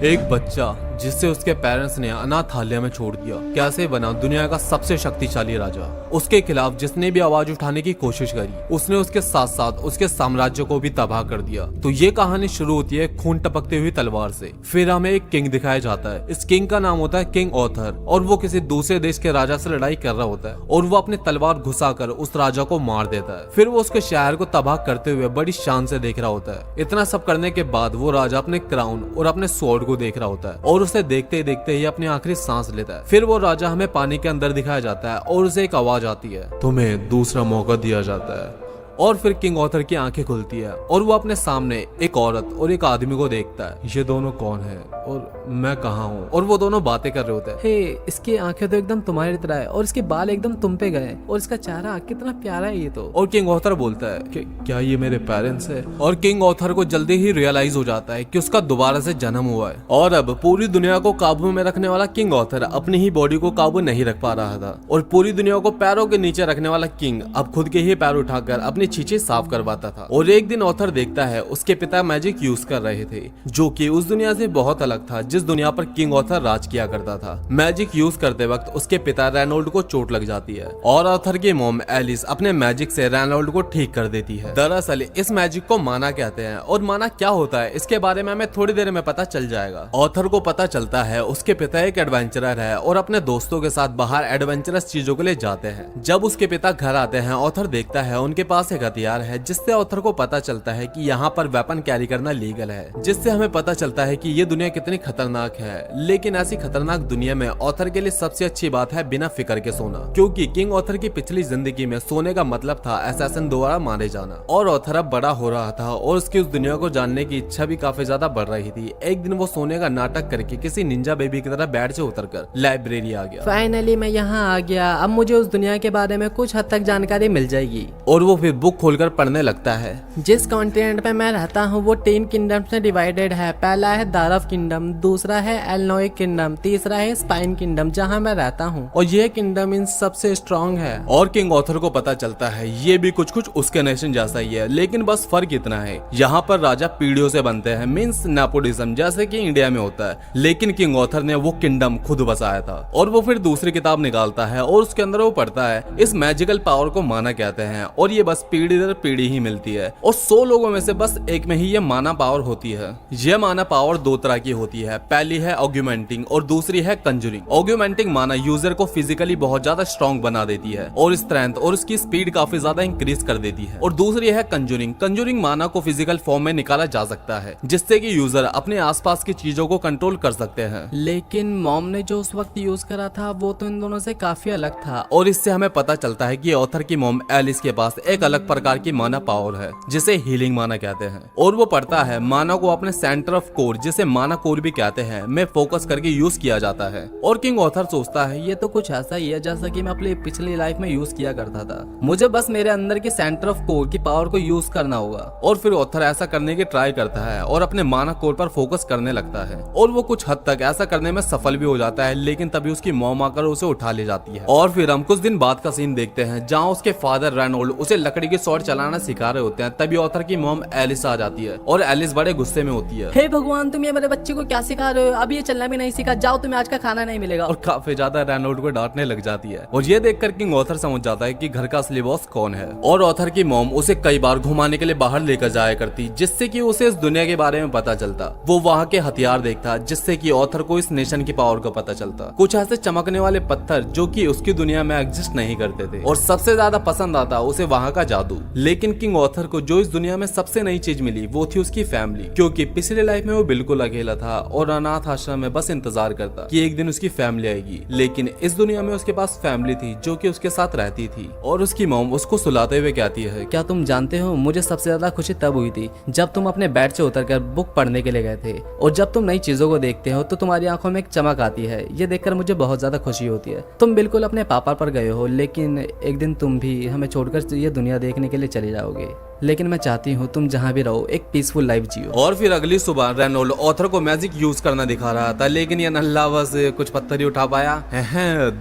एक बच्चा जिसे उसके पेरेंट्स ने अनाथालय में छोड़ दिया कैसे बना दुनिया का सबसे शक्तिशाली राजा। उसके खिलाफ जिसने भी आवाज उठाने की कोशिश करी उसने उसके साथ साथ उसके साम्राज्य को भी तबाह कर दिया। तो ये कहानी शुरू होती है खून टपकती हुई तलवार से। फिर हमें एक किंग दिखाया जाता है। इस किंग का नाम होता है किंग ऑथर और वो किसी दूसरे देश के राजा से लड़ाई कर रहा होता है और वो अपनी तलवार घुसाकर उस राजा को मार देता है। फिर वो उसके शहर को तबाह करते हुए बड़ी शान से देख रहा होता है। इतना सब करने के बाद वो राजा अपने क्राउन और अपने स्वॉर्ड को देख रहा होता है और उसे देखते ही देखते ही अपनी आखिरी सांस लेता है। फिर वो राजा हमें पानी के अंदर दिखाया जाता है और उसे एक आवाज आती है, तुम्हें दूसरा मौका दिया जाता है। और फिर किंग ऑथर की आंखें खुलती है और वो अपने सामने एक औरत और एक आदमी को देखता है। ये दोनों कौन है और मैं कहाँ हूँ? और वो दोनों बातें कर रहे होते हैं। हे, इसकी आंखें तो एकदम तुम्हारी तरह है और इसके बाल एकदम तुम पे गए और इसका चेहरा कितना प्यारा है ये तो। और किंग ऑथर बोलता है कि क्या ये मेरे पेरेंट्स है? और किंग ऑथर को जल्दी ही रियलाइज हो जाता है कि उसका दोबारा से जन्म हुआ है। और अब पूरी दुनिया को काबू में रखने वाला किंग ऑथर अपनी ही बॉडी को काबू नहीं रख पा रहा था और पूरी दुनिया को पैरों के नीचे रखने वाला किंग अब खुद के ही पैर उठाकर अपनी चीजें साफ करवाता था। और एक दिन ऑथर देखता है उसके पिता मैजिक यूज कर रहे थे जो कि उस दुनिया से बहुत अलग था जिस दुनिया पर किंग ऑथर राज किया करता था। मैजिक यूज करते वक्त उसके पिता रेनोल्ड को चोट लग जाती है और ऑथर की मॉम एलिस अपने मैजिक से रेनोल्ड को ठीक कर देती है। दरअसल इस मैजिक को माना कहते हैं और माना क्या होता है इसके बारे में हमें थोड़ी देर में पता चल जाएगा। ऑथर को पता चलता है उसके पिता एक एडवेंचरर है और अपने दोस्तों के साथ बाहर एडवेंचरस चीजों के लिए जाते हैं। जब उसके पिता घर आते हैं ऑथर देखता है उनके पास एक हथियार है जिससे ऑथर को पता चलता है कि यहाँ पर वेपन कैरी करना लीगल है, जिससे हमें पता चलता है कि ये दुनिया कितनी खतरनाक है। लेकिन ऐसी खतरनाक दुनिया में ऑथर के लिए सबसे अच्छी बात है बिना फिक्र के सोना, क्योंकि किंग ऑथर की पिछली जिंदगी में सोने का मतलब था असैसिन द्वारा मारे जाना। और ऑथर अब बड़ा हो रहा था और उसकी उस दुनिया को जानने की इच्छा भी काफी ज्यादा बढ़ रही थी। एक दिन वो सोने का नाटक करके किसी निंजा बेबी की तरह बेड से उतरकर लाइब्रेरी आ गया। फाइनली मैं यहाँ आ गया, अब मुझे उस दुनिया के बारे में कुछ हद तक जानकारी मिल जाएगी। और वो फिर बुक खोलकर पढ़ने लगता है। जिस कॉन्टिनेंट पे मैं रहता हूँ वो 3 किंगडम्स में डिवाइडेड है। पहला है दारफ किंगडम, दूसरा है एलनोइक किंगडम, तीसरा है स्पाइन किंगडम जहाँ मैं रहता हूँ और यह किंगडम इन सबसे स्ट्रॉन्ग है। और किंग ऑथर को पता चलता है ये भी कुछ कुछ उसके नेशन जैसा ही है, लेकिन बस फर्क इतना है यहाँ पर राजा पीढ़ियों से बनते हैं, मींस नेपोटिज्म जैसे कि इंडिया में होता है। लेकिन किंग ऑथर ने वो किंगडम खुद बसाया था। और वो फिर दूसरी किताब निकालता है और उसके अंदर वो पढ़ता है इस मैजिकल पावर को माना कहते हैं और ये बस पीढ़ी दर पीढ़ी ही मिलती है और 100 लोगों में से बस एक में ही ये माना पावर होती है। यह माना पावर 2 तरह की होती है, पहली है ऑग्यूमेंटिंग और दूसरी है कंजूरिंग। ऑग्यूमेंटिंग माना यूजर को फिजिकली बहुत ज्यादा स्ट्रॉन्ग बना देती है और स्ट्रेंथ और उसकी स्पीड काफी ज्यादा इंक्रीज कर देती है। और दूसरी है कंजूरिंग। कंजूरिंग माना को फिजिकल फॉर्म में निकाला जा सकता है जिससे कि यूजर अपने आसपास की चीजों को कंट्रोल कर सकते हैं। लेकिन मॉम ने जो उस वक्त यूज करा था वो तो इन दोनों से काफी अलग था। और इससे हमें पता चलता है कि ऑथर की मॉम एलिस के पास एक अलग प्रकार की माना पावर है जिसे हीलिंग माना कहते हैं। और वो पढ़ता है माना को अपने सेंटर ऑफ कोर जिसे माना कोर भी कहते हैं में फोकस करके यूज किया जाता है। और किंग ऑथर सोचता है ये तो कुछ ऐसा ही है जैसा कि मैं अपनी पिछली लाइफ में यूज किया करता था, मुझे बस मेरे अंदर की सेंटर ऑफ कोर की पावर को यूज करना होगा। और फिर ऑथर ऐसा करने की ट्राई करता है और अपने माना कोर पर फोकस करने लगता है और वो कुछ हद तक ऐसा करने में सफल भी हो जाता है। लेकिन तभी उसकी मॉम आकर उसे उठा ले जाती है। और फिर हम कुछ दिन बाद का सीन देखते हैं जहाँ उसके फादर रेनोल्ड उसे लकड़ी के स्वॉर्ड चलाना सिखा रहे होते हैं। तभी ऑथर की मॉम एलिस आ जाती है और एलिस बड़े गुस्से में होती है। हे भगवान, तुम ये मेरे बच्चे को क्या सिखा रहे हो? अब ये चलना भी नहीं सीखा, जाओ तुम्हें आज का खाना नहीं मिलेगा। और काफी ज्यादा रेनोल्ड को डांटने लग जाती है। और ये देखकर किंग ऑथर समझ जाता है कि घर का असली बॉस कौन है। और ऑथर की मॉम उसे कई बार घुमाने के लिए बाहर लेकर जाया करती जिससे कि उसे इस दुनिया के बारे में पता चलता। वो वहाँ के हथियार देखता जिससे कि ऑथर को इस नेशन की पावर का पता चलता। कुछ ऐसे चमकने वाले पत्थर जो कि उसकी दुनिया में एग्जिस्ट नहीं करते थे। और सबसे ज्यादा पसंद आता उसे वहाँ का जादू। लेकिन किंग ऑथर को जो इस दुनिया में सबसे नई चीज मिली वो थी उसकी फैमिली, क्योंकि पिछले लाइफ में वो बिल्कुल अकेला था और अनाथ आश्रम में बस इंतजार करता कि एक दिन उसकी फैमिली आएगी। लेकिन इस दुनिया में उसके पास फैमिली थी जो कि उसके साथ रहती थी। और उसकी मॉम उसको सुलाते हुए कहती है, क्या तुम जानते हो मुझे सबसे ज्यादा खुशी तब हुई थी जब तुम अपने बेड से उतरकर बुक पढ़ने के लिए गए थे। और जब तुम नई चीजों को देखते हो तो तुम्हारी आंखों में एक चमक आती है, ये देखकर मुझे बहुत ज्यादा खुशी होती है। तुम बिल्कुल अपने पापा पर गए हो लेकिन एक दिन तुम भी हमें छोड़कर ये दुनिया देखने के लिए चले जाओगे। लेकिन मैं चाहती हूँ तुम जहाँ भी रहो एक पीसफुल लाइफ जियो। और फिर अगली सुबह रेनोल्ड ऑथर को मैजिक यूज करना दिखा रहा था, लेकिन ये नल्ला बस कुछ पत्थर ही उठा पाया।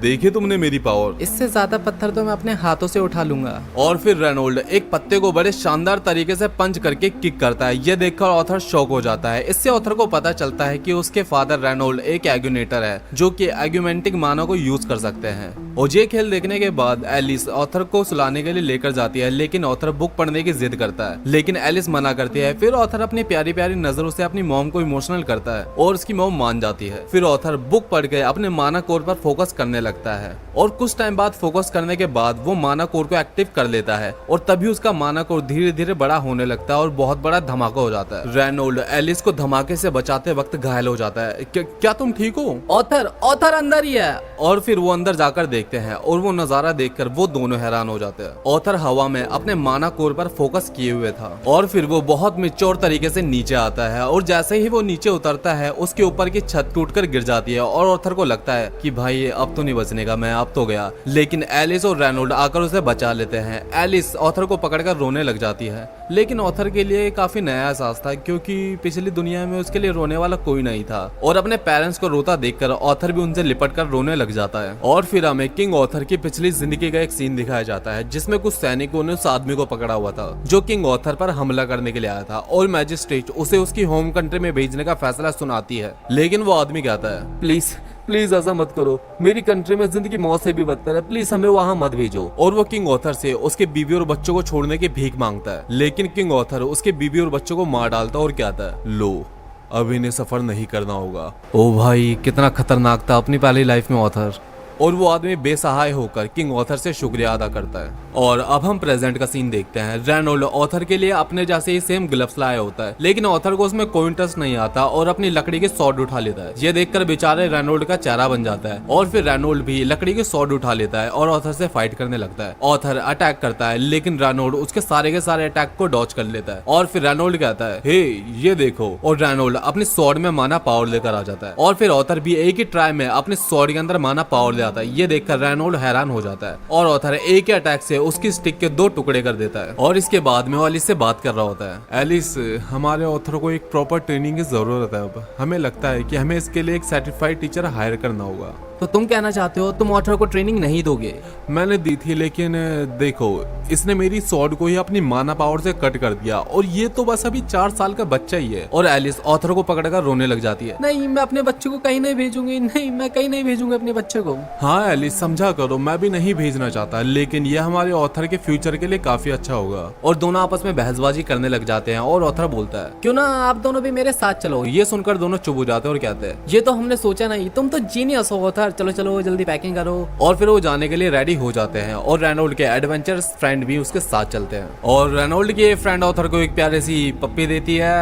देखी तुमने मेरी पावर, इससे ज्यादा पत्थर तो मैं अपने हाथों से उठा लूंगा। और फिर रेनोल्ड एक पत्ते को बड़े शानदार तरीके से पंच करके किक करता है। यह देखकर ऑथर शॉक हो जाता है। इससे ऑथर को पता चलता है कि उसके फादर रेनोल्ड एक एग्यूनेटर है जो कि एग्यूमेंटिक माना को यूज कर सकते हैं। और ये खेल देखने के बाद एलिस ऑथर को सुलाने के लिए लेकर जाती है, लेकिन ऑथर बुक पढ़ने की जिद करता है, लेकिन एलिस मना करती है। फिर ऑथर अपनी प्यारी प्यारी नजरों से अपनी मॉम को इमोशनल करता है और उसकी मॉम मान जाती है। फिर ऑथर बुक पढ़ के अपने माना कोर पर फोकस करने लगता है और कुछ टाइम बाद फोकस करने के बाद वो माना कोर को एक्टिव कर लेता है और तभी उसका माना कोर धीरे धीरे बड़ा होने लगता है और बहुत बड़ा धमाका हो जाता है। रेनोल्ड एलिस को धमाके से बचाते वक्त घायल हो जाता है। क्या तुम ठीक हो? ऑथर अंदर ही है। और फिर वो अंदर जाकर देखते हैं और वो नजारा देखकर वो दोनों हैरान हो जाते हैं। ऑथर हवा में अपने माना कोर पर फोकस किए हुए था और फिर वो बहुत मैच्योर तरीके से नीचे आता है और जैसे ही वो नीचे उतरता है उसके ऊपर की छत टूटकर गिर जाती है और ऑथर को लगता है कि भाई अब तो नहीं बचने का, मैं अब तो गया। लेकिन एलिस और रेनोल्ड आकर उसे बचा लेते हैं। एलिस ऑथर को पकड़कर रोने लग जाती है, लेकिन ऑथर के लिए काफी नया एहसास था क्योंकि पिछली दुनिया में उसके लिए रोने वाला कोई नहीं था। और अपने पेरेंट्स को रोता देखकर ऑथर भी उनसे लिपट कर रोने लग जाता है। और फिर हमें किंग ऑथर की पिछली जिंदगी का एक सीन दिखाया जाता है जिसमें कुछ सैनिकों ने उस आदमी को पकड़ा हुआ था जो किंग ऑथर पर हमला करने के लिए आया था और मैजिस्ट्रेट उसे उसकी होम कंट्री में भेजने का फैसला सुनाती है। लेकिन वो आदमी कहता है, प्लीज ऐसा मत करो, मेरी कंट्री में जिंदगी मौत से भी बदतर है, प्लीज हमें वहाँ मत भेजो। और वो किंग ऑथर से उसके बीवी और बच्चों को छोड़ने की भीख मांगता है, लेकिन किंग ऑथर उसके बीवी और बच्चों को मार डालता है और कहता है, लो अब इन्हें सफर नहीं करना होगा। ओ भाई कितना खतरनाक था अपनी पहली लाइफ में ऑथर। और वो आदमी बेसहाय होकर किंग ऑथर से शुक्रिया अदा करता है। और अब हम प्रेजेंट का सीन देखते हैं। रेनोल्ड ऑथर के लिए अपने जैसे ही सेम ग्लव्स लाया होता है, लेकिन ऑथर को उसमें कोई इंटरेस्ट नहीं आता और अपनी लकड़ी के सॉर्ड उठा लेता है। ये देखकर बेचारे रेनोल्ड का चेहरा बन जाता है और फिर रेनोल्ड भी लकड़ी के सॉर्ड उठा लेता है और ऑथर से फाइट करने लगता है। ऑथर अटैक करता है, लेकिन रेनोल्ड उसके सारे अटैक को डॉच कर लेता है। और फिर रेनोल्ड कहता है, हे ये देखो, और रेनोल्ड अपने सॉर्ड में माना पावर लेकर आ जाता है। और फिर ऑथर भी एक ही ट्राई में अपने सॉर्ड के अंदर माना पावर ले आता है। ये देखकर रेनोल्ड हैरान हो जाता है और ऑथर एक ही अटैक से उसकी स्टिक के 2 टुकड़े कर देता है। और इसके बाद में वो एलिस से बात कर रहा होता है। एलिस, हमारे ऑथर को एक प्रॉपर ट्रेनिंग की जरूरत है। अब हमें लगता है कि हमें इसके लिए एक सर्टिफाइड टीचर हायर करना होगा। तो तुम कहना चाहते हो तुम ऑथर को ट्रेनिंग नहीं दोगे? मैंने दी थी, लेकिन देखो इसने मेरी सॉर्ड को ही अपनी माना पावर से कट कर दिया और ये तो बस अभी 4 साल का बच्चा ही है। और एलिस ऑथर को पकड़कर रोने लग जाती है। नहीं, मैं अपने बच्चे को कहीं नहीं भेजूंगी, नहीं मैं कहीं नहीं भेजूंगी अपने बच्चे को। हाँ एलिस समझा करो, मैं भी नहीं भेजना चाहता, लेकिन यह हमारे ऑथर के फ्यूचर के लिए काफी अच्छा होगा। और दोनों आपस में बहसबाजी करने लग जाते हैं और ऑथर बोलता है, क्यों ना आप दोनों भी मेरे साथ चलो। ये सुनकर दोनों चुप हो जाते हैं और कहते हैं, ये तो हमने सोचा नहीं, तुम तो जीनियस हो ऑथर, चलो चलो जल्दी पैकिंग करो। और फिर वो जाने के लिए रेडी हो जाते हैं और रेनोल्ड के एडवेंचरस फ्रेंड भी उसके साथ चलते हैं। और रेनोल्ड की फ्रेंड ऑथर को एक प्यारी सी पप्पी देती है।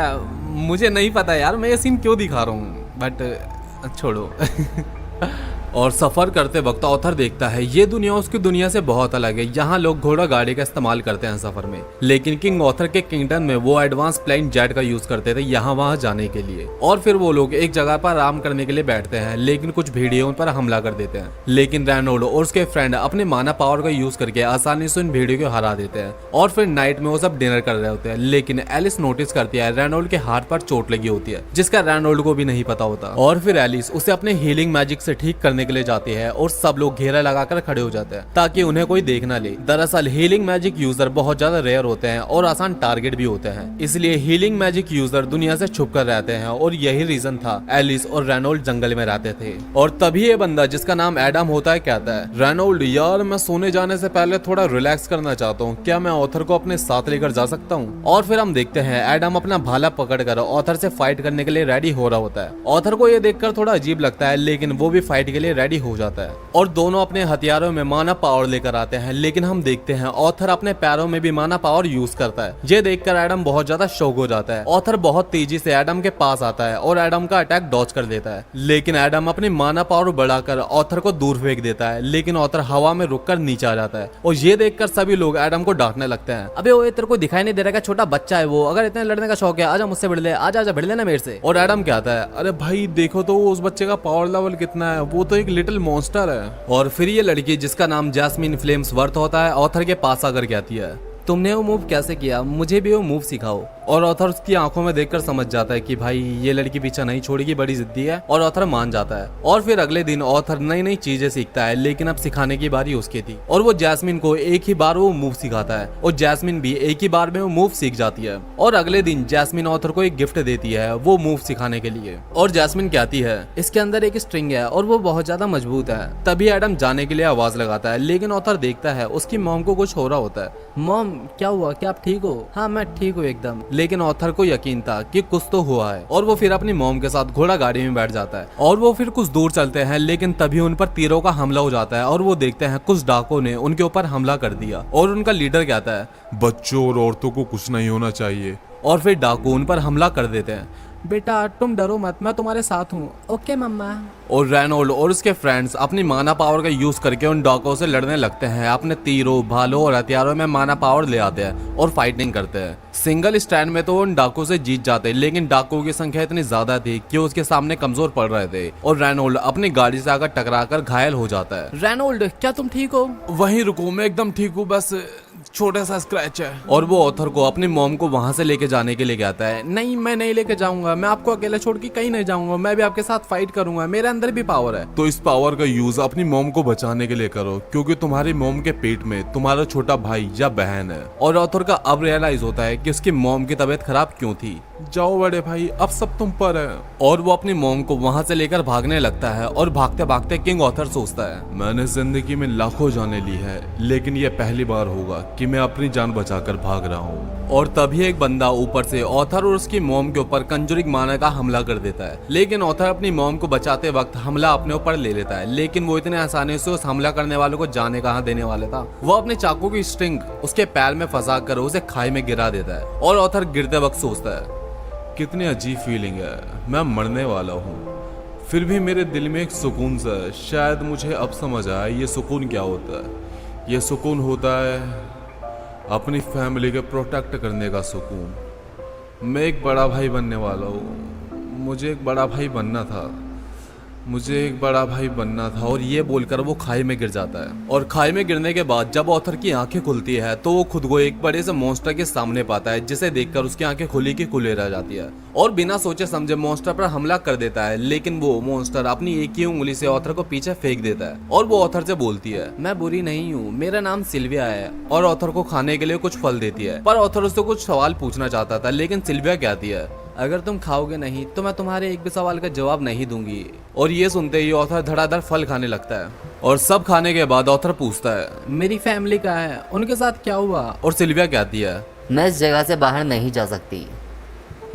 मुझे नहीं पता यार मैं ये सीन क्यों दिखा रहा हूँ, बट छोड़ो। और सफर करते वक्त ऑथर देखता है ये दुनिया उसकी दुनिया से बहुत अलग है। यहाँ लोग घोड़ा गाड़ी का इस्तेमाल करते हैं सफर में, लेकिन किंग ऑथर के किंगडम में वो एडवांस प्लेन जेट का यूज करते थे यहाँ वहाँ जाने के लिए। और फिर वो लोग एक जगह पर आराम करने के लिए बैठते हैं, लेकिन कुछ भेड़ियों पर हमला कर देते हैं। लेकिन रेनोल्ड और उसके फ्रेंड अपने माना पावर का यूज करके आसानी से उन भेड़ियों को हरा देते हैं। और फिर नाइट में वो सब डिनर कर रहे होते हैं, लेकिन एलिस नोटिस करती है रेनोल्ड के हाथ पर चोट लगी होती है, जिसका रेनोल्ड को भी नहीं पता होता। और फिर एलिस उसे अपने हीलिंग मैजिक से ठीक करने के लिए जाती है और सब लोग घेरा लगाकर खड़े हो जाते हैं ताकि उन्हें कोई देख ना ले। दरअसल हीलिंग मैजिक यूजर बहुत ज्यादा रेयर होते हैं और आसान टारगेट भी होते हैं, इसलिए हीलिंग मैजिक यूजर दुनिया से छुप कर रहते हैं। और यही रीजन था एलिस और रेनोल्ड जंगल में रहते थे। और तभी ये बंदा जिसका नाम एडम होता है कहता है, रेनोल्ड यार मैं सोने जाने से पहले थोड़ा रिलैक्स करना चाहता हूँ, क्या मैं ऑथर को अपने साथ लेकर जा सकता हूँ? और फिर हम देखते हैं एडम अपना भाला पकड़कर ऑथर से फाइट करने के लिए रेडी हो रहा होता है। ऑथर को ये देखकर थोड़ा अजीब लगता है, लेकिन वो भी फाइट के लिए रेडी हो जाता है और दोनों अपने हथियारों में माना पावर लेकर आते हैं। लेकिन हम देखते हैं ऑथर अपने पैरों में भी माना पावर यूज करता है। ये देखकर एडम बहुत ज्यादा शॉक हो जाता है। ऑथर बहुत तेजी से एडम के पास आता है और एडम का अटैक डॉच कर देता है, लेकिन एडम अपनी माना पावर बढ़ाकर ऑथर को दूर फेंक देता है। लेकिन ऑथर हवा में रुककर नीचे आ जाता है और ये देखकर सभी लोग एडम को डांटने लगते हैं। अबे वो तेरे को दिखाई नहीं दे रहा है, छोटा बच्चा है वो, अगर इतने लड़ने का शौक है आजा मुझसे भिड़ ले, आजा भिड़ लेना मेरे से। और एडम कहता है, अरे भाई देखो तो उस बच्चे का पावर लेवल कितना है, वो तो एक लिटिल मॉन्स्टर है। और फिर ये लड़की जिसका नाम जैस्मिन फ्लेम्सवर्थ होता है ऑथर के पास आकर कहती है, तुमने वो मूव कैसे किया, मुझे भी वो मूव सिखाओ। और ऑथर उसकी आंखों में देखकर समझ जाता है कि भाई ये लड़की पीछा नहीं छोड़ेगी, बड़ी जिद्दी है, और ऑथर मान जाता है। और फिर अगले दिन ऑथर नई नई चीजें सीखता है, लेकिन अब सिखाने की बारी उसकी थी और वो जैस्मिन को एक ही बार वो मूव सिखाता है और जैस्मिन भी एक ही बार में वो मूव सीख जाती है। और अगले दिन जैस्मिन ऑथर को एक गिफ्ट देती है वो मूव सिखाने के लिए। और जैस्मिन कहती है इसके अंदर एक स्ट्रिंग है और वो बहुत ज्यादा मजबूत है। तभी एडम जाने के लिए आवाज लगाता है, लेकिन ऑथर देखता है उसकी मॉम को कुछ हो रहा होता है। मॉम क्या हुआ, क्या आप ठीक हो? हाँ मैं ठीक हूँ एकदम। लेकिन ऑथर को यकीन था कि कुछ तो हुआ है और वो फिर अपनी मॉम के साथ घोड़ा गाड़ी में बैठ जाता है और वो फिर कुछ दूर चलते हैं। लेकिन तभी उन पर तीरों का हमला हो जाता है और वो देखते हैं कुछ डाकुओं ने उनके ऊपर हमला कर दिया। और उनका लीडर कहता है बच्चों और औरतों को कुछ नहीं होना चाहिए। और फिर डाकू उन पर हमला कर देते हैं। बेटा तुम डरो मत, मैं तुम्हारे साथ हूँ। ओके मम्मा। और रेनोल्ड और उसके फ्रेंड्स अपनी माना पावर का यूज करके उन डाकुओं से लड़ने लगते हैं। अपने तीरों, भालों और हथियारों में माना पावर ले आते हैं और फाइटिंग करते हैं। सिंगल स्टैंड में तो वो उन डाकुओं से जीत जाते, लेकिन डाकुओं की संख्या इतनी ज्यादा थी कि उसके सामने कमजोर पड़ रहे थे और रेनोल्ड अपनी गाड़ी से आकर टकराकर घायल हो जाता है। रेनोल्ड क्या तुम ठीक हो? वहीं रुको, मैं एकदम ठीक हूँ, बस छोटा सा स्क्रैच है। और वो ऑथर को अपनी मॉम को वहां से लेके जाने के लिए कहता है। नहीं मैं नहीं लेके जाऊंगा, मैं आपको अकेले छोड़ के कहीं नहीं जाऊंगा, मैं भी आपके साथ फाइट करूंगा, मेरे अंदर भी पावर है। तो इस पावर का यूज अपनी मॉम को बचाने के लिए करो, क्योंकि तुम्हारी मॉम के पेट में तुम्हारा छोटा भाई या बहन है। और ऑथर का अब रियलाइज होता है कि उसकी मॉम की तबीयत खराब क्यों थी। जाओ बड़े भाई, अब सब तुम पर है। और वो अपनी मॉम को वहां से लेकर भागने लगता है और भागते भागते किंग ऑथर सोचता है मैंने जिंदगी में लाखों जानें ली है, लेकिन ये पहली बार होगा कि मैं अपनी जान बचाकर भाग रहा हूँ। और तभी एक बंदा ऊपर से ऑथर और उसकी मॉम के ऊपर कंजूरिंग माना का हमला कर देता है। लेकिन ऑथर अपनी मॉम को बचाते वक्त हमला अपने ऊपर ले लेता है, लेकिन वो इतने आसानी से उस हमला करने वालों को जाने कहाँ देने वाला था। वो अपने चाकू की स्ट्रिंग उसके पैर में फंसा कर उसे खाई में गिरा देता है और ऑथर गिरते वक्त सोचता है कितनी अजीब फीलिंग है, मैं मरने वाला हूँ, फिर भी मेरे दिल में एक सुकून सा है। शायद मुझे अब समझ आया ये सुकून क्या होता है। ये सुकून होता है अपनी फैमिली के प्रोटेक्ट करने का सुकून। मैं एक बड़ा भाई बनने वाला हूँ, मुझे एक बड़ा भाई बनना था, मुझे एक बड़ा भाई बनना था। और ये बोलकर वो खाई में गिर जाता है। और खाई में गिरने के बाद जब ऑथर की आंखें खुलती है तो वो खुद को एक बड़े से मॉन्स्टर के सामने पाता है, जिसे देखकर उसकी आंखें खुली की खुले रह जाती है और बिना सोचे समझे मॉन्स्टर पर हमला कर देता है। लेकिन वो मॉन्स्टर अपनी एक ही उंगली से ऑथर को पीछे फेंक देता है और वो ऑथर से बोलती है मैं बुरी नहीं हूँ, मेरा नाम सिल्विया है। और ऑथर को खाने के लिए कुछ फल देती है। पर ऑथर उससे कुछ सवाल पूछना चाहता था, लेकिन सिल्विया कहती है अगर तुम खाओगे नहीं तो मैं तुम्हारे एक भी सवाल का जवाब नहीं दूंगी। और ये सुनते ही ऑथर धड़ाधड़ फल खाने लगता है। और सब खाने के बाद ऑथर पूछता है मेरी फैमिली कहाँ है, उनके साथ क्या हुआ? और सिल्विया कहती है मैं इस जगह से बाहर नहीं जा सकती,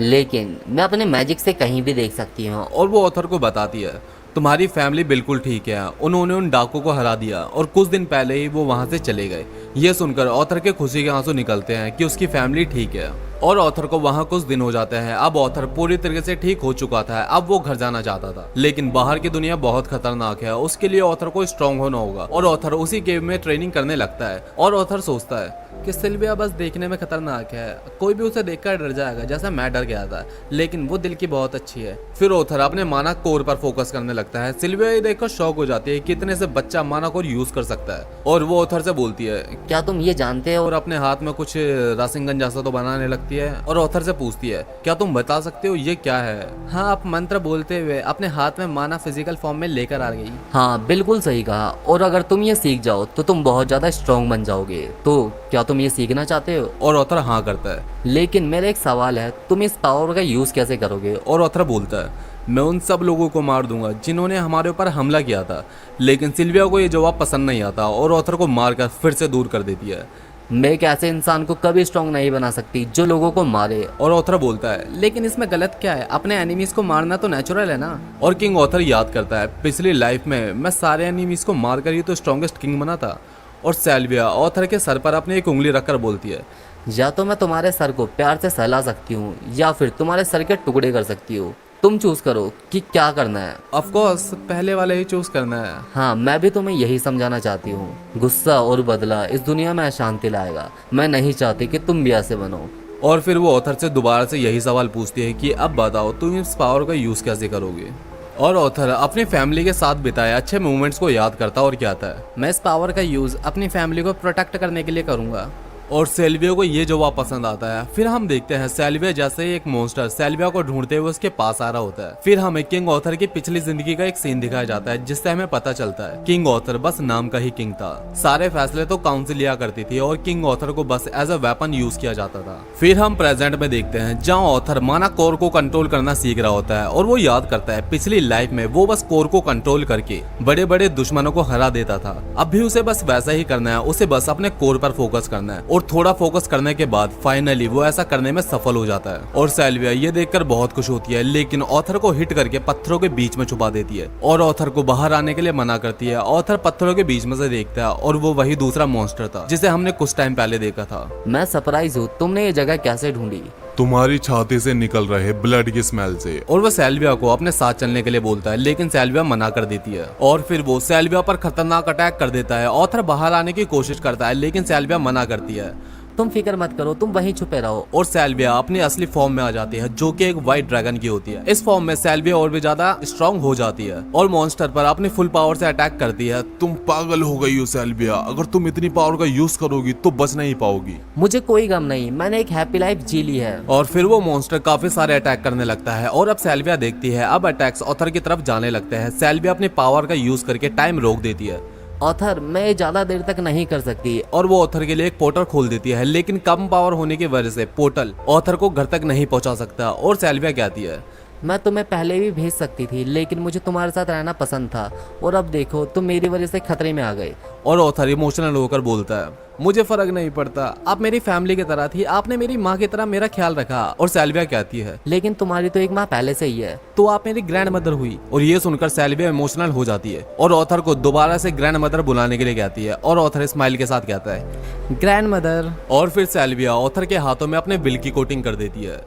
लेकिन मैं अपने मैजिक से कहीं भी देख सकती हूँ। और वो ऑथर को बताती है तुम्हारी फैमिली बिल्कुल ठीक है, उन्होंने उन डाकू को हरा दिया और कुछ दिन पहले ही वो वहां से चले गए। ये सुनकर ऑथर के खुशी के आंसू निकलते हैं कि उसकी फैमिली ठीक है। और ऑथर को वहां कुछ दिन हो जाते हैं। अब ऑथर पूरी तरीके से ठीक हो चुका था, अब वो घर जाना चाहता था, लेकिन बाहर की दुनिया बहुत खतरनाक है, उसके लिए ऑथर को स्ट्रांग होना होगा। और ऑथर उसी केव में ट्रेनिंग करने लगता है। और ऑथर सोचता है कि सिल्विया बस देखने में खतरनाक है, कोई भी उसे देखकर डर जाएगा जैसा मैं डर गया था, लेकिन वो दिल की बहुत अच्छी है। फिर ऑथर अपने माना कोर पर फोकस करने लगता है। सिल्विया ये देखकर शॉक हो जाती है कि इतने से बच्चा माना कोर यूज कर सकता है। और वो ऑथर से बोलती है क्या तुम ये जानते हो? और अपने हाथ में कुछ रासिंगन जैसा तो बनाने लगती है और ऑथर से पूछती है क्या तुम बता सकते हो ये क्या है? हाँ, आप मंत्र बोलते हुए अपने हाथ में माना फिजिकल फॉर्म में लेकर आ गई। हाँ बिल्कुल सही कहा। और अगर तुम ये सीख जाओ तो तुम बहुत ज्यादा स्ट्रांग बन जाओगे। तो क्या तुम ये सीखना चाहते हो? और ऑथर हाँ करता है। लेकिन मेरा एक सवाल है, तुम इस पावर का यूज कैसे करोगे? और ऑथर बोलता है मैं उन सब लोगों को मार दूंगा जिन्होंने हमारे ऊपर हमला किया था। लेकिन सिल्विया को ये जवाब पसंद नहीं आता और ऑथर को मारकर फिर से दूर कर देती है। मैं एक ऐसे इंसान को कभी स्ट्रांग नहीं बना सकती जो लोगों को मारे। और ऑथर बोलता है लेकिन इसमें गलत क्या है, अपने एनिमीज को मारना तो नेचुरल है ना। और किंग ऑथर याद करता है पिछली लाइफ में मैं सारे एनिमीज को मारकर ही तो स्ट्रॉन्गेस्ट किंग बना था। और सिल्विया ऑथर के सर पर अपनी एक उंगली रखकर बोलती है या तो मैं तुम्हारे सर को प्यार से सहला सकती हूँ या फिर तुम्हारे सर के टुकड़े कर सकती हूँ, तुम चूज करो कि क्या करना है। ऑफ कोर्स पहले वाला ही चूज करना है। हाँ मैं भी तुम्हें यही समझाना चाहती हूँ, गुस्सा और बदला इस दुनिया में अशांति लाएगा। मैं नहीं चाहती कि तुम भी ऐसे बनो। और फिर वो ऑथर से दोबारा से यही सवाल पूछती है कि अब बताओ तुम इस पावर का यूज कैसे करोगे? और ऑथर अपनी फैमिली के साथ बिताए अच्छे मोमेंट्स को याद करता और कहता है मैं इस पावर का यूज अपनी फैमिली को प्रोटेक्ट करने के लिए करूंगा। और सेल्विया को ये जवाब पसंद आता है। फिर हम देखते हैं सेल्विया जैसे ही एक मॉन्स्टर सेल्विया को ढूंढते हुए उसके पास आ रहा होता है। फिर हमें किंग ऑथर की पिछली जिंदगी का एक सीन दिखाया जाता है जिससे हमें पता चलता है किंग ऑथर बस नाम का ही किंग था। सारे फैसले तो काउंसिल लिया करती थी और किंग ऑथर को बस एज अ वेपन यूज किया जाता था। फिर हम प्रेजेंट में देखते हैं जहाँ ऑथर माना कोर को कंट्रोल करना सीख रहा होता है और वो याद करता है पिछली लाइफ में वो बस कोर को कंट्रोल करके बड़े बड़े दुश्मनों को हरा देता था। अब भी उसे बस वैसा ही करना है, उसे बस अपने कोर पर फोकस करना है और थोड़ा फोकस करने के बाद फाइनली वो ऐसा करने में सफल हो जाता है। और सेल्विया ये देखकर बहुत खुश होती है लेकिन ऑथर को हिट करके पत्थरों के बीच में छुपा देती है और ऑथर को बाहर आने के लिए मना करती है। ऑथर पत्थरों के बीच में से देखता है और वो वही दूसरा मॉन्स्टर था जिसे हमने कुछ टाइम पहले देखा था। मैं सरप्राइज हूँ, तुमने ये जगह कैसे ढूंढी? तुम्हारी छाती से निकल रहे ब्लड की स्मेल से। और वो सेल्विया को अपने साथ चलने के लिए बोलता है लेकिन सेल्विया मना कर देती है और फिर वो सेल्विया पर खतरनाक अटैक कर देता है। ऑथर बाहर आने की कोशिश करता है लेकिन सेल्विया मना करती है। तुम फिक्र मत करो, तुम वहीं छुपे रहो। और सेल्विया अपनी असली फॉर्म में आ जाती है जो कि एक व्हाइट ड्रैगन की होती है। इस फॉर्म में सेल्विया और भी ज्यादा स्ट्रांग हो जाती है और मॉन्स्टर पर अपनी फुल पावर से अटैक करती है। तुम पागल हो गई हो सेल्विया, अगर तुम इतनी पावर का यूज करोगी तो बच नहीं पाओगी। मुझे कोई गम नहीं, मैंने एक हैप्पी लाइफ जी ली है। और फिर वो मॉन्स्टर काफी सारे अटैक करने लगता है और अब सेल्विया देखती है अब अटैक्स ऑथर की तरफ जाने लगते हैं। सेल्विया अपनी पावर का यूज करके टाइम रोक देती है ऑथर, मैं ये ज्यादा देर तक नहीं कर सकती। और वो ऑथर के लिए एक पोर्टल खोल देती है लेकिन कम पावर होने की वजह से पोर्टल ऑथर को घर तक नहीं पहुंचा सकता। और सेल्विया कहती है मैं तुम्हें पहले भी भेज सकती थी लेकिन मुझे तुम्हारे साथ रहना पसंद था और अब देखो तुम मेरी वजह से खतरे में आ गए। और ऑथर इमोशनल होकर बोलता है मुझे फर्क नहीं पड़ता, आप मेरी फैमिली की तरह थी, आपने मेरी माँ की तरह मेरा ख्याल रखा। और सेल्विया कहती है लेकिन तुम्हारी तो एक माँ पहले से ही है। तो आप मेरी ग्रैंड मदर हुई। और ये सुनकर सेल्विया इमोशनल हो जाती है और ऑथर को दोबारा से ग्रैंड मदर बुलाने के लिए कहती है और ऑथर स्माइल के साथ कहता है ग्रैंड मदर। और फिर सेल्विया ऑथर के हाथों में अपने विल की कोटिंग कर देती है।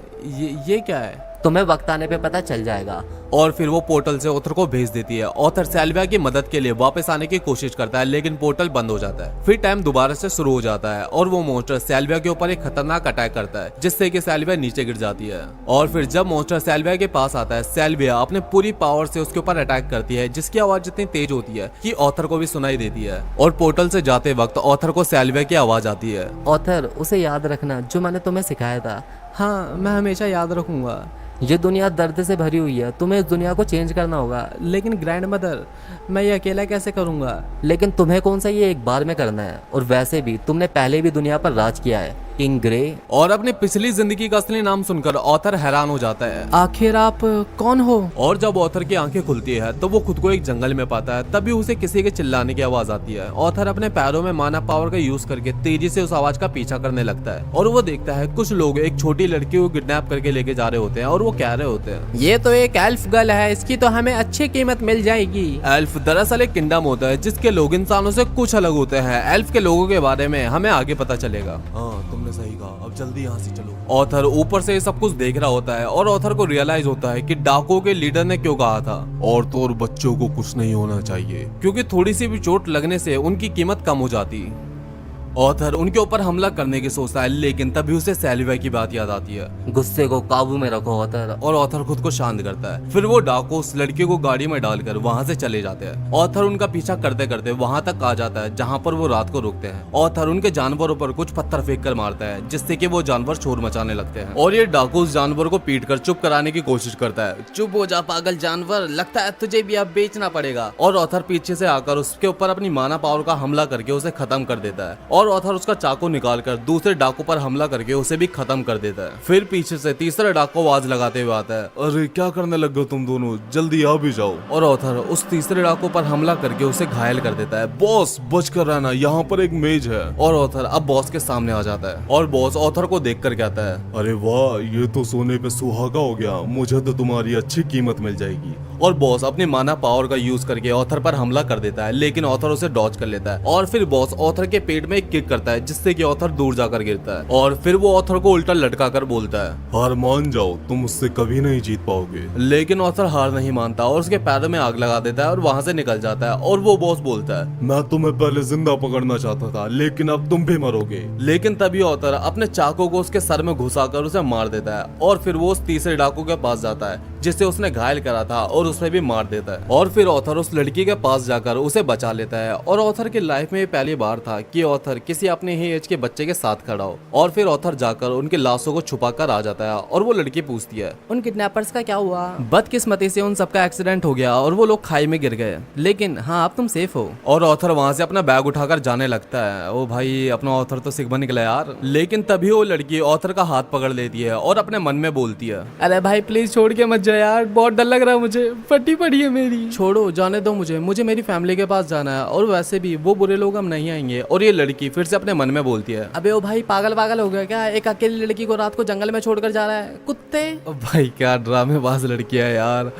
ये क्या है? तुम्हें वक्त आने पे पता चल जाएगा। और फिर वो पोर्टल से ऑथर को भेज देती है। ऑथर सेल्विया की मदद के लिए वापस आने की कोशिश करता है लेकिन पोर्टल बंद हो जाता है। फिर टाइम दोबारा से शुरू हो जाता है और वो मॉन्स्टर सेल्विया के ऊपर एक खतरनाक अटैक करता है जिससे कि सेल्विया नीचे गिर जाती है। और फिर जब मॉन्स्टर सेल्विया के पास आता है सेल्विया अपने पूरी पावर से उसके ऊपर अटैक करती है जिसकी आवाज इतनी तेज होती है कि ऑथर को भी सुनाई देती है। और पोर्टल से जाते वक्त ऑथर को सेल्विया की आवाज आती है ऑथर, उसे याद रखना जो मैंने तुम्हें सिखाया था। हाँ, मैं हमेशा याद रखूंगा। ये दुनिया दर्द से भरी हुई है, तुम्हें इस दुनिया को चेंज करना होगा। लेकिन ग्रैंड मदर, मैं ये अकेला कैसे करूंगा? लेकिन तुम्हें कौन सा ये एक बार में करना है, और वैसे भी तुमने पहले भी दुनिया पर राज किया है, किंग ग्रे। और अपनी पिछली जिंदगी का असली नाम सुनकर ऑथर हैरान हो जाता है। आखिर आप कौन हो? और जब ऑथर की आंखें खुलती है तो वो खुद को एक जंगल में पाता है। तभी उसे किसी के चिल्लाने की आवाज आती है। ऑथर अपने पैरों में माना पावर का यूज करके तेजी से उस आवाज का पीछा करने लगता है और वो देखता है कुछ लोग एक छोटी लड़की को किडनैप करके लेके जा रहे होते हैं और वो कह रहे होते हैं ये तो एक एल्फ गर्ल है, इसकी तो हमें अच्छी कीमत मिल जाएगी। एल्फ दरअसल एक किंगडम होता है जिसके लोग इंसानों से कुछ अलग होते हैं। एल्फ के लोगों के बारे में हमें आगे पता चलेगा। हाँ तुमने सही कहा, अब जल्दी यहाँ से चलो। ऑथर ऊपर से ये सब कुछ देख रहा होता है और ऑथर को रियलाइज होता है कि डाकुओं के लीडर ने क्यों कहा था औरतों और बच्चों को कुछ नहीं होना चाहिए, क्योंकि थोड़ी सी भी चोट लगने से उनकी कीमत कम हो जाती। ऑथर उनके ऊपर हमला करने की सोचता है लेकिन तभी उसे सेल्विया की बात याद आती है। गुस्से को काबू में रखो ऑथर। और ऑथर खुद को शांत करता है। फिर वो डाकू उस लड़की को गाड़ी में डालकर वहां से चले जाते हैं। ऑथर उनका पीछा करते करते वहां तक आ जाता है जहां पर वो रात को रुकते हैं। ऑथर उनके जानवरों पर कुछ पत्थर फेंक कर मारता है जिससे कि वो जानवर शोर मचाने लगते हैं और ये डाकू उस जानवर को पीट कर चुप कराने की कोशिश करता है। चुप हो जा पागल जानवर, लगता है तुझे भी अब बेचना पड़ेगा। और ऑथर पीछे से आकर उसके ऊपर अपनी माना पावर का हमला करके उसे खत्म कर देता है और ऑथर उसका चाकू निकालकर दूसरे डाकू पर हमला करके उसे भी खत्म कर देता है। फिर पीछे से तीसरा डाकू आवाज लगाते हुए आता है, अरे क्या करने लग गए तुम दोनों, जल्दी आ भी जाओ। और ऑथर उस तीसरे डाकू पर हमला करके उसे घायल कर देता है। बॉस बच कर रहना, यहाँ पर एक मेज है। और ऑथर अब बॉस के सामने आ जाता है और बॉस ऑथर को देखकर कहता है, अरे वाह, ये तो सोने पे सुहागा हो गया, मुझे तो तुम्हारी अच्छी कीमत मिल जाएगी। और बॉस अपनी माना पावर का यूज करके ऑथर पर हमला कर देता है लेकिन ऑथर उसे डॉज कर लेता है। और फिर बॉस ऑथर के पेट में एक किक करता है जिससे कि ऑथर दूर जाकर गिरता है। और फिर वो ऑथर को उल्टा लटका कर बोलता है, हार मान जाओ, तुम उससे कभी नहीं जीत पाओगे। लेकिन ऑथर हार नहीं मानता और उसके पैरों में आग लगा देता है और वहां से निकल जाता है। और वो बॉस बोलता है, मैं तुम्हें पहले जिंदा पकड़ना चाहता था लेकिन अब तुम भी मरोगे। लेकिन तभी ऑथर अपने चाकू को उसके सर में घुसाकर उसे मार देता है। और फिर वो उस तीसरे डाकू के पास जाता है जिसे उसने घायल करा था और उसे भी मार देता है। और फिर ऑथर उस लड़की के पास जाकर उसे बचा लेता है। और ऑथर की लाइफ में ये पहली बार था कि ऑथर किसी अपने ही एज के बच्चे के साथ खड़ा हो। और फिर ऑथर जाकर उनकी लाशों को छुपा कर आ जाता है और वो लड़की पूछती है उन किडनैपर्स का क्या हुआ? बदकिस्मती से उन सबका एक्सीडेंट हो गया और वो लोग खाई में गिर गए, लेकिन हाँ अब तुम सेफ हो। और ऑथर वहां से अपना बैग उठाकर जाने लगता है। ओ भाई, अपना ऑथर तो सिग्मा निकला यार। लेकिन तभी वो लड़की ऑथर का हाथ पकड़ लेती है और अपने मन में बोलती है अरे भाई प्लीज छोड़ के मत जा यार, बहुत डर लग रहा है मुझे, फटी पड़ी है मेरी। छोड़ो, जाने दो मुझे मेरी फैमिली के पास जाना है, और वैसे भी वो बुरे लोग हम नहीं आएंगे। और ये लड़की फिर से अपने मन में बोलती है अबे ओ भाई, पागल हो गया क्या? एक अकेली लड़की को रात को जंगल में छोड़कर जा रहा है, कुत्ते। "ओ भाई क्या ड्रामेबाज लड़की है यार।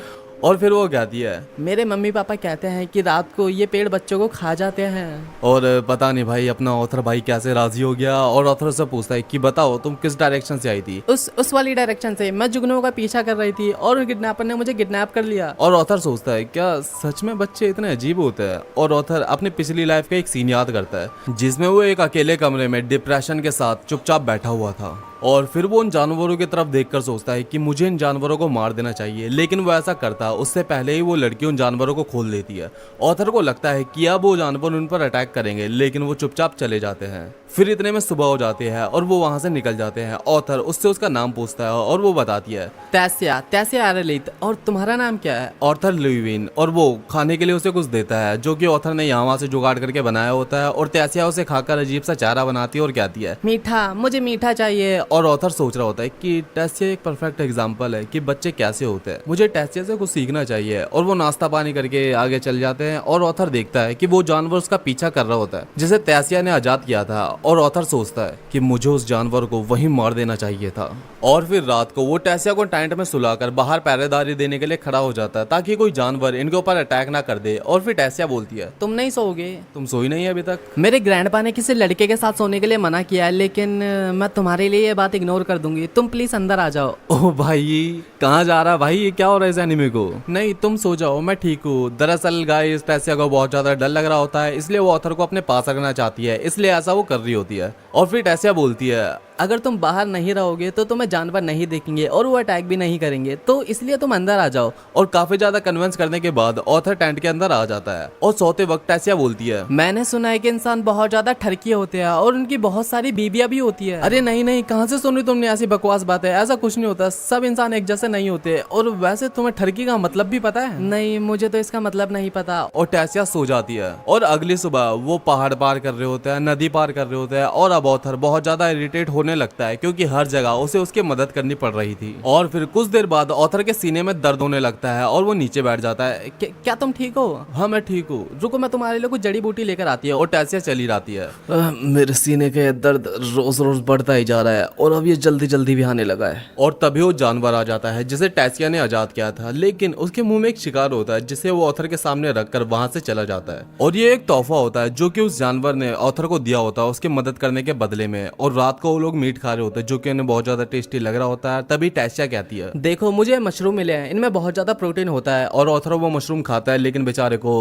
और फिर वो कहती है मेरे मम्मी पापा कहते हैं कि रात को ये पेड़ बच्चों को खा जाते हैं। और पता नहीं भाई अपना ऑथर भाई कैसे राजी हो गया। और ऑथर से पूछता है कि बताओ तुम किस डायरेक्शन से आई थी। उस वाली डायरेक्शन से। मैं जुगनुओं का पीछा कर रही थी और किडनैपर ने मुझे किडनैप कर लिया। और ऑथर सोचता है क्या सच में बच्चे इतने अजीब होते हैं। और ऑथर अपनी पिछली लाइफ का एक सीन याद करता है जिसमें वो एक अकेले कमरे में डिप्रेशन के साथ चुपचाप बैठा हुआ था। और फिर वो उन जानवरों की तरफ देखकर सोचता है कि मुझे इन जानवरों को मार देना चाहिए, लेकिन वो ऐसा करता उससे पहले ही वो लड़की उन जानवरों को खोल देती है। ऑथर को लगता है कि अब वो जानवर उन पर अटैक करेंगे, लेकिन वो चुपचाप चले जाते हैं। फिर इतने में सुबह हो जाती है और वो वहां से निकल जाते हैं। ऑथर उससे उसका नाम पूछता है और वो बताती है तैसिया आरलित। और तुम्हारा नाम क्या है? ऑथर लुईविन। और वो खाने के लिए उसे कुछ देता है जो कि ऑथर ने यहाँ वहाँ से जुगाड़ करके बनाया होता है। और तैसिया उसे खाकर अजीब सा चारा बनाती है और कहती है मीठा, मुझे मीठा चाहिए। और ऑथर सोच रहा होता है कि टैसिया एक परफेक्ट एग्जांपल है कि बच्चे कैसे होते हैं, मुझे टैसिया से कुछ सीखना चाहिए। और वो नाश्ता पानी करके आगे चल जाते हैं। और ऑथर देखता है कि वो जानवर उसका पीछा कर रहा होता है जिसे टैसिया ने आजाद किया था। और ऑथर सोचता है कि मुझे उस जानवर को वहीं मार देना चाहिए था। और फिर रात को वो टैसिया को टेंट में सुलाकर बाहर पहरेदारी देने के लिए खड़ा हो जाता है ताकि कोई जानवर इनके ऊपर अटैक ना कर दे। और फिर टैसिया बोलती है तुम नहीं सोओगे? तुम सोई नहीं है अभी तक? मेरे ग्रैंडपा ने किसी लड़के के साथ सोने के लिए मना किया है, लेकिन मैं तुम्हारे लिए ये बात इग्नोर कर दूंगी। तुम प्लीज अंदर आ जाओ। ओह भाई कहाँ जा रहा भाई, ये क्या हो रहा है इस एनिमे को? नहीं तुम सो जाओ, मैं ठीक हूँ। दरअसल गाइस टैसिया को बहुत ज्यादा डर लग रहा होता है, इसलिए वो ऑथर को अपने पास रखना चाहती है, इसलिए ऐसा वो कर रही होती है। और फिर टैसिया बोलती है अगर तुम बाहर नहीं रहोगे तो तुम्हें जानवर नहीं देखेंगे और वो अटैक भी नहीं करेंगे, तो इसलिए तुम अंदर आ जाओ। और काफी ज्यादा कन्विंस करने के बाद ऑथर टेंट के अंदर आ जाता है। और सोते वक्त टैसिया बोलती है मैंने सुना है कि इंसान बहुत ज्यादा ठरकी होते हैं और उनकी बहुत सारी बीबियां भी होती है। अरे नहीं, कहाँ से सुन रही तुमने ऐसी बकवास बात है? ऐसा कुछ नहीं होता, सब इंसान एक जैसे नहीं होते। और वैसे तुम्हें ठरकी का मतलब भी पता है? नहीं, मुझे तो इसका मतलब नहीं पता। और टैसिया सो जाती है। और अगली सुबह वो पहाड़ पार कर रहे होते हैं, नदी पार कर रहे होते हैं। और अब ऑथर बहुत ज्यादा इरिटेट होने लगता है क्योंकि हर जगह उसे उसकी मदद करनी पड़ रही थी। और फिर कुछ देर बाद ऑथर के सीने में दर्द होने लगता है और वो नीचे बैठ जाता है। क्या तुम ठीक हो? हाँ मैं ठीक हूँ, रुको मैं तुम्हारे लिए कुछ जड़ी बूटी लेकर आती है। और टैसिया चली जाती है। मेरे सीने के दर्द रोज रोज बढ़ता ही जा रहा है और अब ये जल्दी भी आने लगा है। और तभी वो जानवर आ जाता है जिसे टैसिया ने आजाद किया था, लेकिन उसके मुंह में एक शिकार होता है जिसे वो ऑथर के सामने रखकर वहां से चला जाता है। और ये एक तोहफा होता है जो कि उस जानवर ने ऑथर को दिया होता है उसकी मदद करने के बदले में। और रात को वो लोग मीट खा रहे होते हैं जो कि उन्हें बहुत ज्यादा टेस्टी लग रहा होता है। तभी टैसिया कहती है देखो मुझे मशरूम मिले हैं, इनमें बहुत ज्यादा प्रोटीन होता है। और ऑथर वो मशरूम खाता है, लेकिन बेचारे को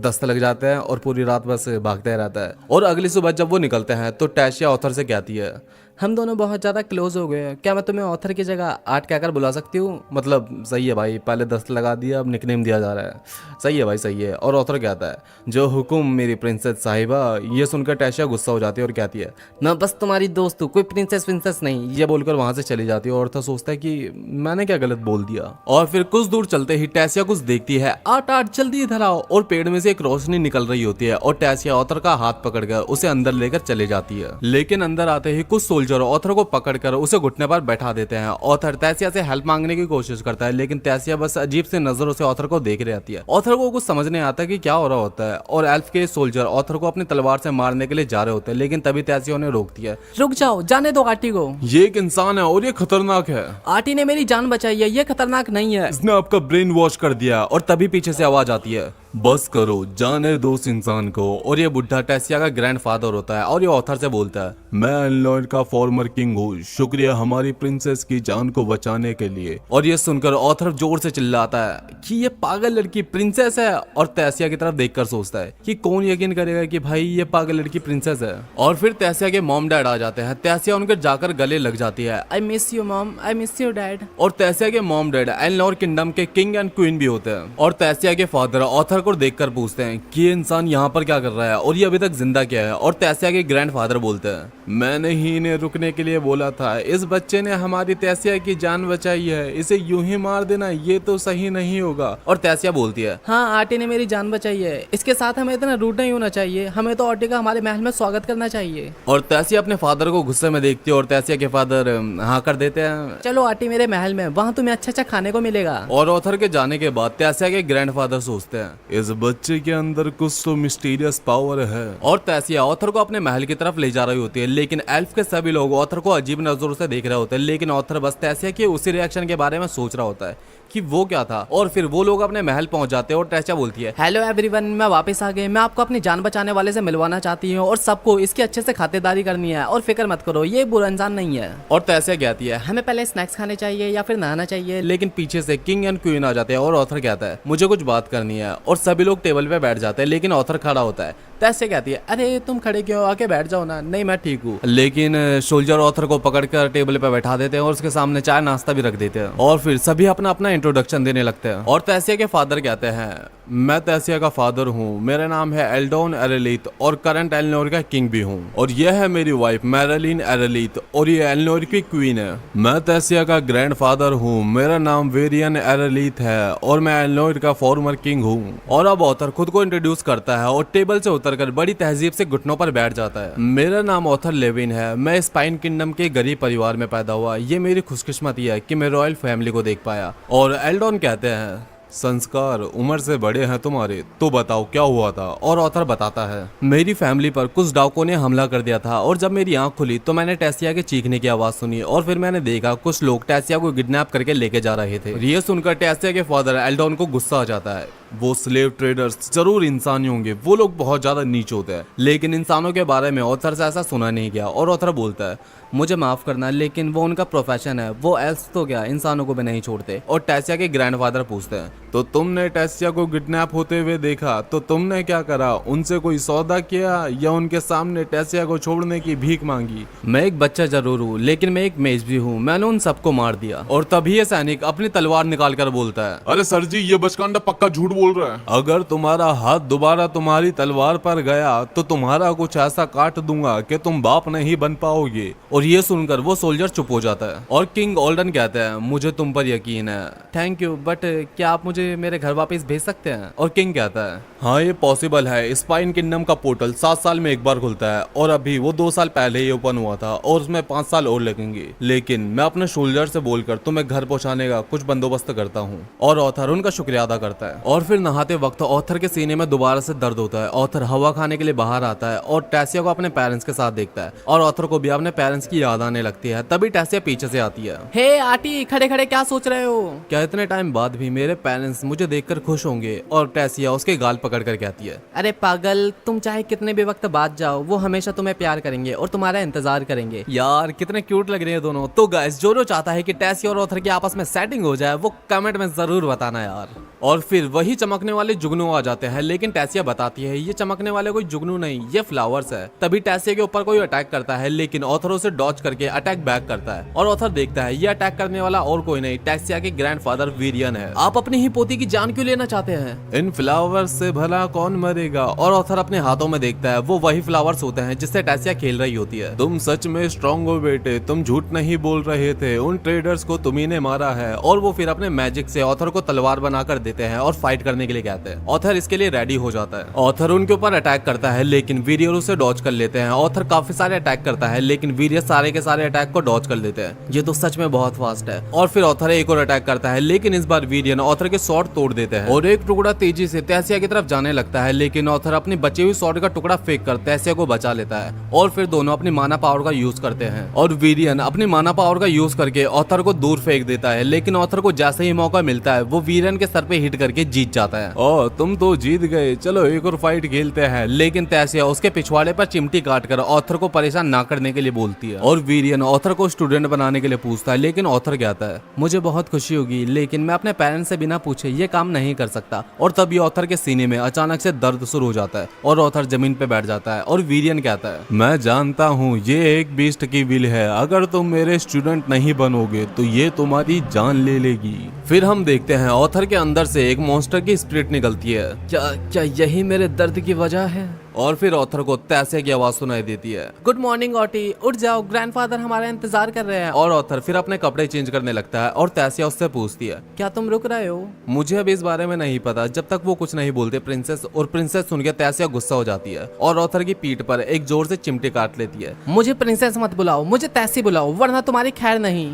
दस्त लग जाते हैं और पूरी रात बस भागते रहता है। और अगली सुबह जब वो निकलते हैं तो टैसिया ऑथर से कहती है हम दोनों बहुत ज्यादा क्लोज हो गए हैं, क्या मैं तुम्हें ऑथर की जगह आर्ट कहकर बुला सकती हूँ? मतलब सही है भाई, पहले दस्त लगा दिया अब निकनेम दिया जा रहा है। सही है भाई सही है। और ऑथर कहता है जो हुकुम मेरी प्रिंसेस साहिबा। ये सुनकर टैसिया गुस्सा हो जाती है और कहती है मैं बस तुम्हारी दोस्त हूँ, कोई प्रिंसेस नहीं। ये बोलकर वहां से चली जाती है। और ऑथर सोचता है कि मैंने क्या गलत बोल दिया। और फिर कुछ दूर चलते ही टैसिया कुछ देखती है। आट जल्दी इधर आओ। और पेड़ में से एक रोशनी निकल रही होती है और टैसिया ऑथर का हाथ पकड़कर उसे अंदर लेकर चले जाती है। लेकिन अंदर आते ही कुछ सोल्जर ऑथर को पकड़कर उसे घुटने पर बैठा देते हैं। ऑथर टैसिया से हेल्प मांगने की कोशिश करता है, लेकिन टैसिया बस अजीब से नजरों से ऑथर को देख रही आती है। ऑथर को कुछ समझ नहीं आता कि क्या हो रहा होता है। और एल्फ के सोल्जर ऑथर को अपनी तलवार से मारने के लिए जा रहे होते हैं, लेकिन तभी टैसिया उन्हें रोकती है। रुक जाओ, जाने दो आटी को। ये एक इंसान है और ये खतरनाक है। आटी ने मेरी जान बचाई है, ये खतरनाक नहीं है। इसने आपका ब्रेन वॉश कर दिया। और तभी पीछे से आवाज आती है बस करो, जाने दो उस इंसान को। और ये बुढ़ा टैसिया का ग्रैंडफादर होता है और ये ऑथर से बोलता है मैं एनलॉयड का फॉर्मर किंग हूँ, शुक्रिया हमारी प्रिंसेस की जान को बचाने के लिए। और ये सुनकर ऑथर जोर से चिल्लाता है कि ये पागल लड़की प्रिंसेस है। और टैसिया की तरफ देखकर सोचता है कि कौन यकीन करेगा कि भाई ये पागल लड़की प्रिंसेस है। और फिर टैसिया के मॉम डैड आ जाते हैं। टैसिया उनके जाकर गले लग जाती है। I miss you mom, I miss you dad. और टैसिया के मॉम डैड एनलॉर किंगडम के किंग एंड क्वीन भी होते हैं। और टैसिया के फादर ऑथर ऑथर को देखकर पूछते हैं कि ये इंसान यहाँ पर क्या कर रहा है और ये अभी तक जिंदा क्या है। और तैसिया के ग्रैंडफादर बोलते हैं, मैंने ही इन्हें रुकने के लिए बोला था, इस बच्चे ने हमारी तैसिया की जान बचाई है, इसे यूं ही मार देना ये तो सही नहीं होगा। और तैसिया बोलती है, हाँ आटी ने मेरी जान बचाई है, इसके साथ हमें इतना रूड नहीं होना चाहिए, हमें तो आटी का हमारे महल में स्वागत करना चाहिए। और तैसिया अपने फादर को गुस्से में देखती है और तैसिया के फादर हाँ कर देते हैं। चलो आटी मेरे महल में, वहाँ तुम्हें अच्छा अच्छा खाने को मिलेगा। और ऑथर के जाने के बाद तैसिया के ग्रैंडफादर सोचते हैं, इस बच्चे के अंदर कुछ तो मिस्टीरियस पावर है। और तैसिया ऑथर को अपने महल की तरफ ले जा रही होती है, लेकिन एल्फ के सभी लोग ऑथर को अजीब नजरों से देख रहे होते हैं। लेकिन ऑथर बस तैसिया के उसी रिएक्शन के बारे में सोच रहा होता है कि वो क्या था। और फिर वो लोग अपने महल पहुंच जाते हैं और तैसिया बोलती है, हेलो एवरीवन, मैं वापस आ गई। मैं आपको अपनी जान बचाने वाले से मिलवाना चाहती हूँ और सबको इसकी अच्छे से खातिरदारी करनी है। और फिक्र मत करो, ये बुरा इंसान नहीं है। और तैसिया कहती है, हमें पहले स्नैक्स खाने चाहिए या फिर नहाना चाहिए। लेकिन पीछे से किंग एंड क्वीन आ जाते हैं और ऑथर कहता है, मुझे कुछ बात करनी है। और सभी लोग टेबल पे बैठ जाते हैं, लेकिन ऑथर खड़ा होता है। तैसिया कहती है, अरे तुम खड़े क्यों, आके बैठ जाओ ना। नहीं मैं ठीक हूँ। लेकिन सोल्जर ऑथर को पकड़कर टेबल पे बैठा देते हैं और उसके सामने चाय नाश्ता भी रख देते हैं। और फिर सभी अपना अपना इंट्रोडक्शन देने लगते हैं। और तैसिया के फादर कहते हैं, मैं तैसिया का फादर हूँ, मेरा नाम है एल्डोन एरेलीथ और करंट एलनोर का किंग भी हूँ। और यह है मेरी वाइफ मैरिलीन एरेलीथ और ये एलनोर की क्वीन है। मैं तैसिया का ग्रैंडफादर हूँ, मेरा नाम वेरियन एरेलीथ है और मैं एलनोर का फॉर्मर किंग हूँ। और अब ऑथर खुद को इंट्रोड्यूस करता है और टेबल से उतरकर बड़ी तहजीब से घुटनों पर बैठ जाता है। मेरा नाम ऑथर लेविन है, मैं स्पाइन किंगडम के गरीब परिवार में पैदा हुआ। ये मेरी खुशकिस्मती है कि मैं रॉयल फैमिली को देख पाया। और एल्डोन कहते हैं, संस्कार उम्र से बड़े हैं तुम्हारे, तो बताओ क्या हुआ था। और ऑथर बताता है, मेरी फैमिली पर कुछ डाकुओं ने हमला कर दिया था और जब मेरी आंख खुली तो मैंने टैसिया के चीखने की आवाज सुनी और फिर मैंने देखा कुछ लोग टैसिया को किडनैप करके लेके जा रहे थे। ये सुनकर टैसिया के फादर एल्डोन को गुस्सा आ जाता है। वो स्लेव ट्रेडर्स जरूर इंसान ही होंगे, वो लोग बहुत ज्यादा नीच होते हैं। लेकिन इंसानों के बारे में ऑथर से ऐसा सुना नहीं गया। और ऑथर बोलता है, मुझे माफ करना लेकिन वो उनका प्रोफेशन है, वो एल्फ तो क्या इंसानों को भी नहीं छोड़ते। और टैसिया के ग्रैंडफादर पूछते हैं, तो तुमने टैसिया को किडनैप होते हुए देखा तो तुमने क्या करा, उनसे कोई सौदा किया या उनके सामने टैसिया को छोड़ने की भीख मांगी? मैं एक बच्चा जरूर हूँ लेकिन मैं एक मेज भी हूँ, मैंने उन सबको मार दिया। और तभी ये सैनिक अपनी तलवार निकाल कर बोलता है, अरे सर जी, ये बचकांडा पक्का झूठ बोल रहा है। अगर तुम्हारा हाथ दोबारा तुम्हारी तलवार पर गया तो तुम्हारा कुछ ऐसा काट दूंगा कि तुम बाप नहीं बन पाओगे। और ये सुनकर वो सोल्जर चुप हो जाता है। और किंग ऑल्डन कहते हैं, मुझे तुम पर यकीन है। थैंक यू, बट क्या आप मुझे मेरे घर वापस भेज सकते हैं? और किंग कहता है, हाँ ये पॉसिबल है। स्पाइन किंगडम का पोर्टल 7 साल में एक बार खुलता है और अभी वो 2 साल पहले ही ओपन हुआ था और उसमें 5 साल और लगेंगे। लेकिन मैं अपने सोल्जर से बोलकर तुम्हें घर पहुंचाने का कुछ बंदोबस्त करता हूँ। और ऑथर उनका शुक्रिया अदा करता है। और फिर नहाते वक्त ऑथर के सीने में दोबारा से दर्द होता है। ऑथर हवा खाने के लिए बाहर आता है और टैसिया को अपने पेरेंट्स के साथ देखता है और ऑथर को भी अपने पेरेंट्स की याद आने लगती है। तभी टैसिया पीछे से आती है। हे आटी, खड़े खड़े क्या सोच रहे हो? क्या इतने टाइम बाद भी मेरे पेरेंट्स मुझे देखकर खुश होंगे? और टैसिया उसके गाल पकड़ कर कहती है, अरे पागल, तुम चाहे कितने भी वक्त बाद जाओ, वो हमेशा तुम्हें प्यार करेंगे और तुम्हारा इंतजार करेंगे। यार कितने क्यूट लग रहे हैं दोनों। तो गाइस, जो चाहता है कि टैसिया और ऑथर की आपस में सेटिंग हो जाए वो कमेंट में जरूर बताना यार। और फिर वही चमकने वाले जुगनू आ जाते हैं, लेकिन टैसिया बताती है ये चमकने वाले कोई जुगनू नहीं, ये फ्लावर्स है। तभी टैसिया के ऊपर कोई अटैक करता है, लेकिन ऑथर उसे डॉज करके अटैक बैक करता है। और ऑथर देखता है ये अटैक करने वाला और कोई नहीं, टैसिया के ग्रैंडफादर वीरियन है। आप अपनी ही पोती की जान क्यों लेना चाहते हैं? इन फ्लावर्स से भला कौन मरेगा? और ऑथर अपने हाथों में देखता है, वो वही फ्लावर्स होते हैं जिससे टैसिया खेल रही होती है। तुम सच में स्ट्रांग हो बेटे, तुम झूठ नहीं बोल रहे थे, उन ट्रेडर्स को तुम्ही ने मारा है। और वो फिर अपने मैजिक से ऑथर को तलवार बनाकर देते हैं और फाइट करने के लिए कहते हैं। ऑथर इसके लिए रेडी हो जाता है। ऑथर उनके ऊपर अटैक करता है, लेकिन वीरियर उसे डॉज कर लेते हैं। ऑथर काफी सारे अटैक करता है, लेकिन वीरियर सारे के सारे अटैक को डॉज कर लेते हैं। ये तो सच में बहुत फास्ट है। और फिर ऑथर एक और अटैक करता है, लेकिन इस बार वीरियन ऑथर के स्वॉर्ड तोड़ देते हैं और एक टुकड़ा तेजी से टैसिया की तरफ जाने लगता है, लेकिन ऑथर अपनी बची हुई स्वॉर्ड का टुकड़ा फेंक कर टैसिया को बचा लेता है। और फिर दोनों अपनी माना पावर का यूज करते हैं और वीरियन अपनी माना पावर का यूज करके ऑथर को दूर फेंक देता है। लेकिन ऑथर को जैसे ही मौका मिलता है वो वीरियन के सर पे हिट करके जीत जाता है। ओ तुम तो जीत गए, चलो एक और फाइट खेलते हैं। लेकिन टैसिया उसके पिछवाड़े पर चिमटी काटकर ऑथर को परेशान ना करने के लिए बोलती है। और वीरियन ऑथर को स्टूडेंट बनाने के लिए पूछता है, लेकिन ऑथर कहता है, मुझे बहुत खुशी होगी लेकिन मैं अपने पेरेंट्स से बिना पूछे ये काम नहीं कर सकता। और तभी ऑथर के सीने में अचानक से दर्द शुरू हो जाता है और ऑथर जमीन पे बैठ जाता है। और वीरियन कहता है, मैं जानता हूँ ये एक बीस्ट की विल है, अगर तुम मेरे स्टूडेंट नहीं बनोगे तो ये तुम्हारी जान ले लेगी। फिर हम देखते हैं ऑथर के अंदर से एक मॉन्स्टर की स्पिरिट निकलती है। क्या क्या यही मेरे दर्द की वजह है? और फिर ऑथर को तैसिया की आवाज सुनाई देती है। गुड मॉर्निंग ऑटी, उठ जाओ, ग्रैंडफादर हमारा इंतजार कर रहे हैं। और ऑथर फिर अपने कपड़े चेंज करने लगता है और तैसिया उससे पूछती है, क्या तुम रुक रहे हो? मुझे अब इस बारे में नहीं पता। जब तक वो कुछ नहीं बोलते प्रिंसेस, और प्रिंसेस सुन के तैसिया गुस्सा हो जाती है और ऑथर की पीठ पर एक जोर से चिमटी काट लेती है। मुझे प्रिंसेस मत बुलाओ, मुझे तैसी बुलाओ, वरना तुम्हारी खैर नहीं।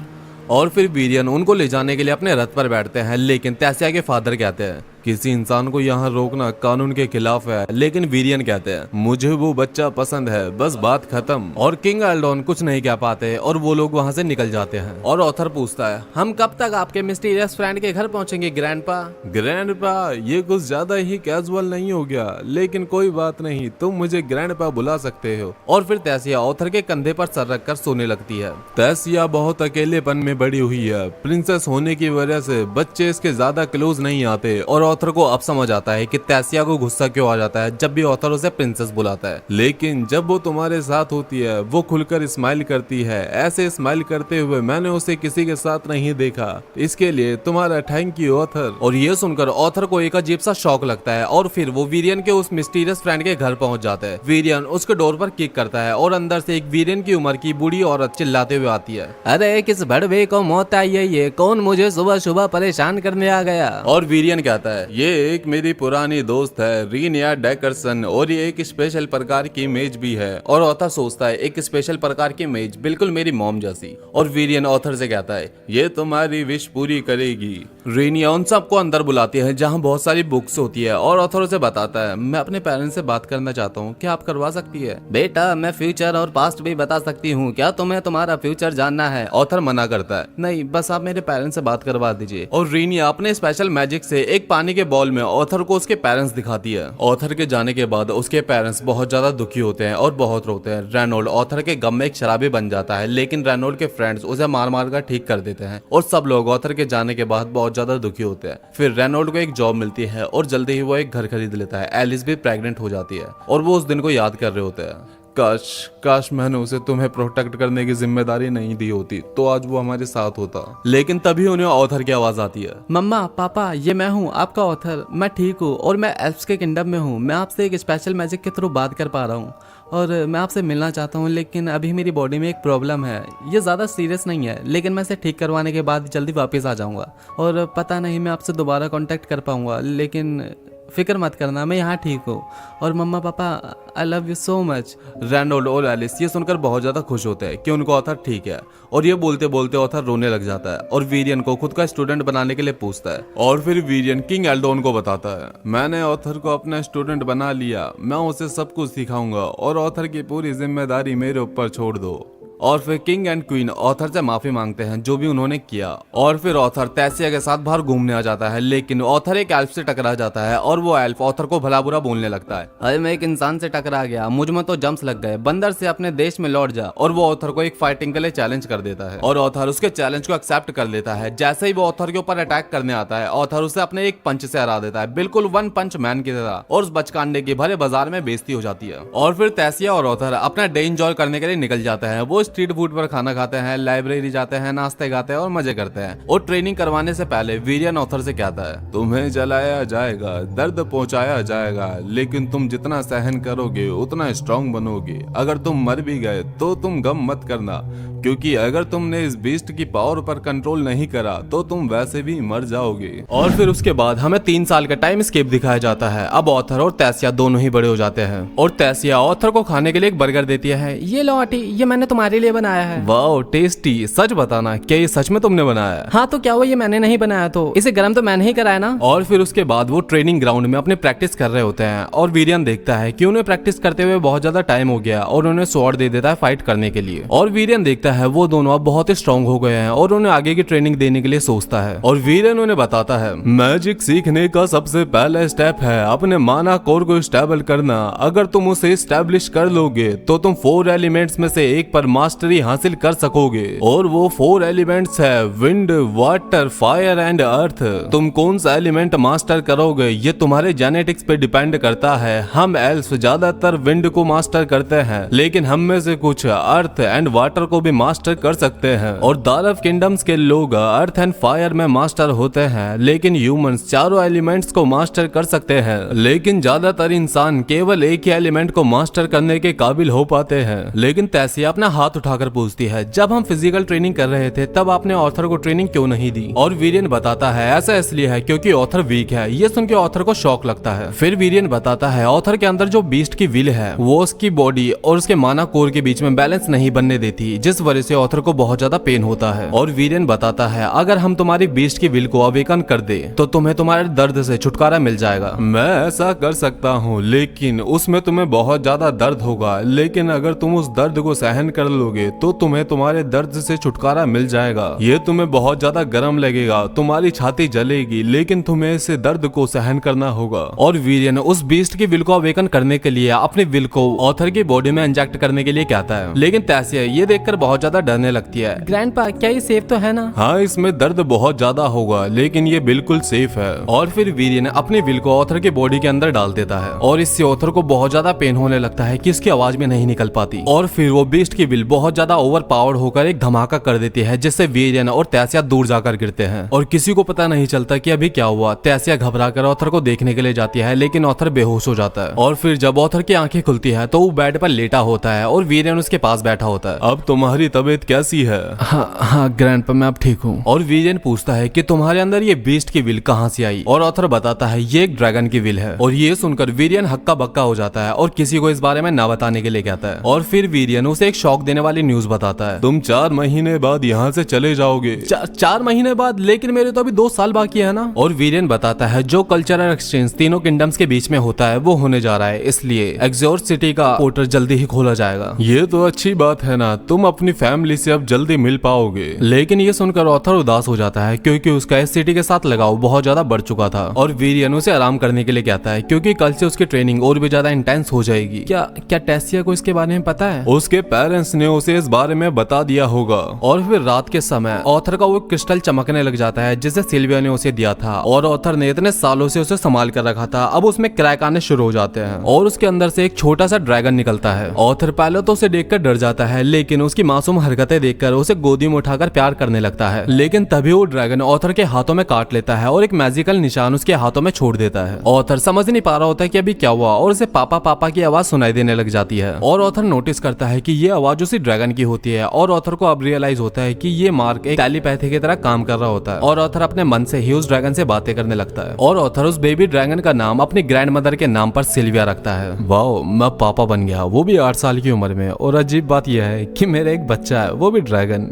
और फिर वीरियन उनको ले जाने के लिए अपने रथ पर बैठते हैं, लेकिन तैसिया के फादर कहते हैं किसी इंसान को यहाँ रोकना कानून के खिलाफ है। लेकिन वीरियन कहते हैं मुझे वो बच्चा पसंद है, बस बात खत्म। और किंग एल्डोन कुछ नहीं कह पाते और वो लोग वहाँ से निकल जाते हैं। और ऑथर पूछता है, हम कब तक आपके मिस्टीरियस फ्रेंड के घर पहुंचेंगे ग्रैंडपा? ग्रैंडपा, ये कुछ ज्यादा ही कैजुअल नहीं हो गया? लेकिन कोई बात नहीं, तुम मुझे ग्रैंडपा बुला सकते हो। और फिर तैसिया ऑथर के कंधे पर सर रखकर सोने लगती है। तैसिया बहुत अकेलेपन में बड़ी हुई है। प्रिंसेस होने की वजह से बच्चे इसके ज्यादा क्लोज नहीं आते। और ऑथर को अब समझ आता है कि तैसिया को गुस्सा क्यों आ जाता है जब भी ऑथर उसे प्रिंसेस बुलाता है। लेकिन जब वो तुम्हारे साथ होती है वो खुलकर स्माइल करती है। ऐसे स्माइल करते हुए मैंने उसे किसी के साथ नहीं देखा। इसके लिए तुम्हारा थैंक यू ऑथर। और ये सुनकर ऑथर को एक अजीब सा शौक लगता है और फिर वो वीरियन के उस मिस्टीरियस फ्रेंड के घर पहुंच जाता है। वीरियन उसके डोर पर किक करता है और अंदर से एक वीरियन की उम्र की बूढ़ी औरत चिल्लाते हुए आती है, अरे किस बड़वे को मौत आई है, ये कौन मुझे सुबह सुबह परेशान करने आ गया? और वीरियन कहता है, ये एक मेरी पुरानी दोस्त है रीनिया डेकरसन, और ये एक स्पेशल प्रकार की मेज भी है। और ऑथर सोचता है एक स्पेशल प्रकार की मेज, बिल्कुल मेरी मॉम जैसी। और वीरियन ऑथर से कहता है, ये तुम्हारी विश पूरी करेगी। रीनिया उन सबको अंदर बुलाती है जहाँ बहुत सारी बुक्स होती है और ऑथर उसे बताता है, मैं अपने पेरेंट्स से बात करना चाहता हूँ, क्या आप करवा सकती है? बेटा, मैं फ्यूचर और पास्ट भी बता सकती हूँ, क्या तुम्हें तुम्हारा फ्यूचर जानना है? ऑथर मना करता है, नहीं बस आप मेरे पेरेंट्स से बात करवा दीजिए। और रीनिया अपने स्पेशल मैजिक से एक पानी के बॉल में ऑथर को उसके पेरेंट्स दिखाती है। ऑथर के जाने के बाद उसके पेरेंट्स बहुत ज्यादा दुखी होते हैं और बहुत रोते हैं। रेनोल्ड ऑथर के गम में एक शराबी बन जाता है, लेकिन रेनोल्ड के फ्रेंड्स उसे मार मार कर ठीक कर देते हैं और सब लोग ऑथर के जाने के बाद बहुत ज्यादा दुखी होते हैं। फिर रेनोल्ड को एक जॉब मिलती है और जल्दी ही वो एक घर खरीद लेता है। एलिस भी प्रेग्नेंट हो जाती है और वो उस दिन को याद कर रहे होते हैं। काश मैंने उसे तुम्हें प्रोटेक्ट करने की जिम्मेदारी नहीं दी होती, तो आज वो हमारे साथ होता। लेकिन तभी उन्हें ऑथर की आवाज आती है, मम्मा पापा, ये मैं हूँ आपका ऑथर, मैं ठीक हूँ और मैं एल्फ्स के किंगडम में हूँ। मैं आपसे एक स्पेशल मैजिक के थ्रू बात कर पा रहा हूँ और मैं आपसे मिलना चाहता हूँ, लेकिन अभी मेरी बॉडी में एक प्रॉब्लम है। ये ज़्यादा सीरियस नहीं है, लेकिन मैं इसे ठीक करवाने के बाद जल्दी वापस आ जाऊँगा और पता नहीं मैं आपसे दोबारा कांटेक्ट कर पाऊँगा, लेकिन फिक्र मत करना, मैं यहाँ ठीक हूँ। और मम्मा पापा, I love you so much. Reynold और एलिस ये सुनकर बहुत ज्यादा खुश होते हैं कि उनको ऑथर ठीक है। और ये बोलते बोलते ऑथर रोने लग जाता है और वीरियन को खुद का स्टूडेंट बनाने के लिए पूछता है। और फिर वीरियन किंग एल्डोन को बताता है, मैंने ऑथर को अपना स्टूडेंट बना लिया, मैं उसे सब कुछ सिखाऊंगा और ऑथर की पूरी जिम्मेदारी मेरे ऊपर छोड़ दो। और फिर किंग एंड क्वीन ऑथर से माफी मांगते हैं जो भी उन्होंने किया। और फिर ऑथर तैसिया के साथ बाहर घूमने आ जाता है, लेकिन ऑथर एक एल्फ से टकरा जाता है और वो एल्फ ऑथर को भला बुरा बोलने लगता है, अरे मैं एक इंसान से टकरा गया, मुझ में तो जम्स लग गए, बंदर से अपने देश में लौट जा। और वो ऑथर को एक फाइटिंग के लिए चैलेंज कर देता है और ऑथर उसके चैलेंज को एक्सेप्ट कर लेता है। जैसे ही वो ऑथर के ऊपर अटैक करने आता है, ऑथर उसे अपने एक पंच से हरा देता है, बिल्कुल वन पंच मैन की तरह, और उस बचकांडे की भरे बाजार में बेइज्जती हो जाती है। और फिर तैसिया और ऑथर अपना डे एंजॉय करने के लिए निकल जाते हैं। वो स्ट्रीट फूड पर खाना खाते हैं, लाइब्रेरी जाते हैं, नाश्ते गाते हैं और मजे करते हैं। और ट्रेनिंग करवाने से पहले वीरियन ऑथर से कहता है, तुम्हें जलाया जाएगा, दर्द पहुंचाया जाएगा, लेकिन तुम जितना सहन करोगे उतना स्ट्रांग बनोगे। अगर तुम मर भी गए तो तुम गम मत करना, क्योंकि अगर तुमने इस बीस्ट की पावर पर कंट्रोल नहीं करा तो तुम वैसे भी मर जाओगे। और फिर उसके बाद हमें 3 साल का टाइम स्केप दिखाया जाता है। अब ऑथर और तैसिया दोनों ही बड़े हो जाते हैं और तैसिया ऑथर को खाने के लिए एक बर्गर देती है। ये लो आंटी, ये मैंने तुम्हारे लिए बनाया है। Wow tasty. सच बताना, क्या ये सच में तुमने बनाया है? हाँ तो क्या हुआ, ये मैंने नहीं बनाया, तो इसे गर्म तो मैंने ही कराया ना। और फिर उसके बाद वो ट्रेनिंग ग्राउंड में अपने प्रैक्टिस कर रहे होते हैं और वीरियन देखता है कि उन्हें प्रैक्टिस करते हुए बहुत ज्यादा टाइम हो गया और उन्हें स्वॉर्ड दे देता है फाइट करने के लिए। और वीरियन देखता है वो दोनों अब बहुत ही स्ट्रांग हो गए हैं और उन्हें आगे की ट्रेनिंग देने के लिए सोचता है। और वीरियन उन्हें बताता है, मैजिक सीखने का सबसे पहला स्टेप है अपने माना कोर को स्टेबल करना। अगर तुम उसे स्टैब्लिश कर लोगे तो तुम 4 एलिमेंट्स में से एक पर मास्टरी हासिल कर सकोगे। और वो 4 एलिमेंट्स है, wind, water, fire and earth. तुम कौन सा एलिमेंट मास्टर करोगे ये तुम्हारे जेनेटिक्स पे डिपेंड करता है। हम एल्फ ज्यादातर विंड को मास्टर करते हैं, लेकिन हम में से कुछ अर्थ एंड वाटर को भी मास्टर कर सकते हैं। और दारव किंगडम्स के लोग अर्थ एंड फायर में मास्टर होते हैं, लेकिन ह्यूमंस चारों एलिमेंट्स को मास्टर कर सकते हैं। लेकिन ज्यादातर इंसान केवल एक ही एलिमेंट को मास्टर करने के काबिल हो पाते हैं। लेकिन तैसिया अपना हाथ उठाकर पूछती है, जब हम फिजिकल ट्रेनिंग कर रहे थे तब आपने ऑथर को ट्रेनिंग क्यों नहीं दी? और वीरेन बताता है ऐसा इसलिए है क्योंकि ऑथर वीक है। ये सुन के ऑथर को शौक लगता है। फिर वीरेन बताता है ऑथर के अंदर जो बीस्ट की विल है वो उसकी बॉडी और उसके माना कोर के बीच में बैलेंस नहीं बनने देती, जिस वजह से ऑथर को बहुत ज्यादा पेन होता है। और वीरेन बताता है अगर हम तुम्हारी बीस्ट की विल को अवेकन कर दे तो तुम्हें तुम्हारे दर्द से छुटकारा मिल जाएगा। मैं ऐसा कर सकता हूँ, लेकिन उसमें तुम्हें बहुत ज्यादा दर्द होगा। लेकिन अगर तुम उस दर्द को सहन कर लोगे तो तुम्हें तुम्हारे दर्द से छुटकारा मिल जाएगा। ये तुम्हें बहुत ज्यादा गर्म लगेगा, तुम्हारी छाती जलेगी, लेकिन तुम्हें इस दर्द को सहन करना होगा। और वीरेन उस बीस्ट की विल को अवेकन करने के लिए अपने विल को ऑथर की बॉडी में इंजेक्ट करने के लिए कहता है। लेकिन तैसिया ये देखकर बहुत ज्यादा डरने लगती है। ग्रैंडपा क्या ये सेफ तो है ना? हाँ, इसमें दर्द बहुत ज्यादा होगा, लेकिन ये बिल्कुल सेफ है। और फिर वीरेन अपनी विल को ऑथर की बॉडी के अंदर डाल देता है और इससे ऑथर को बहुत ज्यादा पेन होने लगता है कि इसकी आवाज में नहीं निकल पाती। और फिर वो बीस्ट की विल बहुत ज्यादा ओवर पावर्ड होकर एक धमाका कर देती है, जिससे वीरेन और तैसिया दूर जाकर गिरते हैं और किसी को पता नहीं चलता कि अभी क्या हुआ। तैसिया घबराकर ऑथर को देखने के लिए जाती है, लेकिन ऑथर बेहोश हो जाता है। और फिर जब ऑथर की आंखें खुलती है तो वो बेड पर लेटा होता है और वीरेन उसके पास बैठा होता है। अब तुम्हारी तबीयत कैसी है? हाँ ग्रैंडपा मैं अब ठीक हूँ। और वीरेन पूछता है कि तुम्हारे अंदर ये बीस्ट की विल कहाँ से आई? और ऑथर बताता है ये एक ड्रैगन की विल है। और ये सुनकर वीरेन हक्का बक्का हो जाता है और किसी को इस बारे में ना बताने के लिए कहता है। और फिर वीरेन उसे एक शॉक देने वाली न्यूज बताता है। तुम 4 महीने बाद यहाँ से चले जाओगे। 4 महीने बाद? लेकिन मेरे तो अभी 2 साल बाकी है ना। और वीरेन बताता है जो कल्चरल एक्सचेंज तीनों किंगडम्स के बीच में होता है वो होने जा रहा है, इसलिए एक्सोर सिटी का पोर्टल जल्दी ही खोला जाएगा। ये तो अच्छी बात है ना, तुम अपनी फैमिली से अब जल्दी मिल पाओगे। लेकिन ये सुनकर ऑथर उदास हो जाता है क्योंकि उसका इस सिटी के साथ लगाव बहुत ज्यादा बढ़ चुका था। और वीरेन उसे आराम करने के लिए कहता है क्योंकि कल से उसकी ट्रेनिंग और भी ज्यादा इंटेंस हो जाएगी। क्या टेसिया को इसके बारे में पता है? उसके पेरेंट्स ने उसे इस बारे में बता दिया होगा। और फिर रात के समय ऑथर का वो क्रिस्टल चमकने लग जाता है जिसे सिल्विया ने उसे दिया था और ऑथर ने इतने सालों से उसे संभाल कर रखा था। अब उसमें क्रैक आने शुरू हो जाते हैं और उसके अंदर से एक छोटा सा ड्रैगन निकलता है। ऑथर पहले तो उसे देखकर डर जाता है, लेकिन उसकी मासूम हरकतें देखकर उसे गोदी में उठाकर प्यार करने लगता है। लेकिन तभी वो ड्रैगन ऑथर के हाथों में काट लेता है और एक मैजिकल निशान उसके हाथों में छोड़ देता है। ऑथर समझ नहीं पा रहा होता है कि अभी क्या हुआ और उसे पापा पापा की आवाज सुनाई देने लग जाती है। और ऑथर नोटिस करता है कि ये आवाज उसी ड्रैगन की होती है। और ऑथर को अब रियलाइज होता है कि ये मार्क एक टेलीपैथी की तरह काम कर रहा होता है। और ऑथर अपने मन से ही उस ड्रैगन से बातें करने लगता है। और ऑथर उस बेबी ड्रैगन का नाम अपनी ग्रैंड मदर के नाम पर सिल्विया रखता है। वाओ, मैं पापा बन गया, वो भी 8 साल की उम्र में। और अजीब बात यह है कि मेरा एक बच्चा है, वो भी ड्रैगन।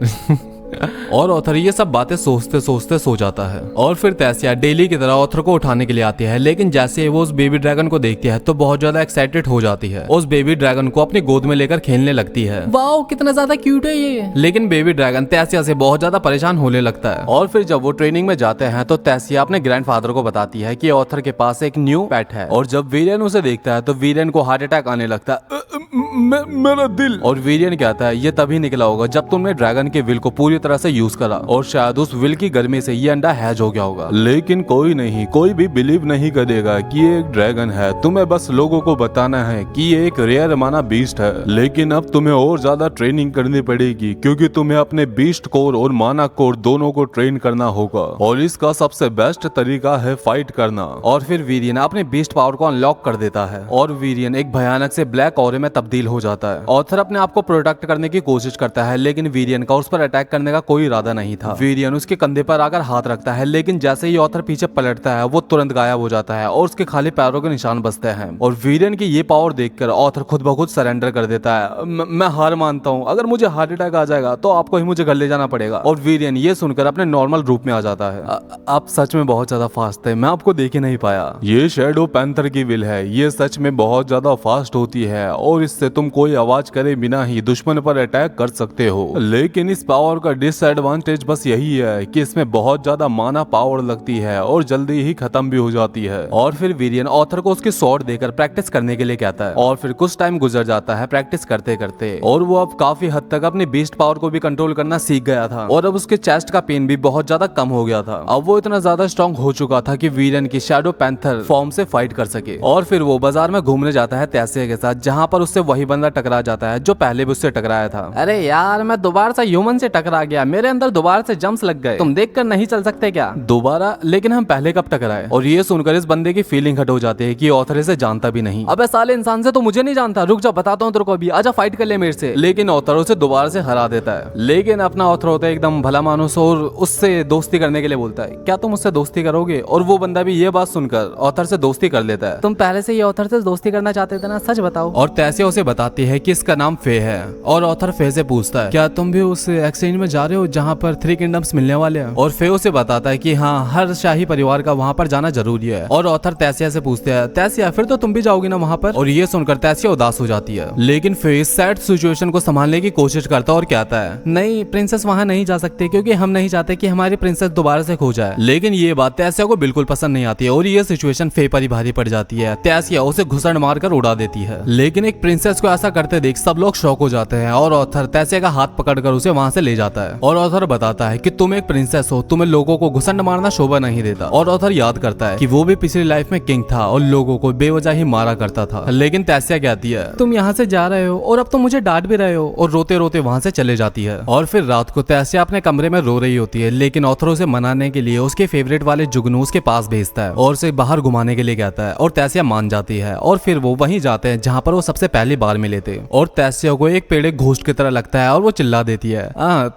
और ऑथर ये सब बातें सोचते सोचते सो जाता है। और फिर तैसिया डेली की तरह ऑथर को उठाने के लिए आती है, लेकिन जैसे वो उस बेबी ड्रैगन को देखती है तो बहुत ज्यादा एक्साइटेड हो जाती है। उस बेबी ड्रैगन को अपनी गोद में लेकर खेलने लगती है। वाओ कितना ज्यादा क्यूट है ये। लेकिन बेबी ड्रैगन तैसिया से बहुत ज्यादा परेशान होने लगता है। और फिर जब वो ट्रेनिंग में जाते हैं तो तैसिया अपने ग्रैंडफादर को बताती है कि ऑथर के पास एक न्यू पेट है। और जब वीरेन उसे देखता है तो वीरेन को हार्ट अटैक आने लगता है। मेरा दिल। और वीरेन कहता है ये तभी निकला होगा जब तुमने ड्रैगन के विल को पूरी तरह से यूज करा और शायद उस विल की गर्मी से ये अंडा हैज हो गया होगा। लेकिन कोई नहीं, कोई भी बिलीव नहीं करेगा कि ये एक ड्रैगन है। तुम्हें बस लोगों को बताना है कि ये एक रेयर माना बीस्ट है। लेकिन अब तुम्हें और ज्यादा ट्रेनिंग करनी पड़ेगी क्योंकि तुम्हें अपने बीस्ट कोर और माना कोर दोनों को ट्रेन करना होगा और इसका सबसे बेस्ट तरीका है फाइट करना। और फिर वीरेन अपने बीस्ट पावर को अनलॉक कर देता है और वीरेन एक भयानक से ब्लैक ऑरे में तब्दील हो जाता है। ऑथर अपने आप को प्रोटेक्ट करने की कोशिश करता है, लेकिन वीरेन का उस पर अटैक करने का कोई इरादा नहीं था। वीरेन उसके कंधे पर आकर हाथ रखता है, लेकिन जैसे ही ऑथर पीछे पलटता है वो तुरंत गायब हो जाता है और उसके खाली पैरों के निशान बचते हैं। और वीरेन की ये पावर देखकर ऑथर खुद ब खुद सरेंडर कर देता है। मैं हार मानता हूँ, अगर मुझे हार्ट अटैक आ जाएगा तो आपको ही मुझे घर ले जाना पड़ेगा। और वीरेन ये सुनकर अपने नॉर्मल रूप में आ जाता है। आप सच में बहुत ज्यादा फास्ट थे, मैं आपको देख ही नहीं पाया। ये शैडो पैंथर की विल है, ये सच में बहुत ज्यादा फास्ट होती है और इससे तुम कोई आवाज करे बिना ही दुश्मन पर अटैक कर सकते हो। लेकिन इस पावर का डिसएडवांटेज बस यही है कि इसमें बहुत ज्यादा माना पावर लगती है और जल्दी ही खत्म भी हो जाती है। और फिर वीरियन ऑथर को उसकी स्वॉर्ड देकर प्रैक्टिस करने के लिए कहता है और फिर कुछ टाइम गुजर जाता है प्रैक्टिस करते करते और वो अब काफी हद तक अपनी बीस्ट पावर को भी कंट्रोल करना सीख गया था और अब उसके चेस्ट का पेन भी बहुत ज्यादा कम हो गया था। अब वो इतना ज्यादा स्ट्रॉन्ग हो चुका था कि वीरियन की शैडो पैंथर फॉर्म से फाइट कर सके। और फिर वो बाजार में घूमने जाता है तैसिया के साथ, जहाँ पर उससे वही बंदा टकरा जाता है जो पहले भी उससे टकराया था। अरे यार, मैं दोबारा से ह्यूमन से टकरा गया, मेरे अंदर दोबारा से जम्प्स लग गए। तुम देखकर नहीं चल सकते क्या? दोबारा? लेकिन हम पहले कब टकराए? और ये सुनकर इस बंदे की फीलिंग हट हो जाती है कि ऑथर इसे जानता भी नहीं। अबे साले इंसान से तो मुझे नहीं जानता, रुक जा बताता हूँ तेरे को अभी, आजा फाइट कर ले मेरे से। लेकिन ऑथर उसे दोबारा से हरा देता है। लेकिन अपना ऑथर होता है एकदम भला मानुस और उससे दोस्ती करने के लिए बोलता है, क्या तुम उससे दोस्ती करोगे? और वो बंदा भी ये बात सुनकर ऑथर से दोस्ती कर लेता है। तुम पहले से ये ऑथर से दोस्ती करना चाहते थे ना, सच बताओ। और तैसिया उसे बताती है कि इसका नाम फे है और ऑथर फे से पूछता है, क्या तुम भी उस एक्सचेंज में जा रहे हो जहाँ पर 3 किंगडम्स मिलने वाले हैं? और फे उसे बताता है कि हाँ, हर शाही परिवार का वहाँ पर जाना जरूरी है। और ऑथर तैसिया से पूछते हैं, तैसिया फिर तो तुम भी जाओगी ना वहाँ पर? और ये सुनकर तैसिया उदास हो जाती है। लेकिन फे इस सैड सिचुएशन को संभालने की कोशिश करता है और कहता है, नहीं, प्रिंसेस वहाँ नहीं जा सकती क्योंकि हम नहीं चाहते कि हमारी प्रिंसेस दोबारा से खो जाए। लेकिन ये बात तैसिया को बिल्कुल पसंद नहीं आती है और ये सिचुएशन फे पर ही भारी पड़ जाती है। तैसिया उसे घुसड़ मारकर उड़ा देती है। लेकिन एक प्रिंसेस को ऐसा करते देख सब लोग शॉक हो जाते हैं और ऑथर तैसिया का हाथ पकड़कर उसे वहां से ले जाता है। और ऑथर बताता है कि तुम एक प्रिंसेस हो, तुम्हें लोगों को घुसड़ मारना शोभा नहीं देता। और ऑथर याद करता है कि वो भी पिछली लाइफ में किंग था और लोगों को बेवजह ही मारा करता था। लेकिन तैसिया कहती है, तुम यहाँ से जा रहे हो और अब तुम मुझे डांट भी रहे हो। और रोते रोते वहां से चले जाती है। और फिर रात को तैसिया अपने कमरे में रो रही होती है, लेकिन ऑथर उसे मनाने के लिए उसके फेवरेट वाले जुगनू उसके पास भेजता है और उसे बाहर घुमाने के लिए कहता है और तैसिया मान जाती है। और फिर वो वहीं जाते हैं जहाँ पर वो सबसे पहली बार मिले थे। और तैसिया को एक पेड़ घोस्ट की तरह लगता है और वो चिल्ला देती है,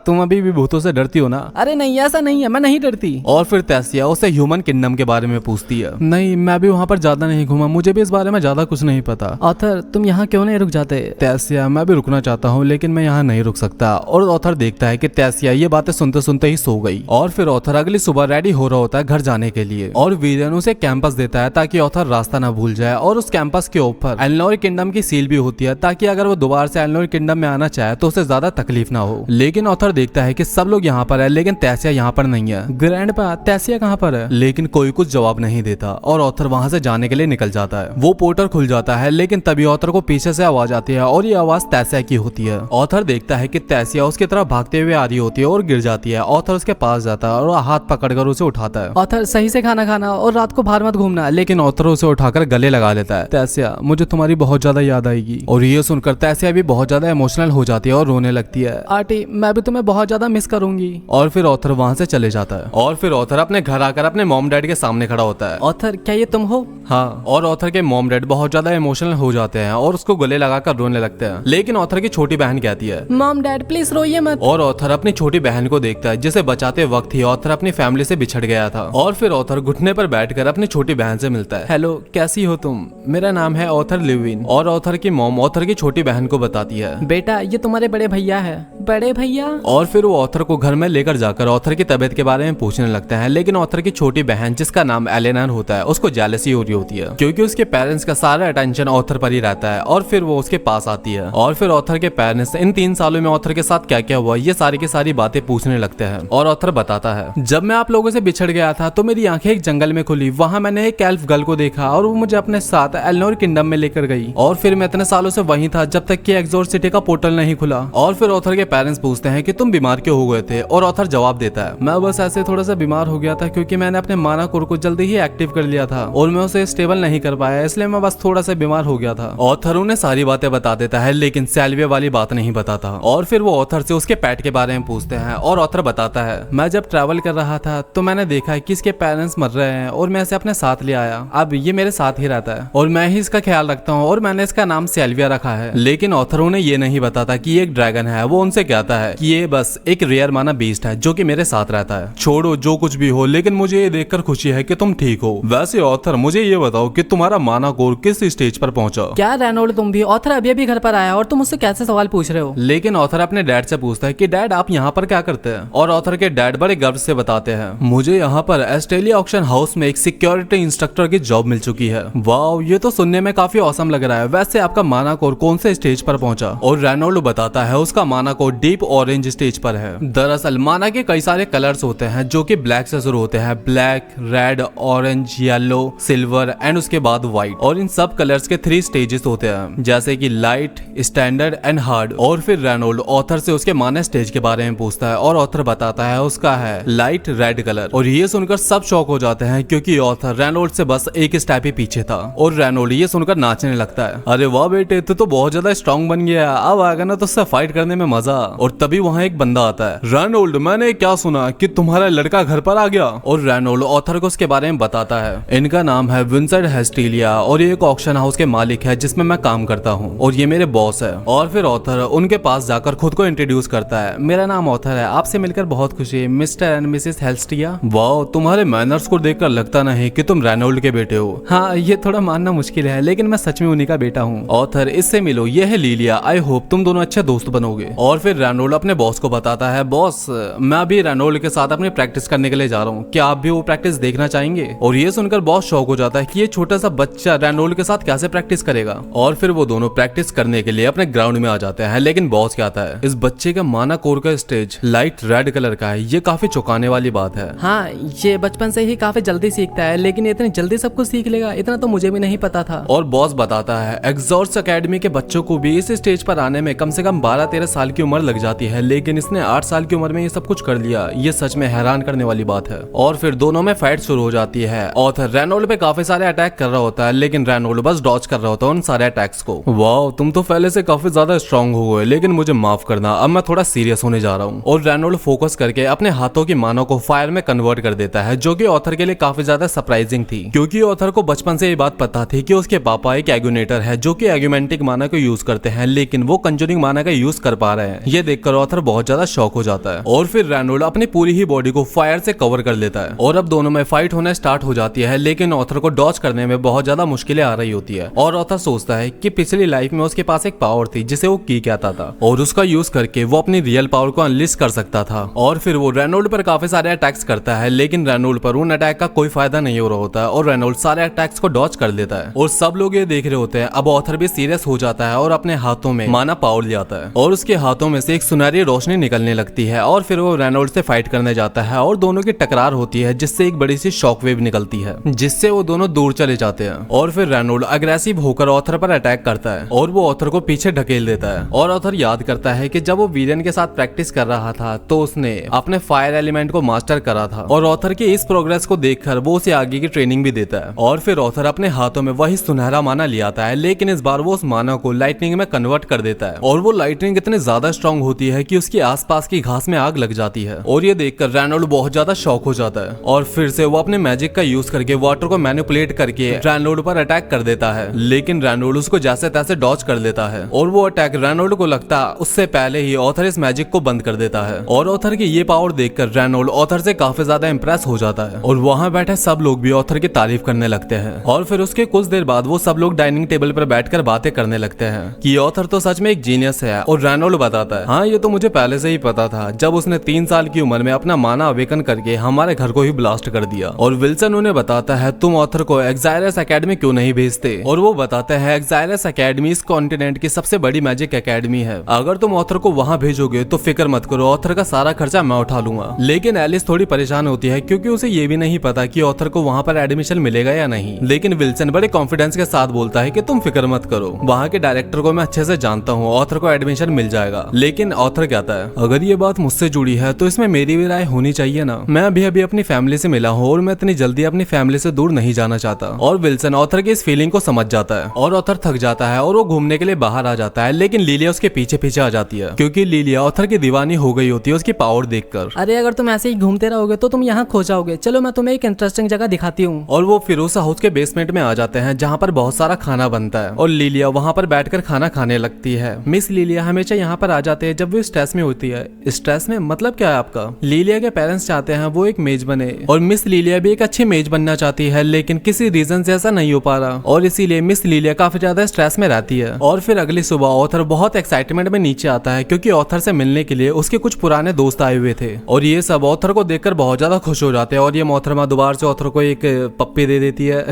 तुम अभी भी भूतों से डरती हो ना? अरे नहीं, ऐसा नहीं है, मैं नहीं डरती। और फिर तैसिया उसे ह्यूमन किंगडम के बारे में पूछती है। नहीं, मैं भी वहाँ पर ज्यादा नहीं घूमा, मुझे भी इस बारे में ज्यादा कुछ नहीं पता। ऑथर, तुम यहाँ क्यों नहीं रुक जाते? तैसिया, मैं भी रुकना चाहता हूँ लेकिन मैं यहाँ नहीं रुक सकता। और ऑथर देखता है कि तैसिया ये बातें सुनते सुनते ही सो गई। और फिर ऑथर अगली सुबह रेडी हो रहा होता है घर जाने के लिए और वीरेन उसे कैंपस देता है ताकि ऑथर रास्ता ना भूल जाए। और उस कैंपस के ऊपर एलनोर किंगडम की सील भी होती है ताकि अगर वो दोबारा से एलनोर किंगडम में आना चाहे तो उसे ज्यादा तकलीफ ना हो। लेकिन ऑथर देखता है कि सब लोग यहाँ पर है लेकिन तैसिया यहाँ पर नहीं है। ग्रैंडपा, तैसिया कहाँ पर है? लेकिन कोई कुछ जवाब नहीं देता और ऑथर वहां से जाने के लिए निकल जाता है। वो पोर्टल खुल जाता है लेकिन तभी ऑथर को पीछे से आवाज आती है और ये आवाज तैसिया की होती है। ऑथर देखता है कि तैसिया उसकी तरफ भागते हुए आ रही होती है और गिर जाती है। ऑथर उसके पास जाता है और हाथ पकड़कर उसे उठाता है। ऑथर, सही से खाना खाना और रात को बाहर मत घूमना। लेकिन ऑथर उसे उठाकर गले लगा लेता है। तैसिया, मुझे तुम्हारी बहुत ज्यादा याद आएगी। और ये सुनकर तैसिया भी बहुत ज्यादा इमोशनल हो जाती है और रोने लगती है। आंटी, मैं भी तुम्हें बहुत ज्यादा मिस करूंगी। और फिर ऑथर वहां से चले जाता है। और फिर ऑथर अपने घर आकर अपने मॉम डैड के सामने खड़ा होता है। ऑथर, क्या ये तुम हो? हाँ। और ऑथर के मॉम डैड बहुत ज्यादा इमोशनल हो जाते हैं और उसको गले लगाकर रोने लगते हैं। लेकिन ऑथर की छोटी बहन कहती है, मॉम डैड प्लीज रोइए मत। और ऑथर अपनी छोटी बहन को देखता है जिसे बचाते वक्त ही ऑथर अपनी फैमिली से बिछड़ गया था। और फिर ऑथर घुटने पर बैठकर अपनी छोटी बहन से मिलता है। हेलो, कैसी हो तुम? मेरा नाम है ऑथर लिविन। और ऑथर की मॉम ऑथर की छोटी बहन को बताती है, बेटा ये तुम्हारे बड़े भैया है। बड़े भैया? और फिर वो ऑथर को घर में लेकर जाकर ऑथर की तबीयत के बारे में पूछने लगता है। लेकिन ऑथर की छोटी बहन जिसका नाम एलेनर होता है उसको जेलसी हो रही होती है क्योंकि उसके पेरेंट्स का सारा अटेंशन ऑथर पर ही रहता है। और फिर वो उसके पास आती है और फिर ऑथर के पेरेंट्स इन 3 सालों में ऑथर के साथ क्या क्या हुआ ये सारी की सारी बातें पूछने लगते हैं। और ऑथर बताता है, जब मैं आप लोगों से बिछड़ गया था तो मेरी आंखें एक जंगल में खुली, वहां मैंने एक एल्फ गर्ल को देखा और वो मुझे अपने साथ एलनोर किंगडम में लेकर गई। और फिर मैं इतने सालों से वहीं था जब तक कि एक्सोर्स सिटी का पोर्टल नहीं खुला। और फिर ऑथर के पेरेंट्स पूछते हैं कि तुम बीमार क्यों हो गए थे? और ऑथर जवाब देता है, मैं बस ऐसे थोड़ा सा बीमार हो गया था क्योंकि मैंने अपने माना कोर को जल्दी ही एक्टिव कर लिया था और मैं उसे स्टेबल नहीं कर पाया, इसलिए मैं बस थोड़ा सा बीमार हो गया था। ऑथर उन्हें सारी बातें बता देता है लेकिन सैल्विया वाली बात नहीं बताता। और फिर वो ऑथर से उसके पेट के बारे में पूछते हैं और ऑथर बताता है, मैं जब ट्रैवल कर रहा था तो मैंने देखा कि इसके पेरेंट्स मर रहे हैं और मैं इसे अपने साथ ले आया। अब ये मेरे साथ ही रहता है और मैं ही इसका ख्याल रखता हूँ और मैंने इसका नाम सैल्विया रखा है। लेकिन ऑथर उन्हें ये नहीं बताता कि ये एक ड्रैगन है। वो उनसे कहता है कि ये बस एक रेयर माना बीस्ट है जो कि मेरे साथ रहता है। छोड़ो जो कुछ भी हो, लेकिन मुझे ये देखकर खुशी है कि तुम ठीक हो। वैसे ऑथर मुझे ये बताओ कि तुम्हारा माना कोर किस स्टेज पर पहुंचा? क्या रेनोल्ड, तुम भी? ऑथर अभी अभी घर पर आया और तुम मुझसे कैसे सवाल पूछ रहे हो? लेकिन ऑथर अपने डैड से पूछता है कि डैड आप यहाँ पर क्या करते हैं? और ऑथर के डैड बड़े गर्व से बताते हैं, मुझे यहाँ पर ऑस्ट्रेलिया ऑक्शन हाउस में एक सिक्योरिटी इंस्ट्रक्टर की जॉब मिल चुकी है। वाओ, ये तो सुनने में काफी औसम लग रहा है। वैसे आपका माना कोर कौन से स्टेज पर पहुंचा? और रेनोल्ड बताता है उसका माना core deep orange stage stage पर है। दरअसल माना के कई सारे कलर्स होते हैं जो कि ब्लैक से शुरू होते हैं, black, red, orange, yellow, silver and उसके बाद व्हाइट। और इन सब कलर्स के 3 स्टेजेस होते हैं, जैसे कि लाइट, स्टैंडर्ड एंड हार्ड। और फिर रेनोल्ड ऑथर से उसके माने स्टेज के बारे में पूछता है और ऑथर बताता है उसका है लाइट रेड कलर। और ये सुनकर सब शॉक हो जाते हैं क्योंकि ऑथर रेनोल्ड से बस एक स्टेप ही पीछे था। और रेनोल्ड ये सुनकर नाचने लगता है, अरे वाह बेटे, तू तो बहुत ज्यादा स्ट्रांग बन गया, अब आएगा ना तो उससे फाइट करने में मजा। और तभी वहाँ एक बंदा आता है, रेनोल्ड मैंने क्या सुना कि तुम्हारा लड़का घर पर आ गया। और रेनोल्ड ऑथर को उसके बारे में बताता है, इनका नाम है विंसेंट हेस्टिलिया और ये एक ऑक्शन हाउस के मालिक है जिसमें मैं काम करता हूँ और ये मेरे बॉस है। और फिर ऑथर उनके पास जाकर खुद को इंट्रोड्यूस करता है, मेरा नाम ऑथर है, आपसे मिलकर बहुत खुशी, मिस्टर एंड मिसेस हेस्टिलिया। वाह, तुम्हारे मैनर्स को देखकर लगता नहीं कि तुम रेनोल्ड के बेटे हो। हाँ, ये थोड़ा मानना मुश्किल है लेकिन मैं सच में उन्हीं का बेटा हूँ। ऑथर, इससे मिलो, ये है लीलिया, आई होप तुम दोनों अच्छे दोस्त बनोगे। और फिर रेनोल्ड अपने बॉस को बताता है, बॉस मैं अभी रेनोल्ड के साथ अपनी प्रैक्टिस करने के लिए जा रहा हूँ, क्या आप भी वो प्रैक्टिस देखना चाहेंगे। और ये सुनकर बॉस शॉक हो जाता है कि ये छोटा सा बच्चा रेनोल्ड के साथ कैसे प्रैक्टिस करेगा। और फिर वो दोनों प्रैक्टिस करने के लिए अपने ग्राउंड में आ जाते हैं। लेकिन बॉस क्या आता है, इस बच्चे का माना कोर का स्टेज लाइट रेड कलर का है, ये काफी चौंकाने वाली बात है। हाँ, ये बचपन से ही काफी जल्दी सीखता है, लेकिन इतनी जल्दी सब कुछ सीख लेगा इतना तो मुझे भी नहीं पता था। और बॉस बताता है, एग्जॉर्स एकेडमी के बच्चों को भी इस स्टेज पर आने में कम से कम 12-13 साल की उम्र लग जाती है, लेकिन इसने 8 साल की उम्र में ये सब कुछ कर लिया, ये सच में हैरान करने वाली बात है। और फिर दोनों में फाइट शुरू हो जाती है। ऑथर रेनोल्ड पे काफी सारे अटैक कर रहा होता है लेकिन रेनोल्ड बस डॉज कर रहा होता है उन सारे अटैक्स को। वाह, तुम तो पहले से काफी ज्यादा स्ट्रांग हो गए, लेकिन मुझे माफ करना, अब मैं थोड़ा सीरियस होने जा रहा हूँ। और रेनोल्ड फोकस करके अपने हाथों की मानों को फायर में कन्वर्ट कर देता है, जो कि ऑथर के लिए काफी ज्यादा सरप्राइजिंग थी क्योंकि ऑथर को बचपन से ये बात पता थी कि उसके पापा एक एग्यूनेटर है जो कि एग्यूमेंटिक माना को यूज करते हैं, लेकिन वो कंजूरिंग माना का यूज कर पा रहे हैं। ये देखकर ऑथर बहुत ज्यादा शॉक हो जाता है। और फिर रेनोल्ड अपनी पूरी ही बॉडी को फायर से कवर कर लेता है और अब दोनों में फाइट होना स्टार्ट हो जाती है, लेकिन ऑथर को डॉज करने में बहुत ज्यादा मुश्किलें आ रही होती है। और ऑथर सोचता है कि पिछली लाइफ में उसके पास एक पावर थी जिसे वो की कहता था और उसका यूज करके वो अपनी रियल पावर को अनलिश कर सकता था। और फिर वो रेनोल्ड पर काफी सारे अटैक्स करता है, लेकिन रेनोल्ड पर उन अटैक का कोई फायदा नहीं हो रहा होता है और रेनोल्ड सारे अटैक्स को डॉज कर लेता है। और सब लोग ये देख रहे होते हैं। अब ऑथर भी सीरियस हो जाता है और अपने हाथों में माना पावर ले आता है और उसके हाथों में से एक सुनहरी रोशनी निकलने लगती है। और फिर वो रेनोल्ड से फाइट करने जाता है और दोनों की टकरार होती है जिससे एक बड़ी सी शॉक वेव निकलती है जिससे वो दोनों दूर चले जाते हैं। और फिर रेनोल्ड अग्रेसिव होकर ऑथर पर अटैक करता है और वो ऑथर को पीछे ढकेल देता है। और ऑथर याद करता है कि जब वो वीरेन के साथ प्रैक्टिस कर रहा था तो उसने अपने फायर एलिमेंट को मास्टर करा था और ऑथर की इस प्रोग्रेस को देखकर वो उसे आगे की ट्रेनिंग भी देता है। और फिर ऑथर अपने हाथों में वही सुनहरा माना ले आता है, लेकिन इस बार वो उस माना को लाइटनिंग में कन्वर्ट कर देता है और वो लाइटनिंग इतनी ज्यादा स्ट्रांग होती है कि उसके आसपास की घास में आग लग जाती है। और ये देखकर रेनोल्ड बहुत ज्यादा शॉक हो जाता है और फिर से वो अपने मैजिक का यूज करके वाटर को मैनिपुलेट करके रेनोल्ड पर अटैक कर देता है, लेकिन रेनोल्ड उसको जैसे तैसे डॉज कर देता है और वो अटैक रेनोल्ड को लगता उससे पहले ही ऑथर इस मैजिक को बंद कर देता है। और ऑथर की ये पावर देखकर रेनोल्ड ऑथर से काफी ज्यादा इंप्रेस हो जाता है और वहां बैठे सब लोग भी ऑथर की तारीफ करने लगते हैं। और फिर उसके कुछ देर बाद वो सब लोग डाइनिंग टेबल पर बैठकर बातें करने लगते हैं कि ऑथर तो सच में एक जीनियस है। और रेनोल्ड बताता है, हाँ ये तो मुझे पहले से ही पता था, जब उसने 3 साल की उम्र में अपना माना अवेकन करके हमारे घर को ही ब्लास्ट कर दिया। और विल्सन उन्हें बताता है, तुम ऑथर को एक्साइरस एकेडमी क्यों नहीं भेजते। और वो बताते हैं, एक्साइरस एकेडमी इस कॉन्टिनेंट की सबसे बड़ी मैजिक एकेडमी है, अगर तुम ऑथर को वहां भेजोगे तो फिक्र मत करो, ऑथर का सारा खर्चा मैं उठा लूंगा। लेकिन एलिस थोड़ी परेशान होती है क्योंकि उसे ये भी नहीं पता कि ऑथर को वहां पर एडमिशन मिलेगा या नहीं। लेकिन विल्सन बड़े कॉन्फिडेंस के साथ बोलता है कि तुम फिक्र मत करो, वहां के डायरेक्टर को मैं अच्छे से जानता हूँ, ऑथर को एडमिशन मिल जाएगा। लेकिन ऑथर कहता है, अगर ये बात मुझसे जुड़ी है तो इसमें मेरी भी राय होनी चाहिए ना, मैं अभी अभी अपनी फैमिली से मिला हूँ और मैं इतनी जल्दी अपनी फैमिली से दूर नहीं जाना चाहता। और विल्सन ऑथर की इस फीलिंग को समझ जाता है और ऑथर थक जाता है और वो घूमने के लिए बाहर आ जाता है, लेकिन लीलिया उसके पीछे पीछे आ जाती है क्योंकि लीलिया ऑथर की दीवानी हो गई होती है उसकी पावर देखकर। अरे अगर तुम ऐसे ही घूमते रहोगे तो तुम यहाँ खो जाओगे, चलो मैं तुम्हें एक इंटरेस्टिंग जगह दिखाती हूँ। और वो फिरोजा हाउस के बेसमेंट में आ जाते हैं जहाँ पर बहुत सारा खाना बनता है और लीलिया वहाँ पर बैठकर खाना खाने लगती है। मिस लीलिया हमेशा यहाँ पर आ जाते हैं जब वो स्ट्रेस में होती है। स्ट्रेस में मतलब क्या है आपका? लीलिया के पेरेंट्स चाहते हैं वो एक मेज बने और मिस लीलिया भी एक अच्छी मेज बनना चाहती है, लेकिन किसी रीजन से ऐसा नहीं हो पा रहा और इसीलिए मिस लीलिया काफी ज्यादा स्ट्रेस में रहती है। और फिर अगली सुबह ऑथर बहुत एक्साइटमेंट में नीचे आता है क्योंकि ऑथर से मिलने के लिए उसके कुछ पुराने दोस्त आए हुए थे और ये सब ऑथर को देखकर बहुत ज्यादा खुश हो जाते हैं और ये मोहतरमा दोबारा से ऑथर को एक पप्पी दे देती है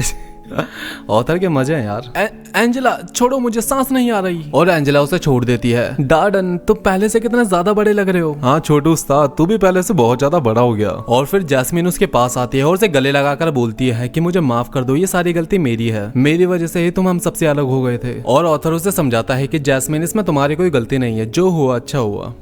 ऑथर के मजे हैं यार। एंजेला छोड़ो, मुझे सांस नहीं आ रही। और एंजेला उसे छोड़ देती है। डार्डन तुम पहले से कितने ज्यादा बड़े लग रहे हो। हाँ छोटू उस्ताद, तू भी पहले से बहुत ज्यादा बड़ा हो गया। और फिर जैस्मीन उसके पास आती है और उसे गले लगाकर बोलती है कि मुझे माफ कर दो, ये सारी गलती मेरी है, मेरी वजह से ही तुम हम सबसे अलग हो गए थे। और ऑथर उसे समझाता है कि जैस्मीन इसमें तुम्हारी कोई गलती नहीं है, जो हुआ अच्छा हुआ।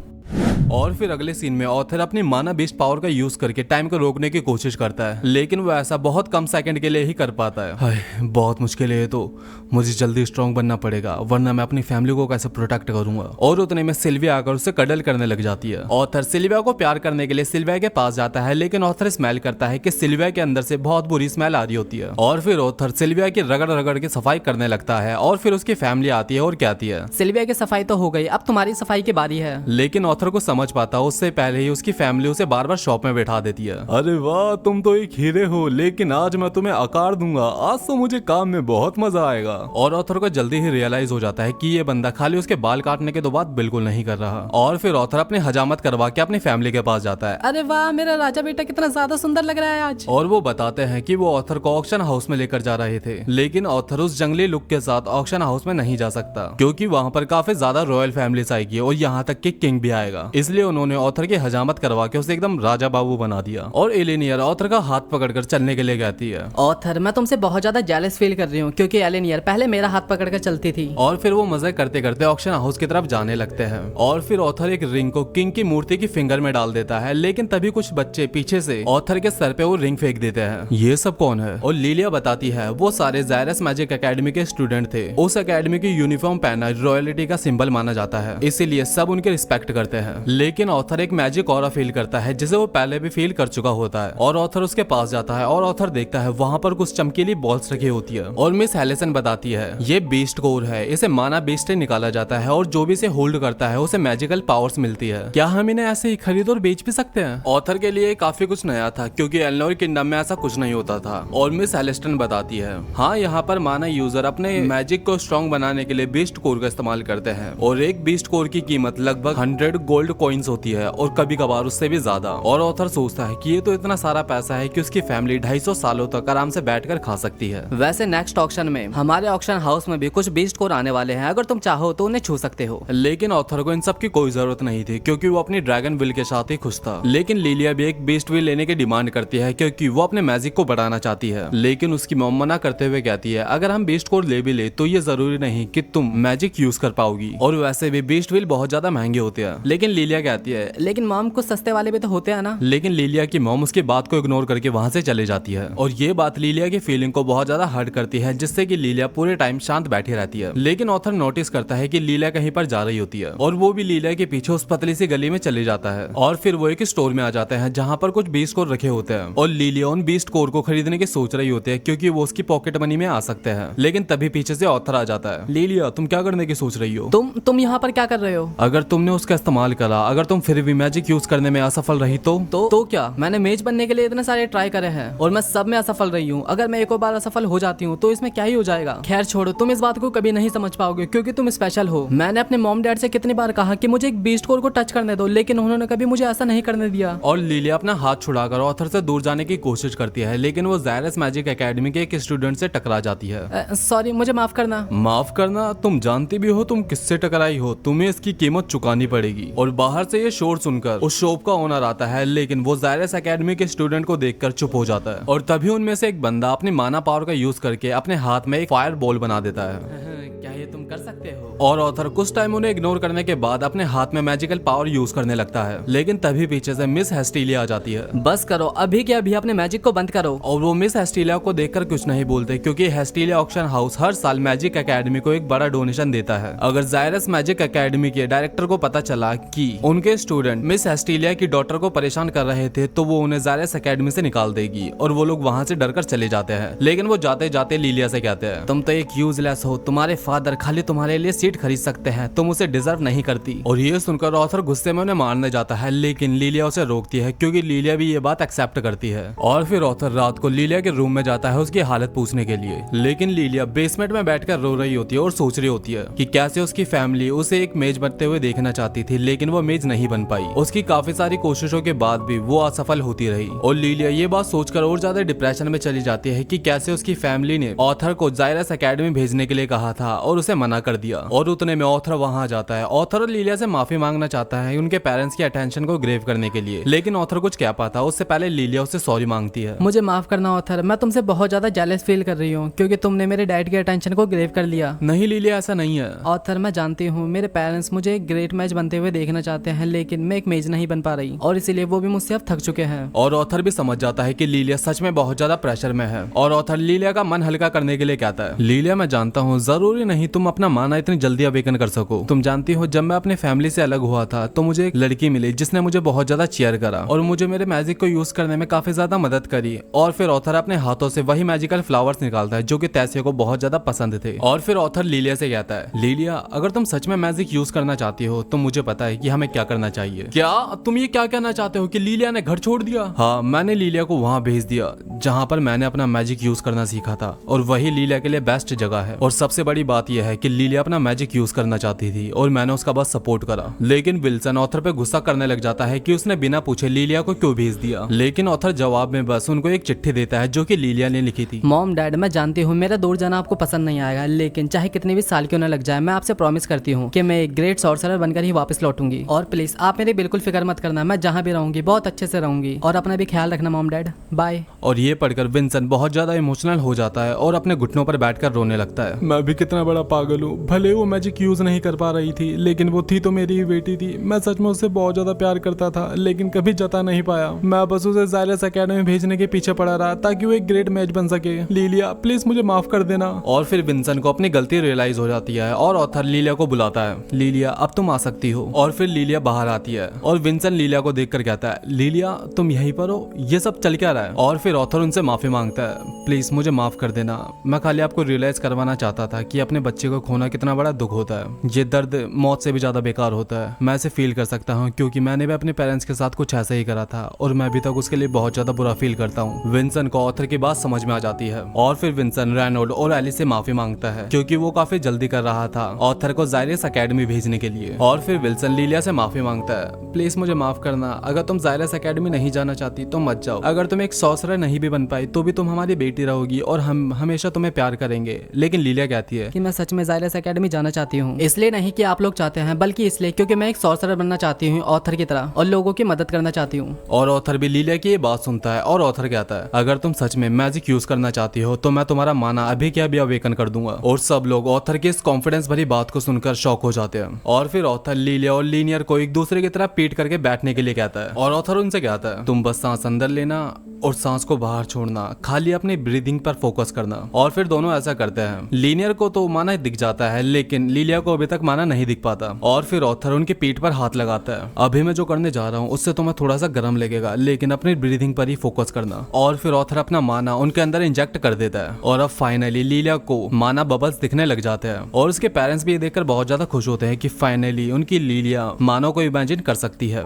और फिर अगले सीन में ऑथर अपनी माना बीस्ट पावर का यूज करके टाइम को रोकने की कोशिश करता है, लेकिन वो ऐसा बहुत कम सेकंड के लिए ही कर पाता है। हाय बहुत मुश्किल है ये तो, मुझे जल्दी स्ट्रांग बनना पड़ेगा वरना मैं अपनी फैमिली को कैसे प्रोटेक्ट करूंगा। और उतने में सिल्विया आकर उससे कडल करने लग जाती है। ऑथर सिल्विया को प्यार करने के लिए सिल्विया के पास जाता है, लेकिन ऑथर स्मेल करता है कि सिल्विया के अंदर से बहुत बुरी स्मेल आ रही होती है। और फिर ऑथर सिल्विया की रगड़ रगड़ के सफाई करने लगता है और फिर उसकी फैमिली आती है और कहती है सिल्विया की सफाई तो हो गई, अब तुम्हारी सफाई की बारी है। लेकिन ऑथर को समझ पाता उससे पहले ही उसकी फैमिली उसे बार बार शॉप में बैठा देती है। अरे वाह तुम तो एक हीरे हो, लेकिन आज मैं तुम्हें आकार दूंगा, आज तो मुझे काम में बहुत मजा आएगा। और ऑथर को जल्दी ही रियलाइज हो जाता है कि ये बंदा खाली उसके बाल काटने के दो बात बिल्कुल नहीं कर रहा। और फिर ऑथर अपनी हजामत करवा के अपनी फैमिली के पास जाता है। अरे वाह मेरा राजा बेटा कितना ज्यादा सुंदर लग रहा है आज। और वो बताते हैं कि वो ऑथर को ऑक्शन हाउस में लेकर जा रहे थे, लेकिन ऑथर उस जंगली लुक के साथ ऑक्शन हाउस में नहीं जा सकता क्योंकि वहाँ पर काफी ज्यादा रॉयल फैमिलीज आएगी और यहाँ तक कि किंग भी आएगा। इसलिए उन्होंने ऑथर की हजामत करवा के उसे एकदम राजा बाबू बना दिया। और एलेनियर ऑथर का हाथ पकड़कर चलने के लिए कहती है ऑथर मैं तुमसे बहुत ज्यादा जेलस फील कर रही हूँ क्योंकि एलेनियर पहले मेरा हाथ पकड़कर चलती थी। और फिर वो मजे करते करते ऑक्शन हाउस की तरफ जाने लगते हैं। और फिर ऑथर एक रिंग को किंग की मूर्ति की फिंगर में डाल देता है, लेकिन तभी कुछ बच्चे पीछे से ऑथर के सर पे वो रिंग फेंक देते हैं। ये सब कौन है? और लिलिया बताती है वो सारे जायरस मैजिक एकेडमी के स्टूडेंट थे। उस एकेडमी की यूनिफॉर्म पहनना रॉयलिटी का सिंबल माना जाता है, इसीलिए सब उनके रिस्पेक्ट करते हैं। लेकिन ऑथर एक मैजिक ऑरा फील करता है जिसे वो पहले भी फील कर चुका होता है। और ऑथर उसके पास जाता है और ऑथर देखता है वहाँ पर कुछ चमकीली बॉल्स रखी होती है। और मिस हेलिसन बताती है ये बीस्ट कोर है, इसे माना बीस्ट से निकाला जाता है और जो भी इसे होल्ड करता है उसे मैजिकल पावर्स मिलती है। क्या हम इन्हें ऐसे ही खरीद और बेच भी सकते हैं? ऑथर के लिए काफी कुछ नया था क्योंकि एलनोर किंगडम में ऐसा कुछ नहीं होता था। और मिस हेलिस्टन बताती है हाँ यहाँ पर माना यूजर अपने मैजिक को स्ट्रॉन्ग बनाने के लिए बीस्ट कोर का इस्तेमाल करते हैं और एक बीस्ट कोर की कीमत लगभग 100 गोल्ड कॉइन्स होती है और कभी कभार उससे भी ज्यादा। और ऑथर सोचता है कि ये तो इतना सारा पैसा है कि उसकी फैमिली 250 सालों तक आराम से बैठकर खा सकती है। वैसे नेक्स्ट ऑक्शन में हमारे ऑक्शन हाउस में भी कुछ बीस्ट कोर आने वाले हैं, अगर तुम चाहो तो उन्हें छू सकते हो। लेकिन ऑथर को इन सब की कोई जरूरत नहीं थी क्योंकि वो अपनी ड्रैगन विल के साथ ही खुश था। लेकिन लिलिया भी एक बीस्ट विल लेने की डिमांड करती है क्योंकि वो अपने मैजिक को बढ़ाना चाहती है। लेकिन उसकी मॉम मना करते हुए कहती है अगर हम बीस्ट कोर ले भी ले तो ये जरूरी नहीं कि तुम मैजिक यूज कर पाओगी, और वैसे भी बीस्ट विल बहुत ज्यादा महंगे होते हैं। लेकिन लिलिया कहती है लेकिन मॉम कुछ सस्ते वाले भी तो होते हैं ना। लेकिन लिलिया की मॉम उसकी बात को इग्नोर करके वहां से चले जाती है और ये बात लिलिया की फीलिंग को बहुत ज्यादा हर्ट करती है, जिससे कि लिलिया पूरे टाइम शांत बैठी रहती है। लेकिन ऑथर नोटिस करता है कि लिलिया कहीं पर जा रही होती है और वो भी लिलिया के पीछे उस पतली सी गली में चले जाता है। और फिर वो एक स्टोर में आ जाते हैं जहाँ पर कुछ बीस्ट कोर रखे होते हैं और लिलिया उन बीस्ट कोर को खरीदने की सोच रही होती है क्योंकि वो उसकी पॉकेट मनी में आ सकते हैं। लेकिन तभी पीछे से ऑथर आ जाता है। लिलिया तुम क्या करने की सोच रही हो? तुम यहाँ पर क्या कर रहे हो? अगर तुमने उसका इस्तेमाल करा, अगर तुम फिर भी मैजिक यूज करने में असफल रही तो क्या? मैंने मेज बनने के लिए इतने सारे ट्राई करे हैं और मैं सब में असफल रही हूँ। अगर मैं एक और बार असफल हो जाती हूँ तो इसमें क्या ही हो जाएगा। खैर छोड़ो, तुम इस बात को कभी नहीं समझ पाओगे क्योंकि तुम स्पेशल हो। मैंने अपने मॉम डैड से कितनी बार कहा कि मुझे एक बीस्ट कोर को टच करने दो, लेकिन उन्होंने कभी मुझे ऐसा नहीं करने दिया। और लिलिया अपना हाथ छुड़ाकर ऑथर से दूर जाने की कोशिश करती है, लेकिन वो जायरस मैजिक एकेडमी के एक स्टूडेंट से टकरा जाती है। सॉरी, मुझे माफ करना। माफ करना? तुम जानती भी हो तुम किससे टकराई हो, तुम्हें इसकी कीमत चुकानी पड़ेगी। और बाहर से ये शोर सुनकर उस शॉप का ओनर आता है, लेकिन वो जायरस एकेडमी के स्टूडेंट को देखकर चुप हो जाता है। और तभी उनमें से एक बंदा अपनी माना पावर का यूज करके अपने हाथ में एक फायर बॉल बना देता है। क्या ये तुम कर सकते हो? और ऑथर कुछ टाइम उन्हें इग्नोर करने के बाद अपने हाथ में मैजिकल पावर यूज करने लगता है, लेकिन तभी पीछे से मिस हेस्टिलिया आ जाती है। बस करो, अभी के अभी अपने मैजिक को बंद करो। और वो मिस हेस्टिलिया को देखकर कुछ नहीं बोलते क्योंकि हेस्टिलिया ऑक्शन हाउस हर साल मैजिक एकेडमी को एक बड़ा डोनेशन देता है। अगर जायरस मैजिक एकेडमी के डायरेक्टर को पता चला कि उनके स्टूडेंट मिस हेस्टिलिया की डॉटर को परेशान कर रहे थे तो वो उन्हें जायरस एकेडमी से निकाल देगी और वो लोग वहाँ से डरकर चले जाते हैं। लेकिन वो जाते जाते लिलिया से कहते हैं तुम तो एक यूजलेस हो, तुम्हारे फादर खाली तुम्हारे लिए सीट खरीद सकते हैं, तुम उसे डिजर्व नहीं करती। और ये सुनकर ऑथर गुस्से में उन्हें मारने जाता है, लेकिन लीलिया उसे रोकती है क्योंकि लीलिया भी ये बात एक्सेप्ट करती है। और फिर ऑथर रात को लीलिया के रूम में जाता है उसकी हालत पूछने के लिए, लेकिन लीलिया बेसमेंट में बैठकर रो रही होती है और सोच रही होती है कि कैसे उसकी फैमिली उसे एक मेज बनते हुए देखना चाहती थी, लेकिन वो मेज नहीं बन पाई। उसकी काफी सारी कोशिशों के बाद भी वो असफल होती रही। और लीलिया ये बात सोचकर और ज्यादा डिप्रेशन में चली जाती है कि कैसे उसकी फैमिली ने ऑथर को जायरस एकेडमी भेजने के लिए कहा था और उसे मना कर दिया। और उतने में ऑथर वहां जाता है। ऑथर और लीलिया से माफी मांगना चाहता है उनके पेरेंट्स की अटेंशन को ग्रेव करने के लिए, लेकिन ऑथर कुछ कह पाता। उससे पहले लीलिया उससे सॉरी मांगती है। मुझे माफ करना ऑथर, मैं तुमसे बहुत ज्यादा जेलस फील कर रही हूँ क्योंकि तुमने मेरे डैड के अटेंशन को ग्रेव कर लिया। नहीं लीलिया, ऐसा नहीं है। ऑथर, मैं जानती हूँ मेरे पेरेंट्स मुझे एक ग्रेट मैच बनते हुए देखना चाहते हैं, लेकिन मैं एक मेज नहीं बन पा रही और इसीलिए वो भी मुझसे अब थक चुके हैं। और ऑथर भी समझ जाता है कि लीलिया सच में बहुत ज्यादा प्रेशर में है और ऑथर लीलिया का मन हल्का करने के लिए कहता है, लीलिया मैं जानता हूँ जरूरी नहीं तुम अपना माना इतनी जल्दी अवेकन कर सको। तुम जानती हो जब मैं अपने फैमिली से अलग हुआ था तो मुझे एक लड़की मिली जिसने मुझे बहुत ज्यादा चीयर करा और मुझे मेरे मैजिक को यूज करने में काफी ज्यादा मदद करी। और फिर ऑथर अपने हाथों से वही मैजिकल फ्लावर्स निकालता है जो कि तैसिया को बहुत ज्यादा पसंद थे। और फिर ऑथर लीलिया से कहता है, लीलिया अगर तुम सच में मैजिक यूज करना चाहती हो तो मुझे पता है कि हमें क्या करना चाहिए। क्या तुम ये क्या कहना चाहते हो कि लीलिया ने घर छोड़ दिया? हाँ, मैंने लीलिया को वहाँ भेज दिया जहाँ पर मैंने अपना मैजिक यूज करना सीखा था और वही लीलिया के लिए बेस्ट जगह है। और सबसे बड़ी बात यह है कि लीलिया अपना मैजिक यूज करना चाहती थी और मैंने उसका बस सपोर्ट करा। लेकिन विल्सन ऑथर पे गुस्सा करने लग जाता है कि उसने बिना पूछे लीलिया को क्यों भेज दिया। लेकिन ऑथर जवाब में बस उनको एक चिट्ठी देता है जो कि लीलिया ने लिखी थी। मॉम डैड, मैं जानती हूँ मेरा दूर जाना आपको पसंद नहीं आएगा, लेकिन चाहे कितने भी साल क्यों न लग जाए, मैं आपसे प्रॉमिस करती हूँ कि मैं एक ग्रेट सॉर्सरर बनकर ही वापस लौटूंगी। और प्लीज आप मेरी बिल्कुल फिक्र मत करना, मैं जहाँ भी रहूंगी बहुत अच्छे से रहूंगी और अपना भी ख्याल रखना मॉम डैड, बाय। और ये पढ़कर विंसन बहुत ज्यादा इमोशनल हो जाता है और अपने घुटनों पर बैठकर रोने लगता है। मैं भी कितना बड़ा पागल हूँ, भले वो मैजिक यूज नहीं कर पा रही थी लेकिन वो थी तो मेरी ही बेटी थी। मैं सच में उससे बहुत ज्यादा प्यार करता था लेकिन कभी जता नहीं पाया। मैं बस उसे जायरस एकेडमी भेजने के पीछे पड़ा रहा ताकि वो एक ग्रेट मैच बन सके। लीलिया प्लीज मुझे माफ कर देना। और फिर विंसन को अपनी गलती रियलाइज हो जाती है और ऑथर लीलिया को बुलाता है, लीलिया अब तुम आ सकती हो। और फिर लीलिया बाहर आती है और विंसन लीलिया को देखकर कहता है, लीलिया तुम यहीं पर हो, ये सब चल क्या रहा है? और फिर ऑथर उनसे माफी मांगता है, प्लीज मुझे माफ कर देना, मैं खाली आपको रियलाइज करवाना चाहता था कि अपने बच्चे को खोना कितना बड़ा दुख होता है। ये दर्द मौत से भी ज्यादा बेकार होता है। मैं इसे फील कर सकता हूँ क्योंकि मैंने भी अपने पेरेंट्स के साथ कुछ ऐसा ही करा था और मैं अभी तक उसके लिए बहुत ज्यादा बुरा फील करता हूँ। विंसन को ऑथर की बात समझ में आ जाती है और फिर विंसन रेनोल्ड और एलिस से माफी मांगता है क्योंकि वो काफी जल्दी कर रहा था ऑथर को जायरस एकेडमी भेजने के लिए। और फिर विल्सन लीलिया से माफी मांगता है, प्लीज मुझे माफ करना, अगर तुम जायरस एकेडमी नहीं जाना चाहती तो मत जाओ। अगर तुम एक सॉर्सरर नहीं भी बन पाई तो भी तुम हमारी बेटी रहोगी और हम हमेशा तुम्हें प्यार करेंगे। लेकिन लीलिया कहती है कि मैं सच में जायरस एकेडमी जाना चाहती हूँ, इसलिए नहीं कि आप लोग चाहते हैं बल्कि इसलिए क्योंकि मैं एक सॉर्सरर बनना चाहती हूँ ऑथर की तरह और लोगों की मदद करना चाहती हूँ। और ऑथर भी लीलिया की ये बात सुनता है और ऑथर कहता है, अगर तुम सच में मैजिक यूज करना चाहती हो तो मैं तुम्हारा माना अभी क्या भी अवेकन कर दूंगा। और सब लोग ऑथर की इस कॉन्फिडेंस भरी बात को सुनकर शॉक हो जाते हैं। और फिर ऑथर लीलिया और लीनियर को एक दूसरे की तरह पीट करके बैठने के लिए कहता है और ऑथर उनसे कहता है, तुम बस सांस अंदर लेना और सांस को बाहर छोड़ना, खाली अपनी ब्रीदिंग पर फोकस करना। और फिर दोनों ऐसा करते हैं। लीनियर को तो माना दिख जाता है लेकिन लीलिया को अभी तक माना नहीं दिख पाता। और फिर ऑथर उनकी पीठ पर हाथ लगाता है, अभी मैं जो करने जा रहा हूँ उससे तुम्हें थोड़ा सा गर्म लगेगा लेकिन अपनी ब्रीदिंग पर ही फोकस करना। और फिर ऑथर अपना माना उनके अंदर इंजेक्ट कर देता है और अब फाइनली लीलिया को माना बबल्स दिखने लग जाते हैं और उसके पेरेंट्स भी ये देखकर बहुत ज्यादा खुश होते हैं कि फाइनली उनकी लीलिया मानो को इमेजिन कर सकती है।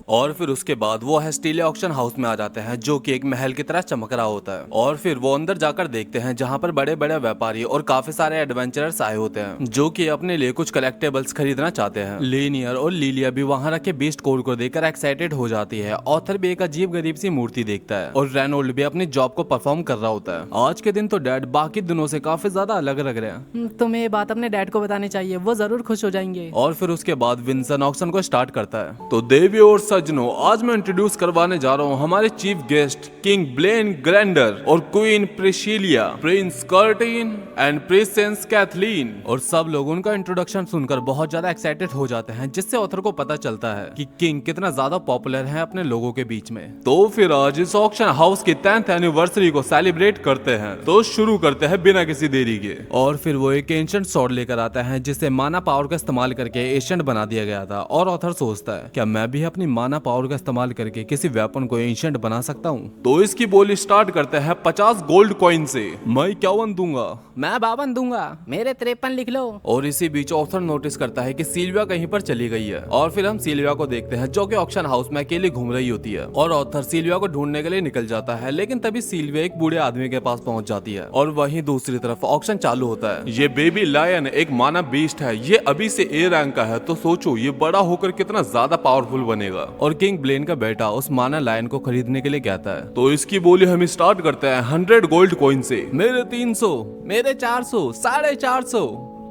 और फिर उसके बाद वो हेस्टिलिया ऑक्शन हाउस में आ जाते हैं जो कि एक महल की तरह चमक रहा होता है। और फिर वो अंदर जाकर देखते हैं जहाँ पर बड़े बड़े व्यापारी और काफी सारे एडवेंचरर्स आए होते हैं जो कि अपने लिए कुछ कलेक्टेबल्स खरीदना चाहते हैं। लीनियर और लीलिया भी वहाँ रखे बीस्ट कोड को देखकर एक्साइटेड हो जाती है। ऑथर भी एक अजीब गरीब सी मूर्ति देखता है और रेनोल्ड भी अपनी जॉब को परफॉर्म कर रहा होता है। आज के दिन तो डैड बाकी दिनों से काफी ज्यादा अलग लग रहे हैं। तुम्हें ये बात अपने डैड को बतानी चाहिए, वो जरूर खुश हो जाएंगे। और फिर उसके बाद विंसन ऑक्शन को स्टार्ट करता है। तो देवियों और सज्जनों, आज मैं इंट्रोड्यूस करवाने जा रहा हूँ हमारे chief guest king Blaine Grander और queen Priscilla, prince Curtin and princess Kathleen. और सब लोग उनका इंट्रोडक्शन सुनकर बहुत ज्यादा एक्साइटेड हो जाते हैं जिससे ऑथर को पता चलता है कि किंग कितना ज्यादा पॉपुलर है अपने लोगों के बीच में। तो फिर आज इस ऑक्शन हाउस की 10th एनिवर्सरी को सेलिब्रेट करते हैं। तो शुरू करते हैं बिना किसी देरी के। और फिर वो एक एंशिएंट स्वॉर्ड लेकर आता है जिसे माना पावर का इस्तेमाल करके एशियंट बना दिया गया था। और ऑथर सोचता है क्या मैं भी अपनी माना माना पावर का इस्तेमाल करके किसी वेपन को एंशिएंट बना सकता हूँ। तो इसकी बोली स्टार्ट करते हैं 50 गोल्ड कॉइन से। मैं 51 दूंगा। मैं 52 दूंगा। मेरे 53 लिख लो। और इसी बीच ऑथर नोटिस करता है कि सिल्विया कहीं पर चली गई है और फिर हम सिल्विया को देखते हैं जो कि ऑक्शन हाउस में अकेली घूम रही होती है और ऑथर सिल्विया को ढूंढने के लिए निकल जाता है, लेकिन तभी सिल्विया एक बूढ़े आदमी के पास पहुंच जाती है और वहीं दूसरी तरफ ऑक्शन चालू होता है। ये बेबी लायन एक मानव बीस्ट है, ये अभी से ए रैंक का है, तो सोचो ये बड़ा होकर कितना ज्यादा पावरफुल बनेगा। और किंग ब्लेन का बेटा उस मानव लायन को खरीदने के लिए कहता है। तो इसकी बोली हम स्टार्ट करते हैं 100 गोल्ड कॉइन से। मेरे 300, मेरे 400, 450,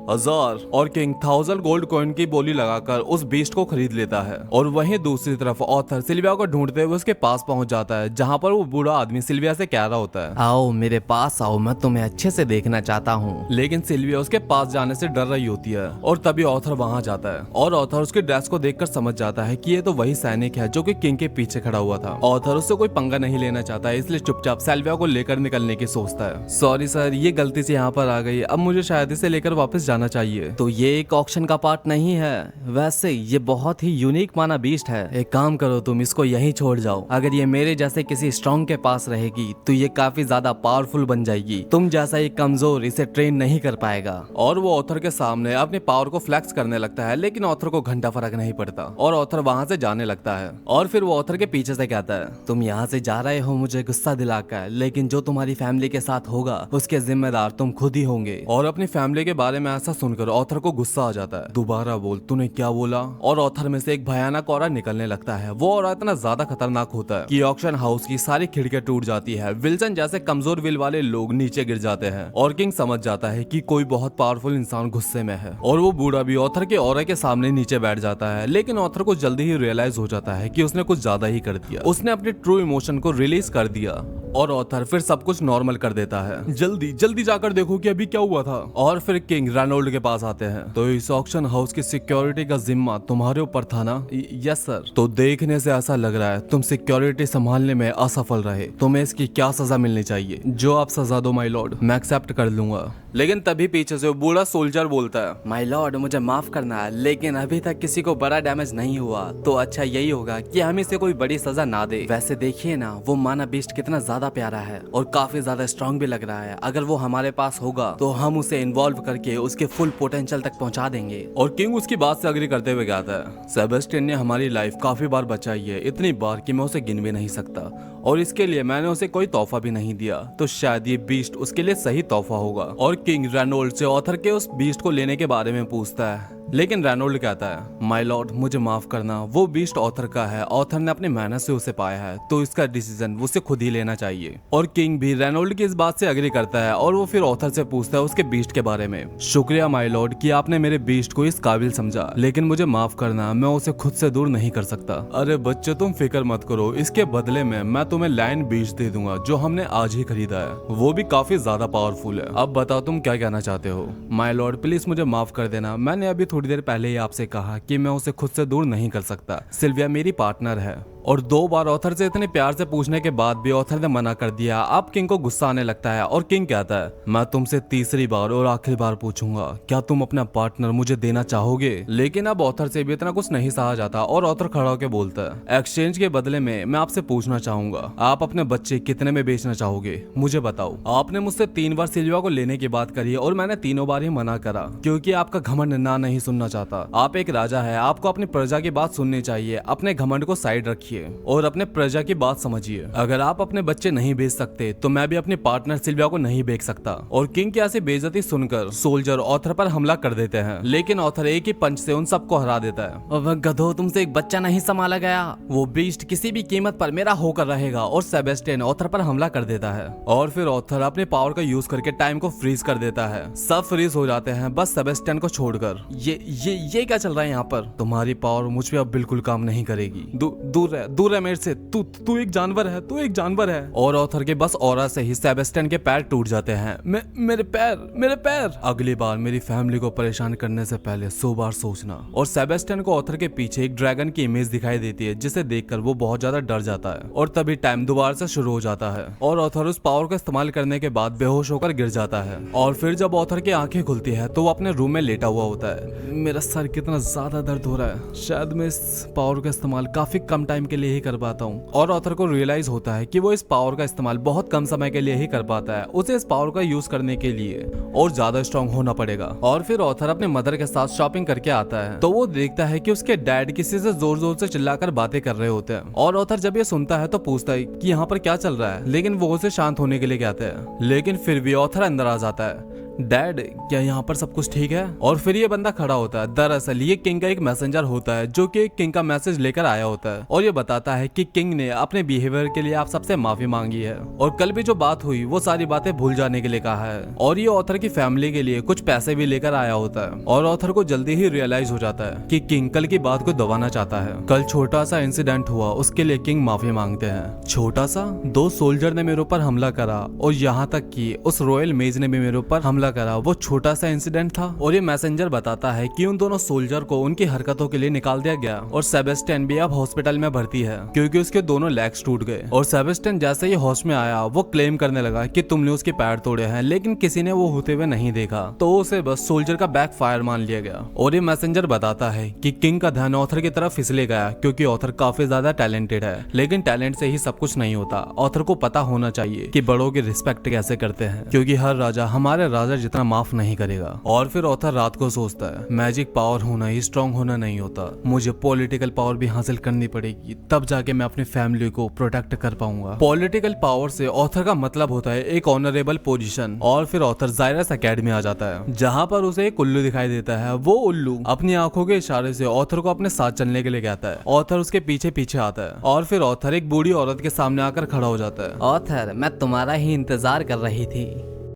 1000 और किंग 1000 गोल्ड कॉइन की बोली लगाकर उस बीस्ट को खरीद लेता है। और वहीं दूसरी तरफ ऑथर सिल्विया को ढूंढते हुए उसके पास पहुंच जाता है जहां पर वो बूढ़ा आदमी सिल्विया से कह रहा होता है, आओ मेरे पास आओ, मैं तुम्हें अच्छे से देखना चाहता हूँ। लेकिन सिल्विया उसके पास जाने से डर रही होती है और तभी ऑथर वहां जाता है और ऑथर उसके ड्रेस को देखकर समझ जाता है कि ये तो वही सैनिक है जो कि किंग के पीछे खड़ा हुआ था। ऑथर उससे कोई पंगा नहीं लेना चाहता है, इसलिए चुपचाप सिल्विया को लेकर निकलने की सोचता है। सॉरी सर, ये गलती से यहाँ पर आ गई, अब मुझे शायद इसे लेकर वापस जाना चाहिए। तो ये एक ऑक्शन का पार्ट नहीं है, वैसे ये बहुत ही यूनिक माना बीस्ट है। एक काम करो, तुम इसको यहीं छोड़ जाओ। अगर ये मेरे जैसे किसी स्ट्रॉन्ग के पास रहेगी तो ये काफी ज्यादा पावरफुल बन जाएगी। तुम जैसा एक कमजोर इसे ट्रेन नहीं कर पाएगा। और वो ऑथर के सामने अपने पावर को फ्लेक्स करने लगता है, लेकिन ऑथर को घंटा फर्क नहीं पड़ता और ऑथर वहां से जाने लगता है। और फिर वो ऑथर के पीछे से कहता है, तुम यहाँ से जा रहे हो मुझे गुस्सा दिलाकर, लेकिन जो तुम्हारी फैमिली के साथ होगा उसके जिम्मेदार तुम खुद ही होंगे। और अपनी फैमिली के बारे में ऐसा सुनकर ऑथर को गुस्सा आ जाता है। दोबारा बोल, तूने क्या बोला? और ऑथर में से एक भयानक ऑरा निकलने लगता है। वो ऑरा इतना ज्यादा खतरनाक होता है कि ऑक्शन हाउस की सारी खिड़कियां टूट जाती है। विल्सन जैसे कमजोर विल वाले लोग नीचे गिर जाते हैं और किंग समझ जाता है कि कोई बहुत पावरफुल इंसान गुस्से में है। और वो बूढ़ा भी ऑथर के ऑरा के सामने नीचे बैठ जाता है, लेकिन ऑथर को जल्दी ही रियलाइज हो जाता है कि उसने कुछ ज्यादा ही कर दिया। उसने अपने ट्रू इमोशन को रिलीज कर दिया और ऑथर फिर सब कुछ नॉर्मल कर देता है। जल्दी जल्दी जाकर देखो कि अभी क्या हुआ था। और फिर किंग रेनोल्ड के पास आते हैं। तो इस ऑक्शन हाउस की सिक्योरिटी का जिम्मा तुम्हारे ऊपर था ना? Yes sir. तो देखने से ऐसा लग रहा है तुम सिक्योरिटी संभालने में असफल रहे। तुम्हें इसकी क्या सजा मिलनी चाहिए? जो आप सजा दो माय लॉर्ड, मैं एक्सेप्ट कर लूंगा। लेकिन तभी पीछे से वो बूढ़ा सोल्जर बोलता है, माय लॉर्ड मुझे माफ करना है, लेकिन अभी तक किसी को बड़ा डैमेज नहीं हुआ, तो अच्छा यही होगा कि हम इसे कोई बड़ी सजा ना दे। वैसे देखिए ना, वो माना बीस्ट कितना ज्यादा प्यारा है और काफी ज्यादा स्ट्रांग भी लग रहा है। अगर वो हमारे पास होगा तो हम उसे इन्वॉल्व करके उसके फुल पोटेंशियल तक पहुंचा देंगे। और किंग उसकी बात से अग्री करते हुए कहता है, सेबेस्टियन ने हमारी लाइफ काफी बार बचाई है, इतनी बार कि मैं उसे गिन भी नहीं सकता, और इसके लिए मैंने उसे कोई तोहफा भी नहीं दिया, तो शायद ये बीस्ट उसके लिए सही तोहफा होगा। और किंग रेनोल्ड से ऑथर के उस बीस्ट को लेने के बारे में पूछता है, लेकिन रेनोल्ड कहता है, माय लॉर्ड मुझे माफ करना, वो बीस्ट ऑथर का है, ऑथर ने अपनी मेहनत से उसे पाया है, तो इसका डिसीजन उसे खुद ही लेना चाहिए। और किंग भी रेनोल्ड की इस बात से अग्री करता है और वो फिर ऑथर से पूछता है उसके बीस्ट के बारे में। शुक्रिया माय लॉर्ड कि आपने मेरे बीस्ट को इस काबिल समझा, लेकिन मुझे माफ करना, मैं उसे खुद से दूर नहीं कर सकता। अरे बच्चे तुम फिक्र मत करो, इसके बदले में मैं तुम्हें लायन बीस्ट दे दूंगा जो हमने आज ही खरीदा है, वो भी काफी ज्यादा पावरफुल है। अब बताओ तुम क्या कहना चाहते हो? माय लॉर्ड प्लीज मुझे माफ कर देना, मैंने अभी थोड़ी देर पहले ही आपसे कहा कि मैं उसे खुद से दूर नहीं कर सकता। सिल्विया मेरी पार्टनर है। और 2 बार ऑथर से इतने प्यार से पूछने के बाद भी ऑथर ने मना कर दिया। अब किंग को गुस्सा आने लगता है और किंग कहता है, मैं तुमसे तीसरी बार और आखिरी बार पूछूंगा, क्या तुम अपना पार्टनर मुझे देना चाहोगे? लेकिन अब ऑथर से भी इतना कुछ नहीं सहा जाता और ऑथर खड़ा होकर बोलता है, एक्सचेंज के बदले में मैं आपसे पूछना चाहूंगा, आप अपने बच्चे कितने में बेचना चाहोगे? मुझे बताओ। आपने मुझसे 3 बार सिल्विया को लेने की बात करी और मैंने तीनों बार ही मना करा, क्योंकि आपका घमंड ना नहीं सुनना चाहता। आप एक राजा है, आपको अपनी प्रजा की बात सुननी चाहिए। अपने घमंड को साइड रखिए और अपने प्रजा की बात समझिए। अगर आप अपने बच्चे नहीं बेच सकते तो मैं भी अपनी पार्टनर सिल्विया को नहीं बेच सकता। और किंग की ऐसी बेइज्जती सुनकर सोल्जर ऑथर पर हमला कर देते हैं, लेकिन ऑथर एक ही पंच से उन सबको हरा देता है। वह गधो, तुमसे एक बच्चा नहीं संभाला गया। वो बीस्ट किसी भी कीमत पर मेरा होकर रहेगा। और सेबेस्टियन ऑथर पर हमला कर देता है और फिर ऑथर अपने पावर का यूज करके टाइम को फ्रीज कर देता है। सब फ्रीज हो जाते हैं बस सेबेस्टियन को छोड़कर। ये क्या चल रहा है यहाँ पर? तुम्हारी पावर मुझ पे अब बिल्कुल काम नहीं करेगी। दूर रह, दूर है मेरे से, तू तू एक जानवर है, तू एक जानवर है। और ऑथर के बस ऑरा से ही सेबेस्टियन के पैर टूट जाते हैं। मेरे पैर। अगली बार मेरी फैमिली को परेशान करने से पहले 100 बार सोचना। और सेबेस्टियन को ऑथर के पीछे एक ड्रैगन की इमेज दिखाई देती है, जिसे देखकर वो बहुत ज्यादा डर जाता है। और तभी टाइम दोबारा से शुरू हो जाता है और ऑथर उस पावर का इस्तेमाल करने के बाद बेहोश होकर गिर जाता है। और फिर जब ऑथर की आंखें खुलती है तो वो अपने रूम में लेटा हुआ होता है। मेरा सर कितना ज्यादा दर्द हो रहा है, शायद मैं इस पावर का इस्तेमाल काफी कम टाइम के लिए ही कर पाता हूँ। और ऑथर को रियलाइज होता है कि वो इस पावर का इस्तेमाल बहुत कम समय के लिए ही कर पाता है, उसे इस पावर का यूज करने के लिए और ज्यादा स्ट्रांग होना पड़ेगा। और फिर ऑथर अपने मदर के साथ शॉपिंग करके आता है तो वो देखता है कि उसके डैड किसी से जोर जोर से चिल्लाकर बातें कर रहे होते हैं। और ऑथर जब ये सुनता है तो पूछता है कि यहाँ पर क्या चल रहा है, लेकिन वो उसे शांत होने के लिए कहते हैं। लेकिन फिर भी ऑथर अंदर आ जाता है। डैड, क्या यहाँ पर सब कुछ ठीक है? और फिर ये बंदा खड़ा होता है। दरअसल ये किंग का एक मैसेंजर होता है जो कि किंग का मैसेज लेकर आया होता है और ये बताता है कि किंग ने अपने बिहेवियर के लिए आप सबसे माफी मांगी है और कल भी जो बात हुई वो सारी बातें भूल जाने के लिए कहा है। और ये ऑथर की फैमिली के लिए कुछ पैसे भी लेकर आया होता है। और ऑथर को जल्दी ही रियलाइज हो जाता है कि किंग कल की बात को दबाना चाहता है। कल छोटा सा इंसिडेंट हुआ, उसके लिए किंग माफी मांगते हैं। छोटा सा? 2 सोल्जर ने मेरे ऊपर हमला करा और यहाँ तक कि उस रॉयल मेज ने भी मेरे ऊपर हमला करा, वो छोटा सा इंसिडेंट था। और ये मैसेंजर बताता है कि उन दोनों सोल्जर को उनकी हरकतों के लिए निकाल दिया गया और सेबेस्टियन भी अब हॉस्पिटल में भर्ती है क्योंकि उसके दोनों लेग्स टूट गए। और सेबेस्टियन जैसे ही होश में आया वो क्लेम करने लगा कि तुमने उसके पैर तोड़े हैं, लेकिन किसी ने वो होते हुए नहीं देखा तो उसे बस सोल्जर का बैक फायर मान लिया गया। और ये मैसेंजर बताता है कि किंग का ध्यान ऑथर की तरफ फिसले गया क्योंकि ऑथर काफी ज्यादा टैलेंटेड है, लेकिन टैलेंट से ही सब कुछ नहीं होता। ऑथर को पता होना चाहिए कि बड़ों की रिस्पेक्ट कैसे करते हैं क्योंकि हर राजा हमारे राजा जितना माफ नहीं करेगा। और फिर ऑथर रात को सोचता है मैजिक पावर होना ही स्ट्रांग होना नहीं होता, मुझे पॉलिटिकल पावर भी हासिल करनी पड़ेगी, तब जाके मैं अपनी फैमिली को प्रोटेक्ट कर पाऊंगा। पॉलिटिकल पावर से ऑथर का मतलब होता है एक ऑनरेबल पोजीशन। और फिर ऑथर जायरस एकेडमी आ जाता है जहां पर उसे एक उल्लू दिखाई देता है। वो उल्लू अपनी आंखों के इशारे से ऑथर को अपने साथ चलने के लिए कहता है। ऑथर उसके पीछे पीछे आता है और फिर ऑथर एक बूढ़ी औरत के सामने आकर खड़ा हो जाता है। ऑथर, मैं तुम्हारा ही इंतजार कर रही थी।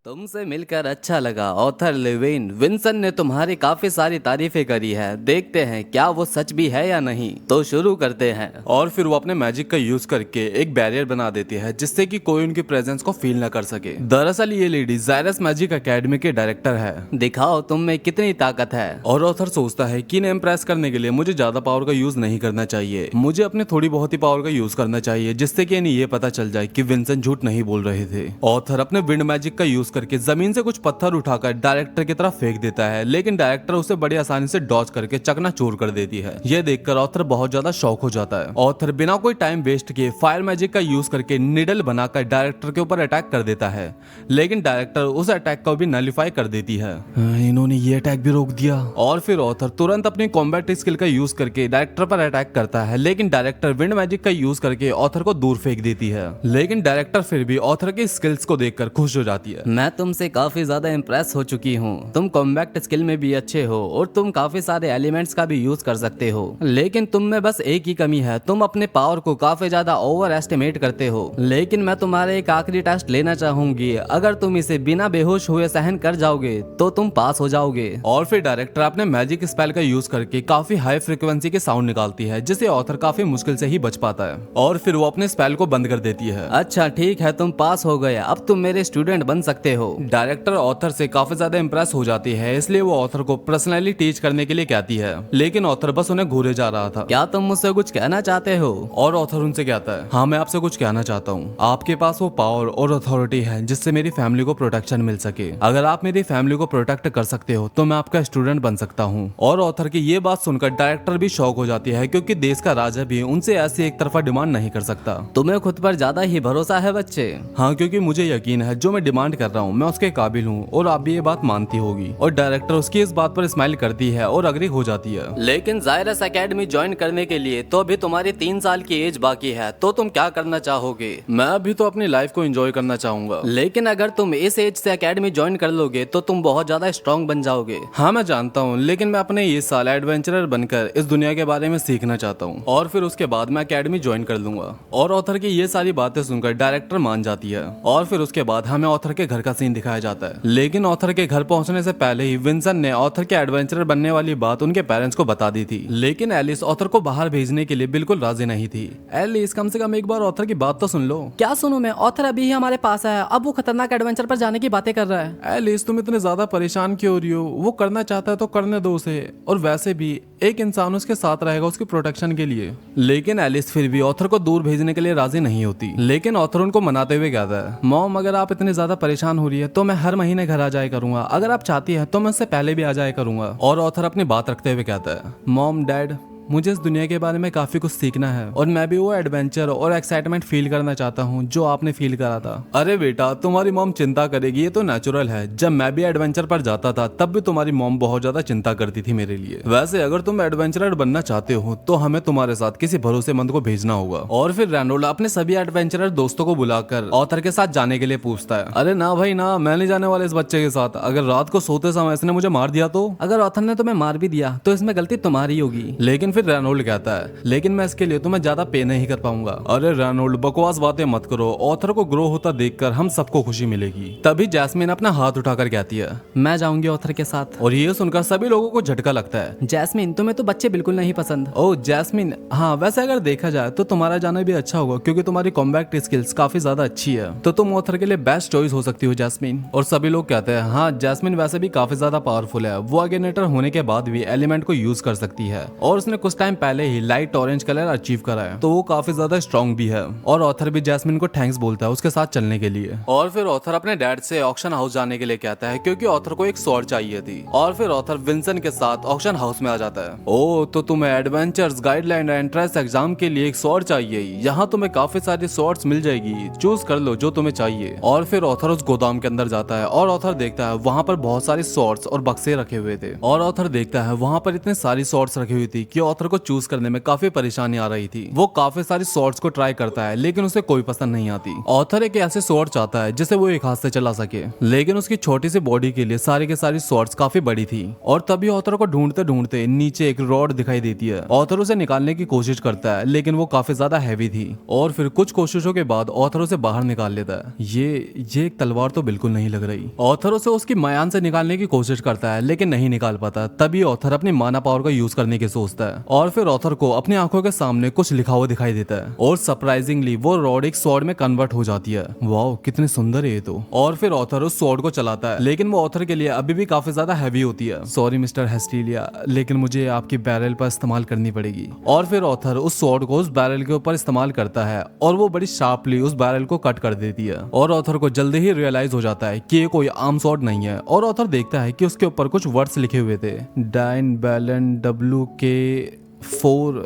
तुमसे मिलकर अच्छा लगा ऑथर लेविन। विंसन ने तुम्हारी काफी सारी तारीफें करी है, देखते हैं क्या वो सच भी है या नहीं। तो शुरू करते हैं। और फिर वो अपने मैजिक का यूज करके एक बैरियर बना देती है जिससे कि कोई उनकी प्रेजेंस को फील न कर सके। दरअसल ये लेडी जायरस मैजिक एकेडमी के डायरेक्टर है। दिखाओ तुम में कितनी ताकत है। और ऑथर सोचता है कि इन्हें इम्प्रेस करने के लिए मुझे ज्यादा पावर का यूज नहीं करना चाहिए, मुझे अपने थोड़ी बहुत ही पावर का यूज करना चाहिए जिससे कि इन्हें ये पता चल जाए कि विंसन झूठ नहीं बोल रहे थे। ऑथर अपने विंड मैजिक का यूज करके जमीन से कुछ पत्थर उठाकर डायरेक्टर की तरफ फेंक देता है, लेकिन डायरेक्टर उसे बड़ी आसानी से डॉज करके चकनाचूर कर देती है। यह देखकर ऑथर बहुत ज्यादा शॉक हो जाता है। ऑथर बिना कोई टाइम वेस्ट किए फायर मैजिक का यूज करके निडल बनाकर डायरेक्टर के ऊपर अटैक कर देता है, लेकिन डायरेक्टर उस अटैक को भी नलिफाई कर देती है। इन्होंने ये अटैक भी रोक दिया। और फिर ऑथर तुरंत अपनी कॉम्बैट स्किल का यूज करके डायरेक्टर पर अटैक करता है, लेकिन डायरेक्टर विंड मैजिक का यूज करके ऑथर को दूर फेंक देती है। लेकिन डायरेक्टर फिर भी ऑथर की स्किल्स को देखकर खुश हो जाती है। मैं तुमसे काफी ज्यादा इम्प्रेस हो चुकी हूँ। तुम कॉम्बैक्ट स्किल में भी अच्छे हो और तुम काफी सारे एलिमेंट्स का भी यूज कर सकते हो, लेकिन तुम में बस एक ही कमी है, तुम अपने पावर को काफी ज्यादा ओवर एस्टिमेट करते हो। लेकिन मैं तुम्हारे एक आखिरी टेस्ट लेना चाहूंगी, अगर तुम इसे बिना बेहोश हुए सहन कर जाओगे तो तुम पास हो जाओगे। और फिर डायरेक्टर अपने मैजिक स्पेल का यूज करके काफी हाई फ्रीक्वेंसी के साउंड निकालती है जिसे ऑथर काफी मुश्किल से ही बच पाता है। और फिर वो अपने स्पेल को बंद कर देती है। अच्छा ठीक है, तुम पास हो गए, अब तुम मेरे स्टूडेंट बन सकते हो। डायरेक्टर ऑथर से काफी ज्यादा इंप्रेस हो जाती है, इसलिए वो ऑथर को पर्सनली टीच करने के लिए कहती है, लेकिन ऑथर बस उन्हें घूरे जा रहा था। क्या तुम मुझसे कुछ कहना चाहते हो? और ऑथर उनसे कहता है, हाँ मैं आपसे कुछ कहना चाहता हूँ। आपके पास वो पावर और अथॉरिटी है जिससे मेरी फैमिली को प्रोटेक्शन मिल सके। अगर आप मेरी फैमिली को प्रोटेक्ट कर सकते हो तो मैं आपका स्टूडेंट बन सकता हूँ। और ऑथर की ये बात सुनकर डायरेक्टर भी शॉक हो जाती है क्योंकि देश का राजा भी उनसे ऐसी एक तरफा डिमांड नहीं कर सकता। तुम्हें खुद पर ज्यादा ही भरोसा है बच्चे। हाँ, क्योंकि मुझे यकीन है जो मैं डिमांड कर रहा हूँ मैं उसके काबिल हूँ और आप भी ये बात मानती होगी। और डायरेक्टर उसकी इस बात पर स्माइल करती है और अग्री हो जाती है। लेकिन जायरस एकेडमी ज्वाइन करने के लिए तो अभी तुम्हारी 3 साल की एज बाकी है, तो तुम क्या करना चाहोगे? मैं अभी तो अपनी लाइफ को एंजॉय करना चाहूंगा। लेकिन अगर तुम इस एज से एकेडमी ज्वाइन कर लोगे तो तुम बहुत ज्यादा स्ट्रांग बन जाओगे। हाँ मैं जानता हूँ, लेकिन मैं अपने ये साल एडवेंचरर बनकर इस दुनिया के बारे में सीखना चाहता हूँ और फिर उसके बाद मैं एकेडमी ज्वाइन कर लूंगा। और ऑथर की ये सारी बातें सुनकर डायरेक्टर मान जाती है। और फिर उसके बाद हमें ऑथर के घर का का सीन दिखाया जाता है। लेकिन ऑथर के घर पहुंचने से पहले ही विंसन ने ऑथर के एडवेंचरर बनने वाली बात उनके पेरेंट्स को बता दी थी। लेकिन एलिस ऑथर को बाहर भेजने के लिए बिल्कुल राजी नहीं थी। एलिस, कम से कम एक बार ऑथर की बात तो सुन लो। क्या सुनूं मैं? ऑथर अभी ही हमारे पास आया, अब वो खतरनाक एडवेंचर पर जाने की बातें कर रहा है। एलिस, तुम इतने ज्यादा परेशान क्यों हो रही हो? वो करना चाहता है तो करने दो उसे, और वैसे भी एक इंसान उसके साथ रहेगा उसकी प्रोटेक्शन के लिए। लेकिन एलिस फिर भी ऑथर को दूर भेजने के लिए राजी नहीं होती। लेकिन ऑथर उनको मनाते हुए कहता है, मॉम, अगर आप इतनी ज्यादा परेशान हो रही है तो मैं हर महीने घर आ जाया करूंगा। अगर आप चाहती है तो मैं उससे पहले भी आ जाया करूंगा। और ऑथर अपनी बात रखते हुए कहता है, मॉम, डैड, मुझे इस दुनिया के बारे में काफी कुछ सीखना है और मैं भी वो एडवेंचर और एक्साइटमेंट फील करना चाहता हूँ जो आपने फील करा था। अरे बेटा, तुम्हारी मॉम चिंता करेगी, ये तो नेचुरल है। जब मैं भी एडवेंचर पर जाता था तब भी तुम्हारी मॉम बहुत ज्यादा चिंता करती थी मेरे लिए। वैसे अगर तुम एडवेंचरर बनना चाहते हो तो हमें तुम्हारे साथ किसी भरोसेमंद को भेजना होगा। और फिर रैनोल्ड अपने सभी एडवेंचरर दोस्तों को बुलाकर ऑथर के साथ जाने के लिए पूछता है। अरे ना भाई ना, मैं नहीं जाने वाला इस बच्चे के साथ। अगर रात को सोते समय इसने मुझे मार दिया तो? अगर ऑथर ने तुम्हें मार भी दिया तो इसमें गलती तुम्हारी होगी। लेकिन फिर रैनोल्ड कहता है, लेकिन मैं इसके लिए तुम्हें ज्यादा पे नहीं कर पाऊंगा। अरे रैनोल्ड, बकवास बातें मत करो। ऑथर को ग्रो होता देखकर हम सबको खुशी मिलेगी। तभी जैस्मिन अपना हाथ उठाकर कहती है, मैं जाऊंगी ऑथर के साथ। और ये सुनकर सभी लोगों को झटका लगता है। जैस्मिन, तुम्हें तो बच्चे बिल्कुल नहीं पसंद। ओह जैस्मिन, हाँ वैसे अगर देखा जाए तो तुम्हारा जाना भी अच्छा होगा क्योंकि तुम्हारी कॉम्बैट स्किल्स काफी ज्यादा अच्छी है, तो तुम ऑथर के लिए बेस्ट चॉइस हो सकती हो जैस्मिन। और सभी लोग कहते हैं, हाँ जैस्मिन वैसे भी काफी ज्यादा पावरफुल है। वो अगेनेटर होने के बाद भी एलिमेंट को यूज कर सकती है और उसने कुछ टाइम पहले ही लाइट ऑरेंज कलर अचीव करा है, तो वो काफी ज्यादा स्ट्रॉन्ग भी है। और ऑथर भी जैस्मिन को थैंक्स बोलता है उसके साथ चलने के लिए। और फिर ऑथर अपने डैड से ऑक्शन हाउस जाने के लिए कहता है क्योंकि ऑथर को एक स्वॉर्ड चाहिए थी। और फिर ऑथर विंसन के साथ ऑक्शन हाउस में आ जाता है। ओ, तो तुम्हें एडवेंचर्स गाइडलाइन एंट्रेंस एग्जाम के लिए एक स्वॉर्ड चाहिए। यहाँ तुम्हें काफी सारी स्वॉर्ड्स मिल जाएगी, चूज कर लो जो तुम्हें चाहिए। और फिर ऑथर उस गोदाम के अंदर जाता है और ऑथर देखता है वहाँ पर बहुत सारी स्वॉर्ड्स और बक्से रखे हुए थे। और ऑथर देखता है वहाँ पर इतने सारी स्वॉर्ड्स रखी हुई थी कि ऑथर को चूज करने में काफी परेशानी आ रही थी। वो काफी सारी स्वॉर्ड्स को ट्राई करता है लेकिन उसे कोई पसंद नहीं आती। ऑथर एक ऐसे स्वॉर्ड चाहता है जिसे वो एक हाथ से चला सके, लेकिन उसकी छोटी सी बॉडी के लिए सारी के सारी स्वॉर्ड्स काफी बड़ी थी। और तभी ऑथर को ढूंढते ढूंढते नीचे एक रॉड दिखाई देती है। ऑथर उसे निकालने की कोशिश करता है लेकिन वो काफी ज्यादा हैवी थी। और फिर कुछ कोशिशों के बाद ऑथर उसे बाहर निकाल लेता है। ये एक तलवार तो बिल्कुल नहीं लग रही। ऑथर उसे उसकी मयान से निकालने की कोशिश करता है लेकिन नहीं निकाल पाता। तभी ऑथर अपनी माना पावर का यूज करने की सोचता है और फिर ऑथर को अपनी आंखों के सामने कुछ लिखा हुआ दिखाई देता है और सरप्राइजिंगली वो रॉड एक स्वॉर्ड में कन्वर्ट हो जाती है। वाओ, कितनी सुंदर है ये तो। और फिर ऑथर उस स्वॉर्ड को चलाता है लेकिन वो ऑथर के लिए अभी भी काफी ज्यादा हैवी होती है। सॉरी मिस्टर हेस्टिलिया, लेकिन मुझे आपकी बैरल पर इस्तेमाल करनी पड़ेगी। और फिर ऑथर उस स्वॉर्ड को उस बैरल के ऊपर इस्तेमाल करता है और वो बड़ी शार्पली उस बैरल को कट कर देती है। और ऑथर को जल्दी ही रियलाइज हो जाता है कि ये कोई आम स्वॉर्ड नहीं है। और ऑथर देखता है कि उसके ऊपर कुछ वर्ड्स लिखे हुए थे, डाइन बैलन WK4।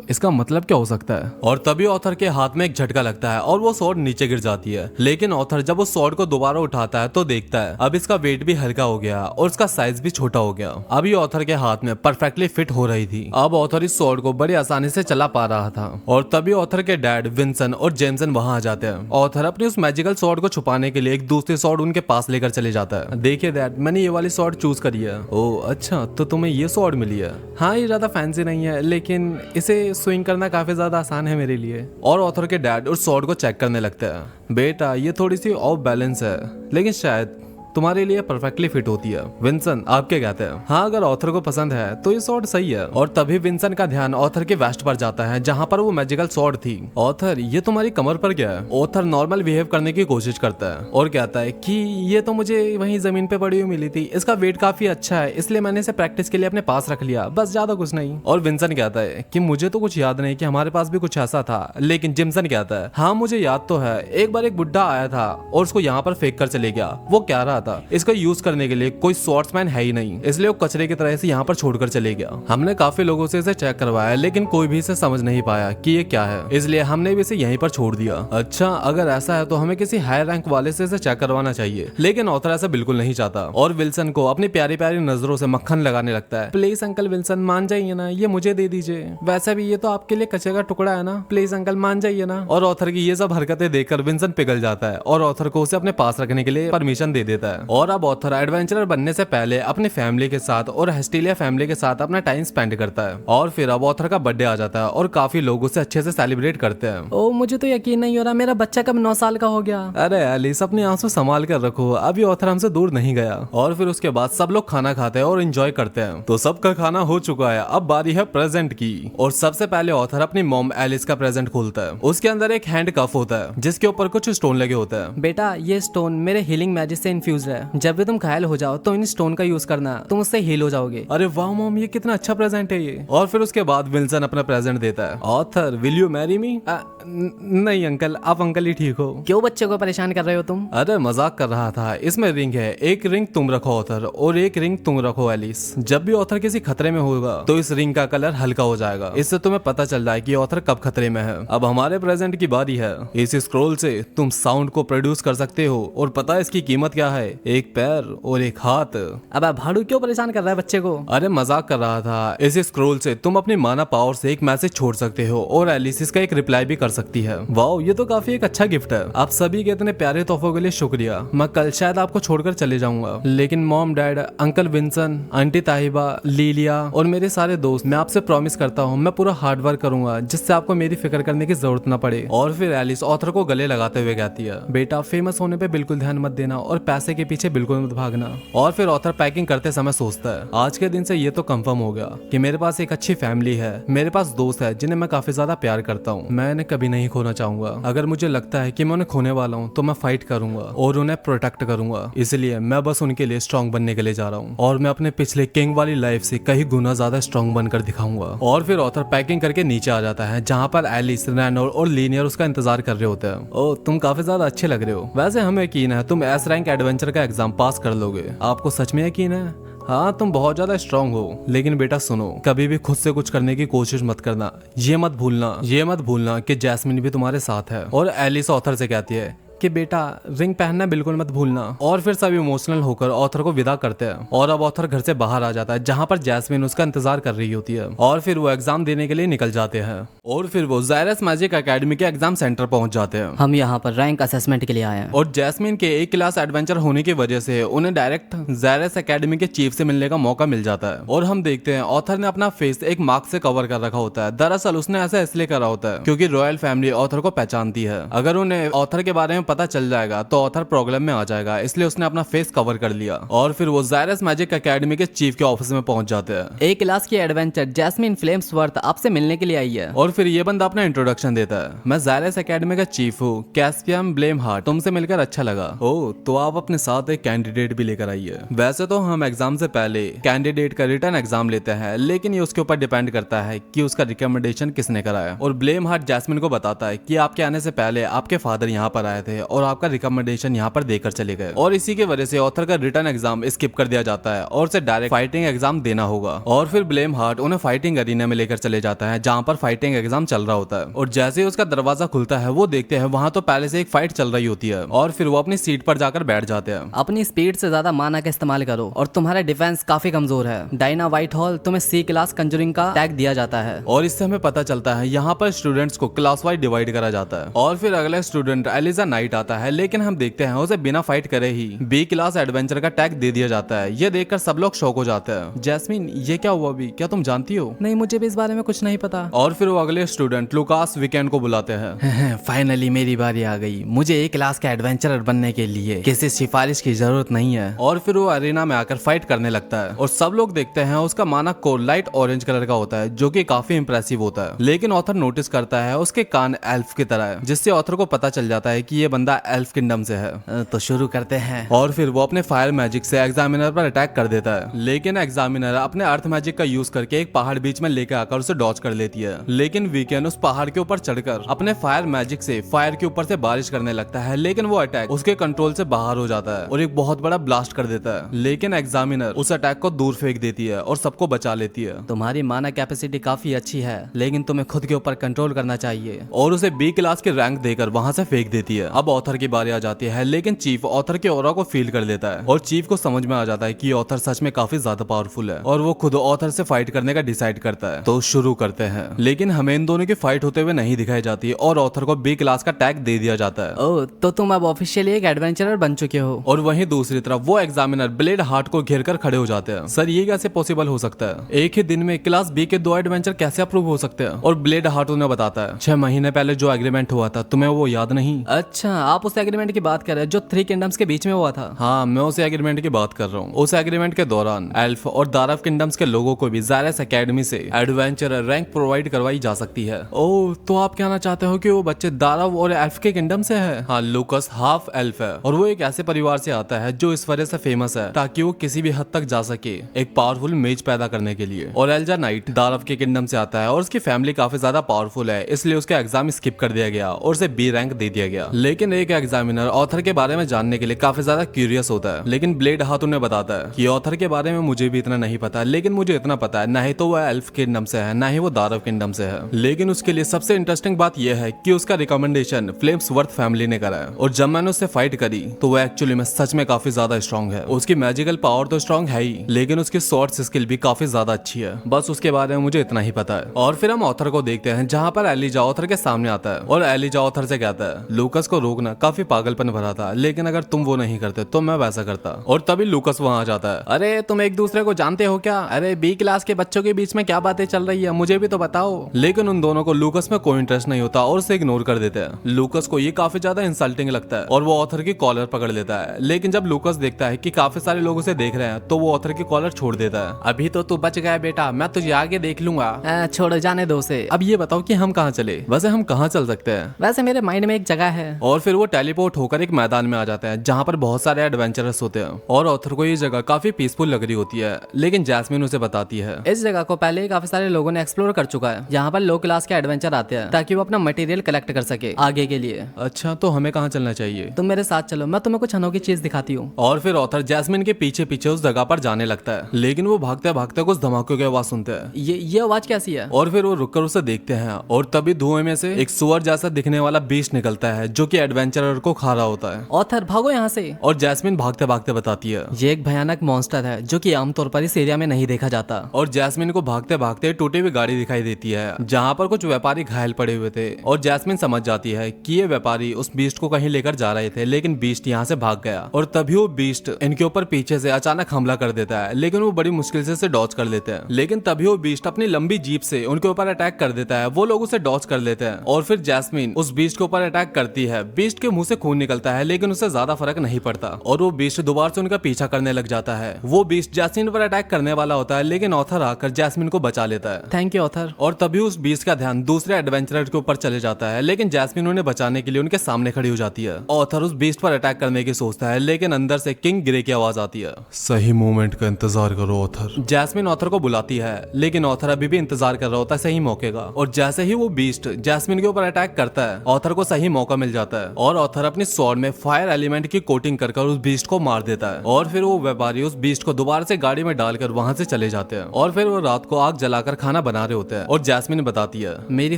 इसका मतलब क्या हो सकता है? और तभी ऑथर के हाथ में एक झटका लगता है और वो स्वॉर्ड नीचे गिर जाती है। लेकिन ऑथर जब उस स्वॉर्ड को दोबारा उठाता है तो देखता है अब इसका वेट भी हल्का हो गया और उसका साइज भी छोटा हो गया। अभी ऑथर के हाथ में परफेक्टली फिट हो रही थी। अब ऑथर इस स्वॉर्ड को बड़ी आसानी से चला पा रहा था। और तभी ऑथर के डैड विंसन और जेमसन वहां आ जाते हैं। ऑथर अपनी उस मैजिकल स्वॉर्ड को छुपाने के लिए एक दूसरी स्वॉर्ड उनके पास लेकर चले जाता है। देखिए डैड, मैंने ये वाली स्वॉर्ड चूज करी है। ओह अच्छा, तो तुम्हें ये स्वॉर्ड मिली है? हाँ, ये ज्यादा फैंसी नहीं है लेकिन इसे स्विंग करना काफी ज्यादा आसान है मेरे लिए। और ऑथर के डैड उस स्वॉर्ड को चेक करने लगते हैं। बेटा, ये थोड़ी सी ऑफ बैलेंस है लेकिन शायद तुम्हारे लिए परफेक्टली फिट होती है। विंसन, आप क्या कहते हैं? हाँ, अगर ऑथर को पसंद है तो ये स्वॉर्ड सही है। और तभी विंसन का ध्यान ऑथर के वेस्ट पर जाता है जहाँ पर वो मैजिकल स्वॉर्ड थी। ऑथर, ये तुम्हारी कमर पर क्या है? ऑथर नॉर्मल बिहेव करने की कोशिश करता है और कहता है कि ये तो मुझे वहीं जमीन पे पड़ी हुई मिली थी, इसका वेट काफी अच्छा है इसलिए मैंने इसे प्रैक्टिस के लिए अपने पास रख लिया, बस ज्यादा कुछ नहीं। और विंसन कहता है कि मुझे तो कुछ याद नहीं कि हमारे पास भी कुछ ऐसा था। लेकिन जिमसन कहता है, हाँ मुझे याद तो है, एक बार एक बुड्ढा आया था और उसको यहाँ पर फेंक कर चले गया। वो क्या रहा था, इसका यूज करने के लिए कोई स्वॉर्ड्समैन है ही नहीं, इसलिए वो कचरे की तरह से यहाँ पर छोड़कर चले गया। हमने काफी लोगों से इसे चेक करवाया लेकिन कोई भी इसे समझ नहीं पाया कि ये क्या है, इसलिए हमने भी इसे यहीं पर छोड़ दिया। अच्छा, अगर ऐसा है तो हमें किसी हाई रैंक वाले से इसे चेक करवाना चाहिए। लेकिन ऑथर ऐसा बिल्कुल नहीं चाहता और विल्सन को अपनी प्यारी प्यारी नजरों से मक्खन लगाने लगता है। प्लीज अंकल विल्सन, मान जाइए ना, ये मुझे दे दीजिए। वैसे भी ये तो आपके लिए कचरे का टुकड़ा है ना, प्लीज अंकल मान जाइए ना। और ऑथर की ये सब हरकतें देखकर विंसन पिघल जाता है और ऑथर को उसे अपने पास रखने के लिए परमिशन दे देता है और अब ऑथर एडवेंचरर बनने से पहले अपनी फैमिली के साथ और हेस्टिलिया फैमिली के साथ अपना टाइम स्पेंड करता है। और फिर अब ऑथर का बर्थडे आ जाता है और काफी लोग उसे अच्छे से सेलिब्रेट करते हैं। ओ मुझे तो यकीन नहीं हो रहा, मेरा बच्चा कब 9 साल का हो गया। अरे एलिस, अपने आंसू संभाल कर रखो, अभी ऑथर हमसे दूर नहीं गया। और फिर उसके बाद सब लोग खाना खाते हैं और एंजॉय करते हैं। तो सबका खाना हो चुका है, अब बारी है प्रेजेंट की। और सबसे पहले ऑथर अपनी मॉम एलिस का प्रेजेंट खोलता है। उसके अंदर एक हैंड कफ होता है जिसके ऊपर कुछ स्टोन लगे होते हैं। बेटा ये स्टोन मेरे हीलिंग मैजिक से इन्फ्यूज है। जब भी तुम घायल हो जाओ तो इन स्टोन का यूज करना, तुम उससे हील हो जाओगे। अरे वाह मॉम, ये कितना अच्छा प्रेजेंट है ये। और फिर उसके बाद विल्सन अपना प्रेजेंट देता है। Author, will you marry me? नहीं अंकल, आप अंकल ही ठीक हो। क्यों बच्चे को परेशान कर रहे हो तुम? अरे मजाक कर रहा था। इसमें रिंग है, एक रिंग तुम रखो ऑथर और एक रिंग तुम रखो एलिस। जब भी ऑथर किसी खतरे में होगा तो इस रिंग का कलर हल्का हो जाएगा। इससे तुम्हें पता चल जाए कि ऑथर कब खतरे में है। अब हमारे प्रेजेंट की बारी है। इस स्क्रोल से तुम साउंड को प्रोड्यूस कर सकते हो और पता है इसकी कीमत क्या है? एक पैर और एक हाथ। अब भाड़ू क्यों परेशान कर रहा है बच्चे को? अरे मजाक कर रहा था। इस स्क्रोल से तुम अपनी माना पावर से एक मैसेज छोड़ सकते हो और एलिस इसका एक रिप्लाई भी कर सकती है। वाओ, ये तो काफी एक अच्छा गिफ्ट है। आप सभी के इतने प्यारे तोहफों के लिए शुक्रिया। मैं कल शायद आपको छोड़कर चले जाऊंगा, लेकिन mom, dad, uncle Winson, aunty Tahiba, Lilia और मेरे सारे दोस्त, मैं आपसे प्रॉमिस करता हूँ मैं पूरा हार्ड वर्क करूंगा जिससे आपको मेरी फिक्र करने की जरूरत न पड़े। और फिर एलिस ऑथर को गले लगाते हुए कहती है, बेटा फेमस होने पे बिल्कुल ध्यान मत देना और पैसे के पीछे बिल्कुल मत भागना। और फिर ऑथर पैकिंग करते समय सोचता है, आज के दिन से ये तो कंफर्म हो गया कि मेरे पास एक अच्छी फैमिली है, मेरे पास दोस्त है जिन्हें मैं काफी ज्यादा प्यार करता हूँ। मैं इन्हें कभी नहीं खोना चाहूंगा। अगर मुझे लगता है कि मैं उन्हें खोने वाला हूँ तो मैं फाइट करूंगा और उन्हें प्रोटेक्ट करूंगा। इसलिए मैं बस उनके लिए स्ट्रॉन्ग बनने के लिए जा रहा हूँ और मैं अपने पिछले किंग वाली लाइफ से कहीं गुना ज्यादा स्ट्रॉन्ग बनकर दिखाऊंगा। और फिर ऑथर पैकिंग करके नीचे आ जाता है जहाँ पर एलिस, रैनोर और लीनियर उसका इंतजार कर रहे होते हैं। ओ, तुम काफी ज्यादा अच्छे लग रहे हो। वैसे हमें यकीन है तुम एस रैंक एडवेंचर का एग्जाम पास कर लोगे। आपको सच में यकीन है? हाँ, तुम बहुत ज्यादा स्ट्रांग हो। लेकिन बेटा सुनो, कभी भी खुद से कुछ करने की कोशिश मत करना। ये मत भूलना कि जैस्मिन भी तुम्हारे साथ है। और एलिस ऑथर से कहती है कि बेटा रिंग पहनना बिल्कुल मत भूलना। और फिर सब इमोशनल होकर ऑथर को विदा करते हैं और अब ऑथर घर से बाहर आ जाता है जहाँ पर जैस्मिन उसका इंतजार कर रही होती है। और फिर वो एग्जाम देने के लिए निकल जाते हैं और फिर वो ज़ायरस मैजिक एकेडमी के एग्जाम सेंटर पहुंच जाते हैं। हम यहाँ पर रैंक असेसमेंट के लिए आए हैं। और जैस्मिन के एक क्लास एडवेंचर होने की वजह से उन्हें डायरेक्ट ज़ायरस एकेडमी के चीफ से मिलने का मौका मिल जाता है। और हम देखते हैं ऑथर ने अपना फेस एक मास्क से कवर कर रखा होता है। दरअसल उसने ऐसा इसलिए करा होता है क्योंकि रॉयल फैमिली ऑथर को पहचानती है। अगर उन्हें ऑथर के बारे में पता चल जाएगा तो ऑथर प्रॉब्लम में आ जाएगा, इसलिए उसने अपना फेस कवर कर लिया। और फिर वो ज़ायरस मैजिक एकेडमी के चीफ के ऑफिस में पहुंच जाते हैं। एक क्लास की एडवेंचर जैस्मिन फ्लेम्सवर्थ आपसे मिलने के लिए आई है। और फिर ये बंदा अपना इंट्रोडक्शन देता है, मैं ज़ायरस एकेडमी का चीफ हूँ, कैस्पियन ब्लेम हार्ट। तुमसे मिलकर अच्छा लगा। ओह, तो आप अपने साथ एक कैंडिडेट भी लेकर आइए। वैसे तो हम एग्जाम से पहले कैंडिडेट का रिटर्न एग्जाम लेते हैं, लेकिन ये उसके ऊपर डिपेंड करता है कि उसका रिकमेंडेशन किसने कराया। और ब्लेम हार्ट जैस्मिन को बताता है कि आपके आने से पहले आपके फादर यहाँ पर आए थे और आपका रिकमेंडेशन यहाँ पर देकर चले गए। और इसी की वजह से ऑथर का रिटर्न एग्जाम स्किप कर दिया जाता है और उसे डायरेक्ट फाइटिंग एग्जाम देना होगा। और फिर ब्लेम हार्ट उन्हें फाइटिंग अरीना में लेकर चले जाता है जहाँ पर फाइटिंग एग्जाम चल रहा होता है। और जैसे ही उसका दरवाजा खुलता है वो देखते हैं वहाँ तो पहले से एक फाइट चल रही होती है। और फिर वो अपनी सीट पर जाकर बैठ जाते हैं। अपनी स्पीड से ज्यादा माना का इस्तेमाल करो और तुम्हारा डिफेंस काफी कमजोर है। डायना व्हाइट हॉल तुम्हें सी क्लास कंजूरिंग का टैग दिया जाता है। और इससे हमें पता चलता है यहाँ पर स्टूडेंट्स को क्लास वाइज डिवाइड करा जाता है। और फिर अगला स्टूडेंट एलिजा नाइट आता है, लेकिन हम देखते हैं उसे बिना फाइट करे ही बी क्लास एडवेंचर का टैग दे दिया जाता है। ये देखकर सब लोग शॉक हो जाते हैं। जैस्मिन, ये क्या हुआ अभी? क्या तुम जानती हो? नहीं, मुझे भी इस बारे में कुछ नहीं पता। और फिर वो अगले स्टूडेंट लुकास वीकेंड को बुलाते हैं। फाइनली मेरी बारी आ गई। मुझे एक क्लास का एडवेंचरर बनने के लिए किसी सिफारिश की जरूरत नहीं है। और फिर वो अरेना में आकर फाइट करने लगता है और सब लोग देखते हैं उसका माना कोट लाइट ऑरेंज कलर का होता है जो कि काफी इंप्रेसिव होता है। लेकिन ऑथर नोटिस करता है उसके कान एल्फ की तरह है, जिससे ऑथर को पता चल जाता है कि ये बंदा एल्फ किंगडम से है। तो शुरू करते हैं। और फिर वो अपने फायर मैजिक से एग्जामिनर पर अटैक कर देता है, लेकिन एग्जामिनर अपने अर्थ मैजिक का यूज करके एक पहाड़ बीच में लेकर आकर उसे डॉज कर लेती है। लेकिन वीकेंड उस पहाड़ के ऊपर चढ़कर अपने फायर मैजिक से फायर के ऊपर से बारिश करने लगता है, लेकिन वो अटैक उसके कंट्रोल से बाहर हो जाता है और एक बहुत बड़ा ब्लास्ट कर देता है। लेकिन एग्जामिनर उस अटैक को दूर फेंक देती है और सबको बचा लेती है। तुम्हारी माना कैपेसिटी काफी अच्छी है, लेकिन तुम्हें खुद के ऊपर कंट्रोल करना चाहिए। और उसे बी क्लास के रैंक देकर वहां से फेंक देती है। अब अब ऑथर की बारी आ जाती है, लेकिन चीफ ऑथर के ऑरा को फील कर लेता है और चीफ को समझ में आ जाता है कि ऑथर सच में काफी ज्यादा पावरफुल है और वो खुद ऑथर से फाइट करने का डिसाइड करता है। तो शुरू करते हैं, लेकिन हमें इन दोनों की फाइट होते हुए नहीं दिखाई जाती और ऑथर को बी क्लास का टैग दे दिया जाता है। ओह, तो तुम अब ऑफिशियली एक एडवेंचरर बन चुके हो। और वहीं दूसरी तरफ वो एग्जामिनर ब्लेड हार्ट को घेर कर खड़े हो जाते हैं। सर ये कैसे पॉसिबल हो सकता है? एक ही दिन में क्लास बी के 2 एडवेंचर कैसे अप्रूव हो सकते हैं? और ब्लेड हार्ट उन्हें बताता है 6 महीने पहले जो एग्रीमेंट हुआ था तुम्हें वो याद नहीं? अच्छा, आप उस एग्रीमेंट की बात कर रहे हैं जो 3 किंगडम्स के बीच में हुआ था। हाँ, मैं उस एग्रीमेंट की बात कर रहा हूँ। उस एग्रीमेंट के दौरान एल्फ और दारव किंगडम्स के लोगों को भी ज़ायरस एकेडमी से एडवेंचरर रैंक प्रोवाइड करवाई जा सकती है। ओह, तो आप कहना चाहते हो कि वो बच्चे दारव और एल्फ के किंगडम से है? हाँ, लूकस हाफ एल्फ है और वो एक ऐसे परिवार से आता है जो इस वजह से फेमस है ताकि वो किसी भी हद तक जा सके एक पावरफुल मेज पैदा करने के लिए। और एल्जा नाइट दारव के किंगडम से आता है और उसकी फैमिली काफी ज्यादा पावरफुल है, इसलिए उसका एग्जाम स्किप कर दिया गया और उसे बी रैंक दे दिया गया। लेकिन एक एग्जामिनर ऑथर के बारे में जानने के लिए काफी ज्यादा क्यूरियस होता है, लेकिन ब्लेड हाथ उन्हें बताता है कि ऑथर के बारे में मुझे भी इतना नहीं पता, लेकिन मुझे इतना पता है ना ही तो वह एल्फ किंगडम से है ना ही वो दारव किंगडम से है। लेकिन उसके लिए सबसे इंटरेस्टिंग बात यह है कि उसका रिकमेंडेशन फ्लेम्सवर्थ फैमिली ने करा है और जब मैंने उससे फाइट करी तो वो एक्चुअली में सच में काफी ज्यादा स्ट्रॉन्ग है। उसकी मैजिकल पावर तो स्ट्रॉन्ग है ही, लेकिन उसकी स्वॉर्ड्स स्किल भी काफी ज्यादा अच्छी है। बस उसके बारे में मुझे इतना ही पता है। और फिर हम ऑथर को देखते हैं जहाँ पर एलिजा ऑथर के सामने आता है और एलिजा ऑथर से कहता है लूकस को रोकना काफी पागलपन भरा था, लेकिन अगर तुम वो नहीं करते तो मैं वैसा करता। और तभी लूकस वहां आ जाता है। अरे तुम एक दूसरे को जानते हो क्या? अरे बी क्लास के बच्चों के बीच में क्या बातें चल रही है, मुझे भी तो बताओ। लेकिन उन दोनों को लूकस में कोई इंटरेस्ट नहीं होता और उसे इग्नोर कर देते हैं। लूकस को ये काफी ज्यादा इंसल्टिंग लगता है और वो ऑथर की कॉलर पकड़ लेता है, लेकिन जब लूकस देखता है कि काफी सारे लोग उसे देख रहे हैं तो वो ऑथर की कॉलर छोड़ देता है। अभी तो तू बच गया बेटा, मैं तुझे आगे देख लूंगा। छोड़ो, जाने दो उसे। अब ये बताओ कि हम कहाँ चले? वैसे हम कहाँ चल सकते हैं? वैसे मेरे माइंड में एक जगह है। और फिर वो टेलीपोर्ट होकर एक मैदान में आ जाता है जहाँ पर बहुत सारे एडवेंचरर्स होते हैं और ऑथर को ये जगह काफी पीसफुल लग रही होती है, लेकिन जैस्मिन उसे बताती है इस जगह को पहले ही काफी सारे लोगों ने एक्सप्लोर कर चुका है। यहाँ पर लो क्लास के एडवेंचर आते हैं ताकि वो अपना मटेरियल कलेक्ट कर सके आगे के लिए। अच्छा, तो हमें कहाँ चलना चाहिए? तुम मेरे साथ चलो, मैं तुम्हें कुछ अनोखी चीज दिखाती हूँ। और फिर ऑथर जैस्मिन के पीछे पीछे उस जगह पर जाने लगता है, लेकिन वो भागते भागते कुछ धमाकों की आवाज सुनते हैं। ये आवाज कैसी है? और फिर वो रुककर उसे देखते हैं और तभी धुएं में से एक सुअर जैसा दिखने वाला बीस्ट निकलता है जो कि एडवेंचरर को खा रहा होता है। ऑथर भागो यहाँ से। और जैस्मिन भागते भागते बताती है ये एक भयानक मॉन्स्टर है जो कि आमतौर पर इस एरिया में नहीं देखा जाता। और जैस्मिन को भागते भागते टूटी हुई गाड़ी दिखाई देती है जहाँ पर कुछ व्यापारी घायल पड़े हुए थे और जैस्मिन समझ जाती है कि ये व्यापारी उस बीस्ट को कहीं लेकर जा रहे थे, लेकिन बीस्ट यहाँ से भाग गया। और तभी वो बीस्ट इनके ऊपर पीछे से अचानक हमला कर देता है, लेकिन वो बड़ी मुश्किल से इसे डॉज कर लेते हैं। लेकिन तभी वो बीस्ट अपनी लंबी जीप से उनके ऊपर अटैक कर देता है, वो लोग उसे डॉज कर लेते हैं। और फिर जैस्मिन उस बीस्ट के ऊपर अटैक करती है। बीस्ट के मुंह से खून निकलता है, लेकिन उसे ज्यादा फर्क नहीं पड़ता और वो बीस्ट दोबारा से उनका पीछा करने लग जाता है। वो बीस्ट जैस्मिन पर अटैक करने वाला होता है, लेकिन ऑथर आकर जैस्मिन को बचा लेता है। Thank you author. और तभी उस बीस्ट का ध्यान दूसरे एडवेंचरर के ऊपर चले जाता है, लेकिन जैस्मिन उन्हें बचाने के लिए उनके सामने खड़ी हो जाती है। ऑथर उस बीस्ट पर अटैक करने की सोचता है, लेकिन अंदर से किंग ग्रे की आवाज आती है, सही मोमेंट का इंतजार करो ऑथर। जैस्मिन ऑथर को बुलाती है, लेकिन ऑथर अभी भी इंतजार कर रहा होता है सही मौके का। और जैसे ही वो बीस्ट जैस्मिन के ऊपर अटैक करता है, ऑथर को सही मौका मिल जाता है और ऑथर अपनी स्वॉर्ड में फायर एलिमेंट की कोटिंग कर उस बीस्ट को मार देता है। और फिर वो व्यापारी उस बीस्ट को दोबारा से गाड़ी में डालकर वहां से चले जाते हैं। और फिर वो रात को आग जलाकर खाना बना रहे होते हैं और जैस्मिन बताती है मेरी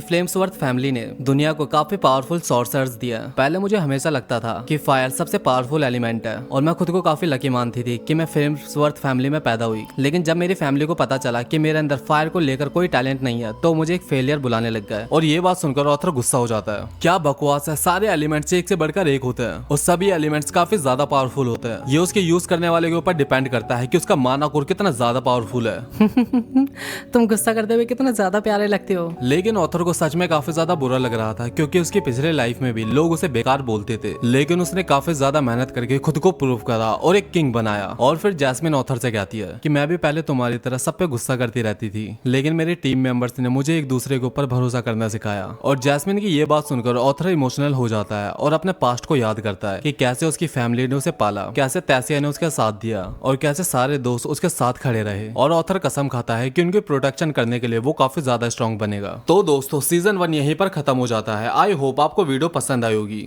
फ्लेम्सवर्थ फैमिली ने दुनिया को काफी पावरफुल सॉर्सर्स दिया। पहले मुझे हमेशा लगता था कि फायर सबसे पावरफुल एलिमेंट है और मैं खुद को काफी लकी मानती थी कि मैं फ्लेम्सवर्थ फैमिली में पैदा हुई। लेकिन जब मेरी फैमिली को पता चला कि मेरे अंदर फायर को लेकर कोई टैलेंट नहीं है तो मुझे एक फेलियर बुलाने लग गए। और ये बात सुनकर ऑथर गुस्सा हो जाता है। क्या बकवास है, सारे एलिमेंट्स एक से बढ़कर एक होते हैं और सभी एलिमेंट्स काफी ज्यादा पावरफुल होते हैं। ये उसके यूज करने वाले के ऊपर डिपेंड करता है कि उसका माना कोर कितना ज्यादा पावरफुल है। तुम गुस्सा करते हुए कितना ज्यादा प्यारे लगते हो। लेकिन ऑथर को सच में काफी ज्यादा बुरा लग रहा था क्योंकि उसकी पिछले लाइफ में भी लोग उसे बेकार बोलते थे, लेकिन उसने काफी ज्यादा मेहनत करके खुद को प्रूव करा और एक किंग बनाया। और फिर जैस्मिन ऑथर से कहती है कि मैं भी पहले तुम्हारी तरह सब पे गुस्सा करती रहती थी, लेकिन मेरे टीम मेंबर्स ने मुझे एक दूसरे के ऊपर भरोसा करना सिखाया। और जैस्मिन की ये बात सुनकर ऑथर इमोशनल हो जाता है और अपने पास्ट को याद करता है कि कैसे उसकी फैमिली ने उसे पाला, कैसे तैसिया ने उसका साथ दिया और कैसे सारे दोस्त उसके साथ खड़े रहे। और ऑथर कसम खाता है कि उनकी प्रोटेक्शन करने के लिए वो काफी ज्यादा स्ट्रॉन्ग बनेगा। तो दोस्तों सीजन 1 यहीं पर खत्म हो जाता है। आई होप आपको वीडियो पसंद आई होगी।